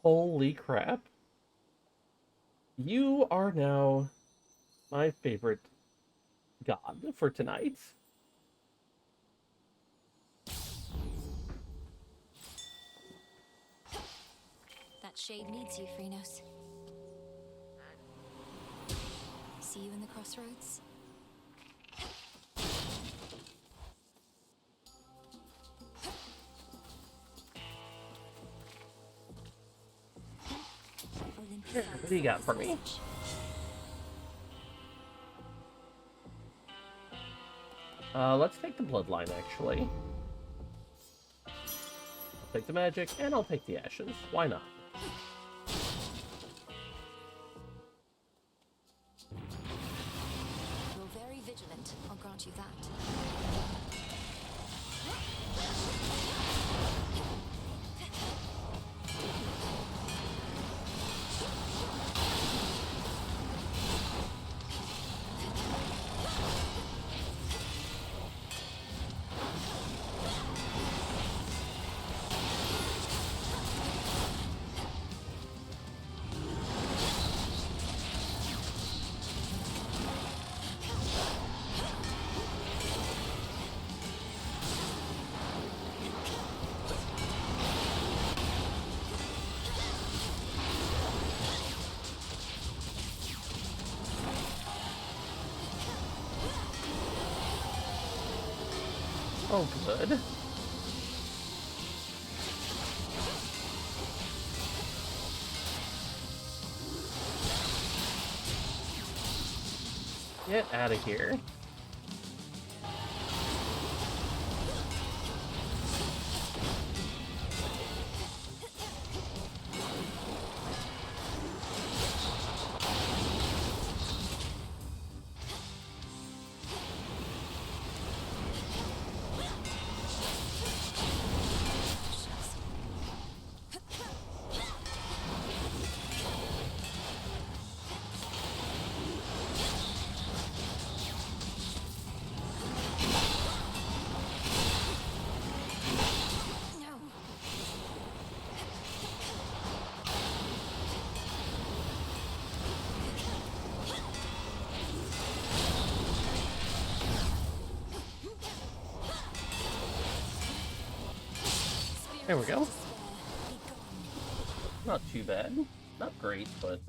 Holy crap. You are now my favorite god for tonight. That shade needs you, Phrynos. See you in the crossroads? What do you got for me? Let's take the bloodline, actually. I'll take the magic, and I'll take the ashes. Why not? You're very vigilant, I'll grant you that. Oh, good. Get out of here. There we go. Not too bad. Not great, but...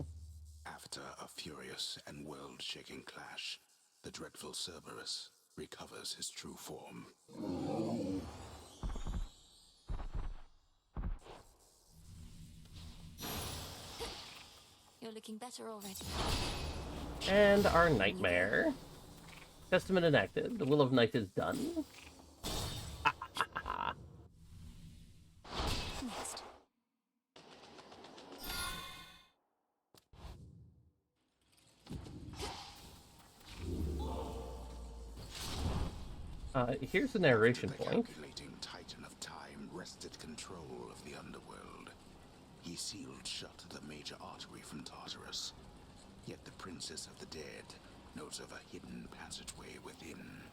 After a furious and world-shaking clash, the dreadful Cerberus recovers his true form. You're looking better already. And our nightmare. Testament enacted. The will of night is done. Next. Here's the narration point. The calculating Titan of Time wrested control of the underworld. He sealed shut the major artery from Tartarus. Yet the Princess of the Dead knows of a hidden passageway within.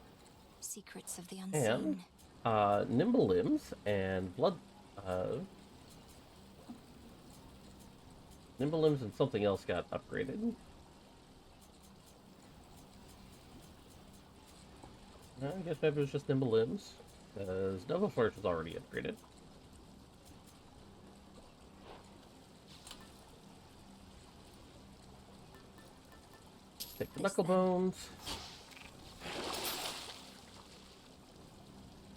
Secrets of the unseen. And, nimble limbs and blood, nimble limbs and something else got upgraded. I guess maybe it was just nimble limbs, because Nova Flourish was already upgraded. Take the knuckle bones.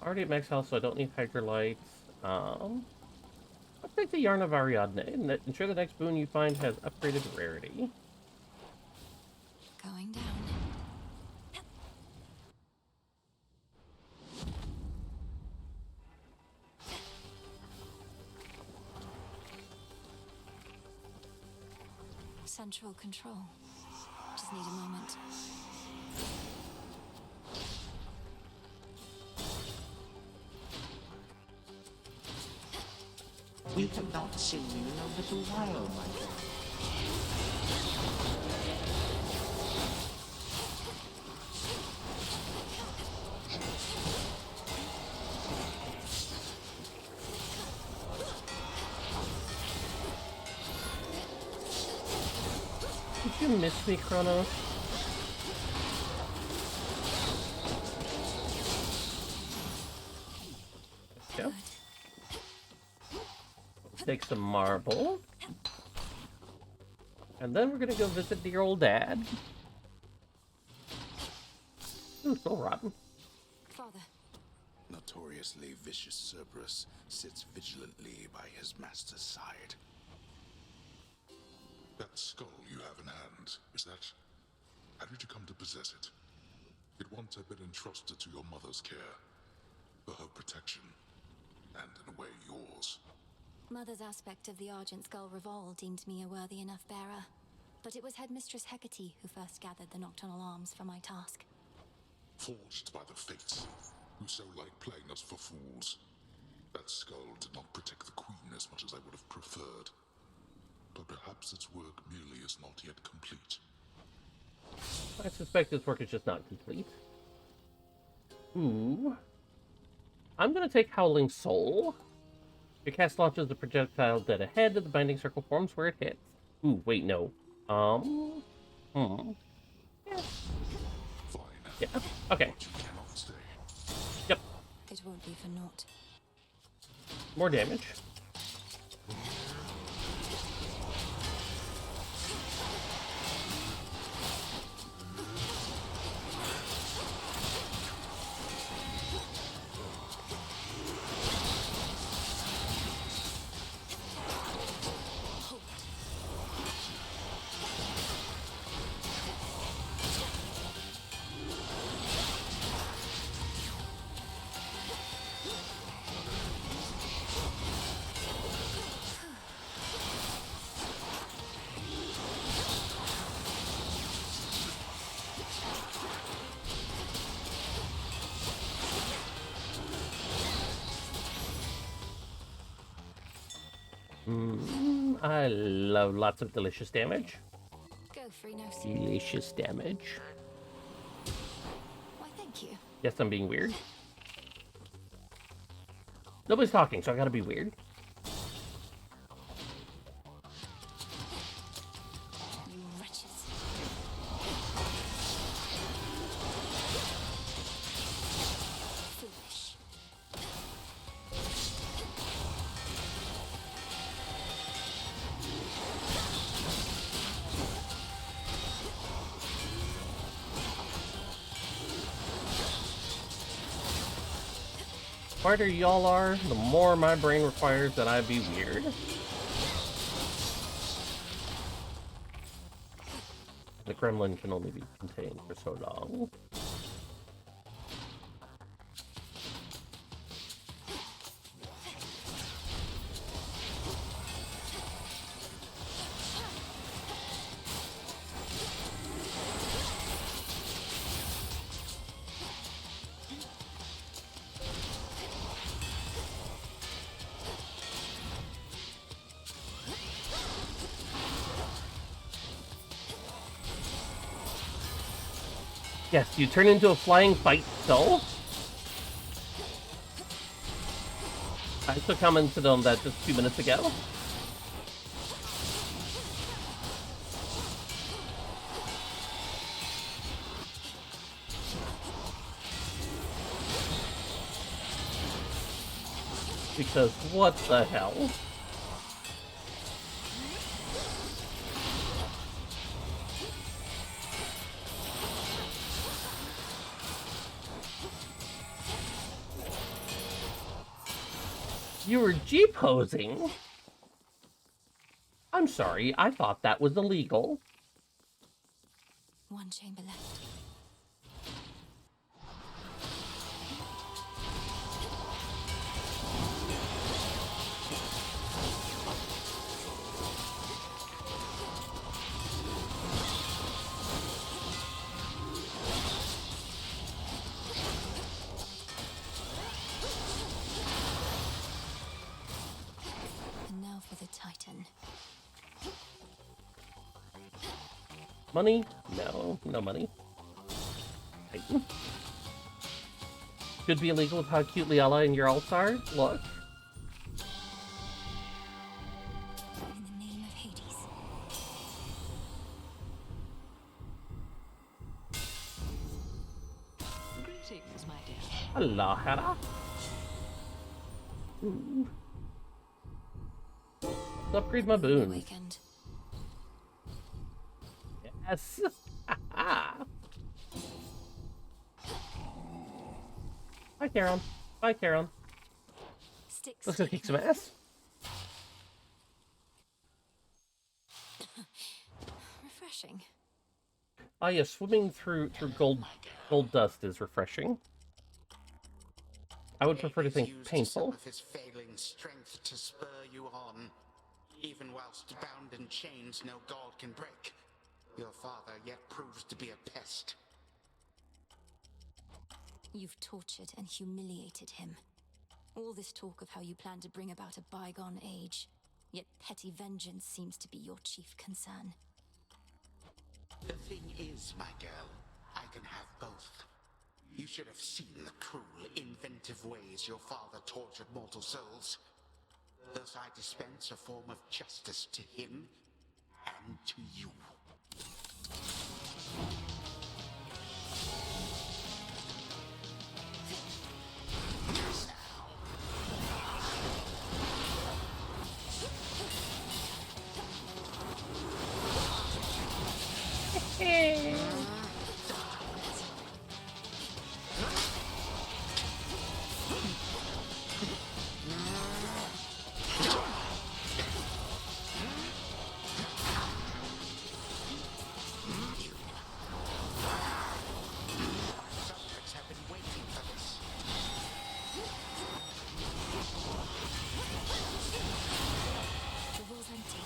Already at max health, so I don't need Hydrolytes. I'll take the Yarn of Ariadne, and ensure the next boon you find has upgraded rarity. Going down. Central control. Just need a moment. We have not seen you in a little while, my friend. Did you miss me, Chronos? Yep. Take some marble. And then we're gonna go visit dear old dad. Ooh, so rotten. Father. Notoriously vicious Cerberus sits vigilantly by his master's side. That skull you have in hand, is that... How did you come to possess it? It once had been entrusted to your mother's care, for her protection, and in a way yours. Mother's aspect of the Argent Skull Revolt deemed me a worthy enough bearer. But it was Headmistress Hecate who first gathered the nocturnal arms for my task. Forged by the fates, who so like playing us for fools. That skull did not protect the Queen as much as I would have preferred. But perhaps its work merely is not yet complete. I suspect its work is just not complete. Ooh. I'm gonna take Howling Soul. Your cast launches a projectile dead ahead, the binding circle forms where it hits. Ooh, wait, no. Yeah. Fine. Yeah, okay. But you cannot stay. Yep. It won't be for naught. More damage. I love lots of delicious damage. Go, Freenos. Delicious damage. Why, thank you. Yes, I'm being weird. Nobody's talking, so I gotta be weird. You wretches. Foolish. smarter y'all are, the more my brain requires that I be weird. The gremlin can only be contained for so long. Yes, you turn into a flying fight skull. I also commented on that just 2 minutes ago. Because what the hell? You were G-posing? I'm sorry, I thought that was illegal. One chamber left. And now for the Titan. Money? No, no money. Titan. Could be illegal with how cute Liella and your alts are. Look. In the name of Hades. Greetings, my dear. Hello, Hannah. Ooh. Let's upgrade my boons. Awakened. Yes. Bye, Charon. Bye, Charon. Sticks. Let's go kick some ass. Refreshing. Ah, yeah, swimming through gold dust is refreshing. I would prefer to think Used painful. some of his failing strength to spur you on. Even whilst bound in chains no god can break, your father yet proves to be a pest. You've tortured and humiliated him. All this talk of how you plan to bring about a bygone age, yet petty vengeance seems to be your chief concern. The thing is, my girl, I can have both. You should have seen the cruel, inventive ways your father tortured mortal souls. Thus I dispense a form of justice to him and to you. The wall's empty.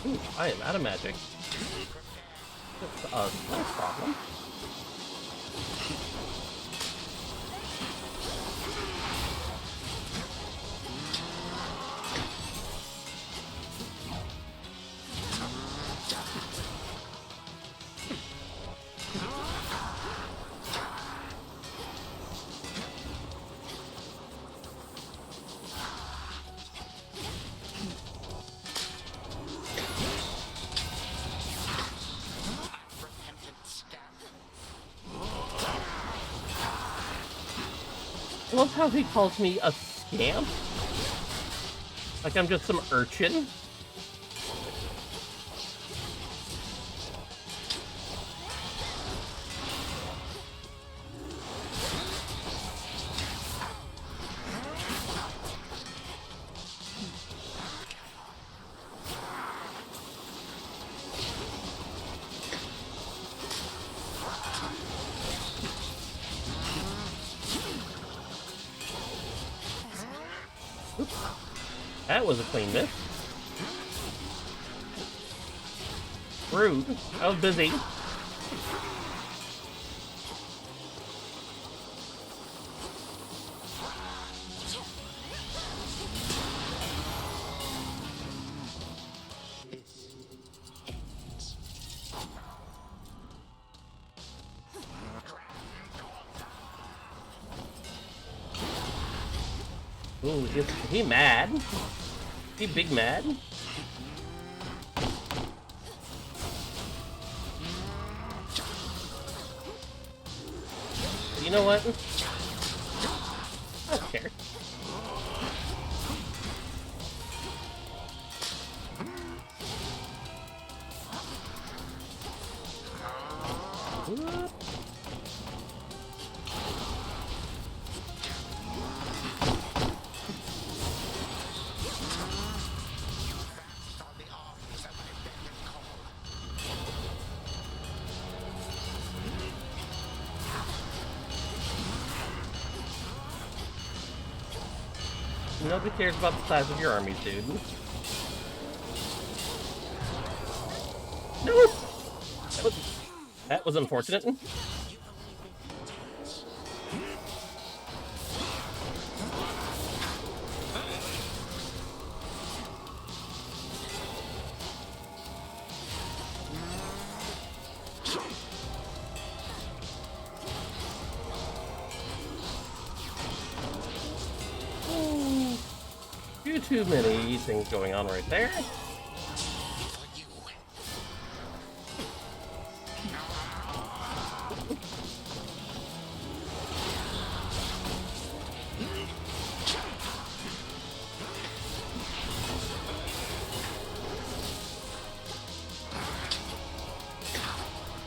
Ooh, I am out of magic. That's a slight problem. I love how he calls me a scamp. Like I'm just some urchin. Oops. That was a clean miss. Rude. I was busy. Ooh, is he mad? He big mad? You know what? I don't care. Whoop. Nobody cares about the size of your armies, dude. No! That was unfortunate. Too many things going on right there.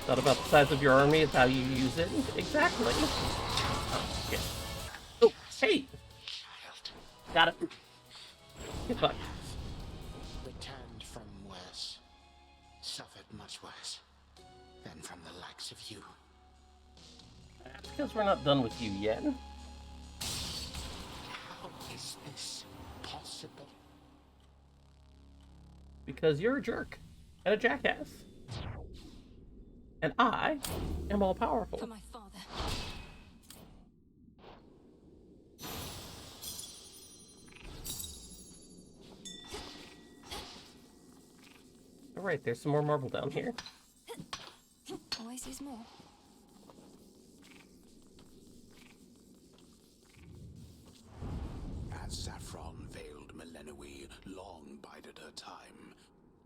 Not about the size of your army, it's how you use it. Exactly. Oh, shit. Oh, hey! Got it. Get fucked. Returned from worse. Suffered much worse than from the likes of you. That's because we're not done with you yet. How is this possible? Because you're a jerk and a jackass. And I am all powerful. For my father. Alright, there's some more marble down here. Always use more. As saffron veiled Melenoe long bided her time,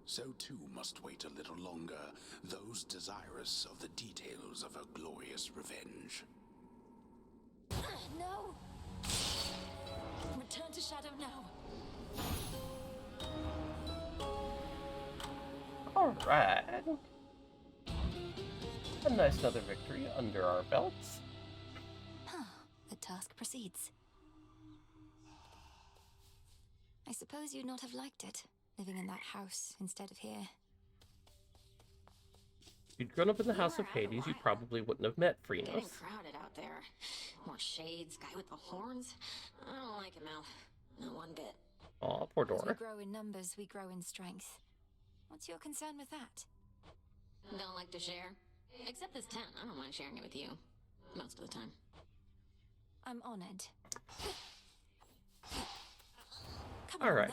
so too must wait a little longer those desirous of the details of her glorious revenge. No! Return to Shadow now. Alright. A nice another victory under our belts. The task proceeds. I suppose you'd not have liked it, living in that house instead of here. If you'd grown up in the House of Hades, you probably wouldn't have met Getting Phrynos. crowded out there. More shades, guy with the horns. I don't like him, Al. Not one bit. Aw, poor As we Dora. grow in numbers, we grow in strength. What's your concern with that? Don't like to share. Except this tent. I don't mind sharing it with you. Most of the time. I'm honored. Alright.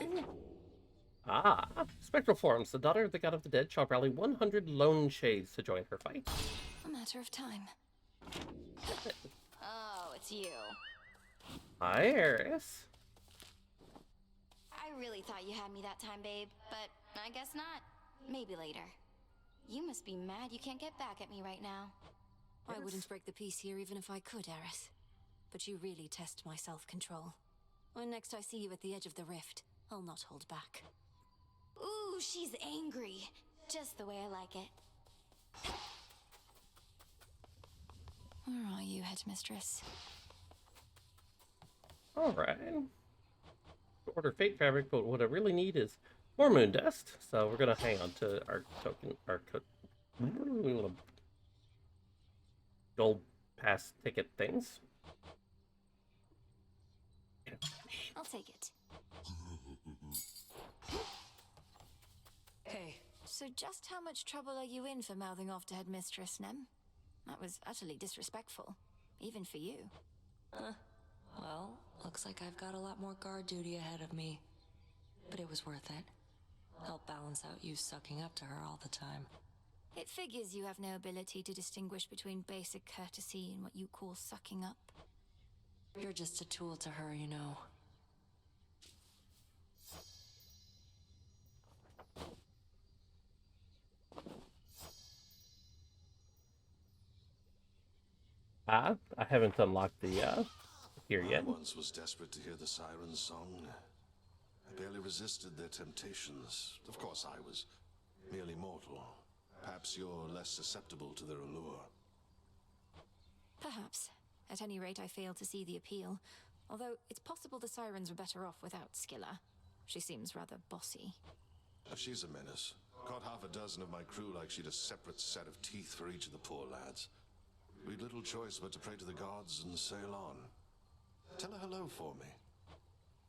Ah, Spectral forms. The daughter of the god of the dead shall rally 100 lone shades to join her fight. A matter of time. Oh, it's you. Hi, Eris. I really thought you had me that time, babe, but I guess not. Maybe later. You must be mad you can't get back at me right now. I wouldn't break the peace here even if I could, Eris. But you really test my self-control. When next I see you at the edge of the rift, I'll not hold back. Ooh, she's angry. Just the way I like it. Where are you, Headmistress? Alright. Order fate fabric, but what I really need is more moon dust. So we're gonna hang on to our token, gold pass ticket things. I'll take it. Hey. So just how much trouble are you in for mouthing off to Headmistress, Nem? That was utterly disrespectful, even for you. Well, looks like I've got a lot more guard duty ahead of me. But it was worth it. Help balance out you sucking up to her all the time. It figures you have no ability to distinguish between basic courtesy and what you call sucking up. You're just a tool to her, you know. I haven't unlocked the here yet. I once was desperate to hear the siren's song. I barely resisted their temptations. Of course, I was merely mortal. Perhaps you're less susceptible to their allure. Perhaps. At any rate, I fail to see the appeal. Although, it's possible the sirens were better off without Skilla. She seems rather bossy. She's a menace. Caught half a dozen of my crew like she'd a separate set of teeth for each of the poor lads. We'd little choice but to pray to the gods and sail on. Tell her hello for me.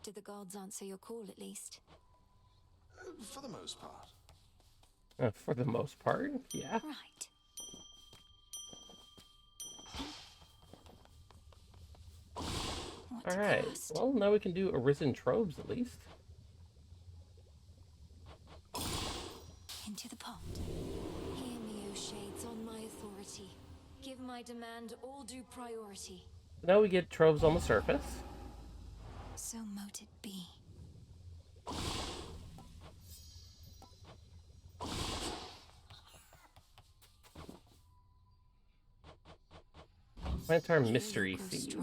Did the gods answer your call, at least? For the most part. For the most part, yeah. Right. Alright, well, now we can do Arisen Trobes, at least. Into the pond. Hear me, O shades, on my authority. Give my demand all due priority. Now we get Trobes on the surface. So mote it be. Plantar Mystery Seed.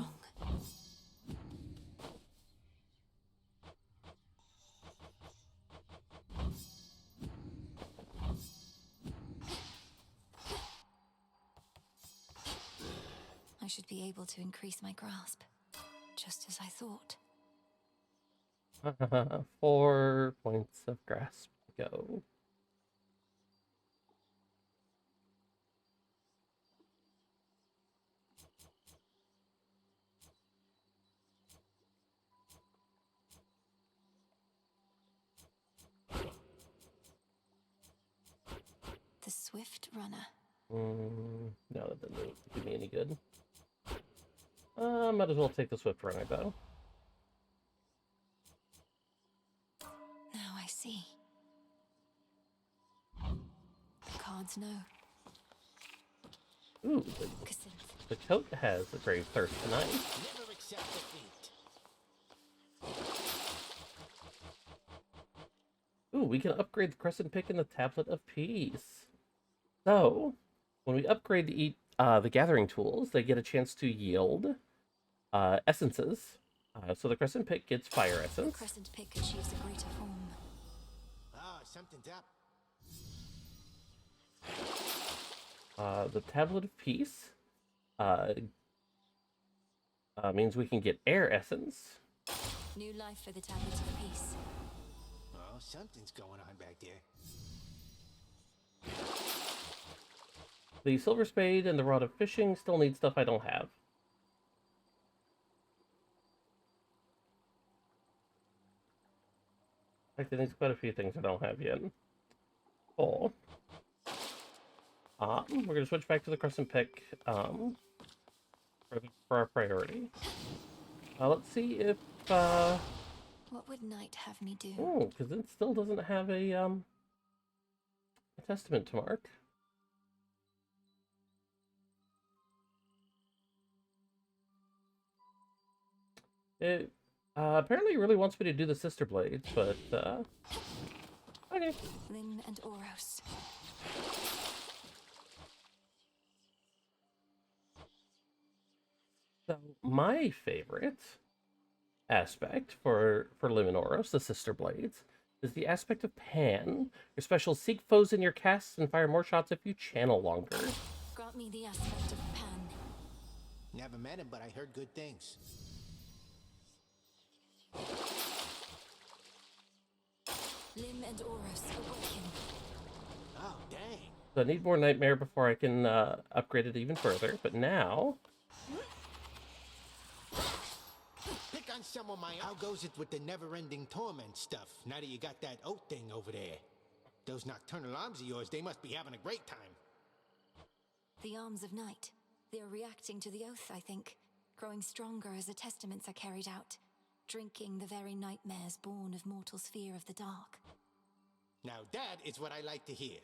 I should be able to increase my grasp, just as I thought. 4 points of grasp. Go. The Swift Runner. No, that doesn't do me any good. Might as well take the Swift Runner, though. Now I see. The cards know. Ooh, the coat has a grave thirst tonight. Never accept defeat. Ooh, we can upgrade the Crescent Pick and the Tablet of Peace. So, when we upgrade the Gathering Tools, they get a chance to yield essences. So the Crescent Pick gets Fire Essence. The Crescent Pick achieves a greater form. Ah, something's up. The Tablet of Peace means we can get Air Essence. New life for the Tablet of Peace. Oh, something's going on back there. The Silver Spade and the Rod of Fishing still need stuff I don't have. In fact, there's quite a few things I don't have yet. Oh. We're going to switch back to the Crescent Pick for our priority. Let's see if... What would Knight have me do? Oh, because it still doesn't have a testament to mark. It apparently really wants me to do the Sister Blades, but okay. Lynn and Oros. So my favorite aspect for Liminoros, the Sister Blades, is the aspect of Pan. Your special seek foes in your casts and fire more shots if you channel longer. Grant me the aspect of Pan. Never met him, but I heard good things. Lim and Oros awaken. Oh, dang. So I need more Nightmare before I can upgrade it even further, but now... Pick on some of my... How goes it with the never-ending torment stuff, now that you got that oat thing over there? Those nocturnal arms of yours, they must be having a great time. The arms of night. They are reacting to the oath, I think. Growing stronger as the testaments are carried out. Drinking the very nightmares born of mortal's fear of the dark. Now that is what I like to hear.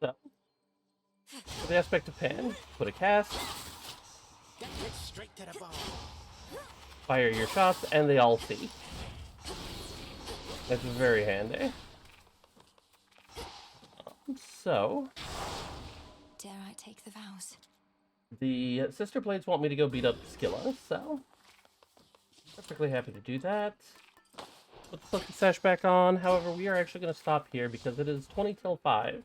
So, for the aspect of Pan, put a cast, That gets straight to the bone. fire your shots, and they all see. That's very handy. So, Dare I take the vows? the Sister Blades want me to go beat up Skilla, so perfectly happy to do that. Put the Silky Sash back on. However, we are actually going to stop here because it is 20 till 5,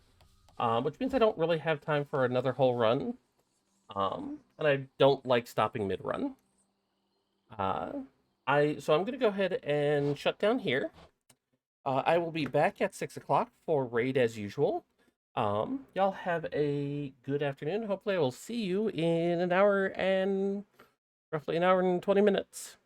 which means I don't really have time for another whole run, and I don't like stopping mid-run. So I'm going to go ahead and shut down here. I will be back at 6 o'clock for raid as usual. Y'all have a good afternoon. Hopefully I will see you in roughly an hour and 20 minutes.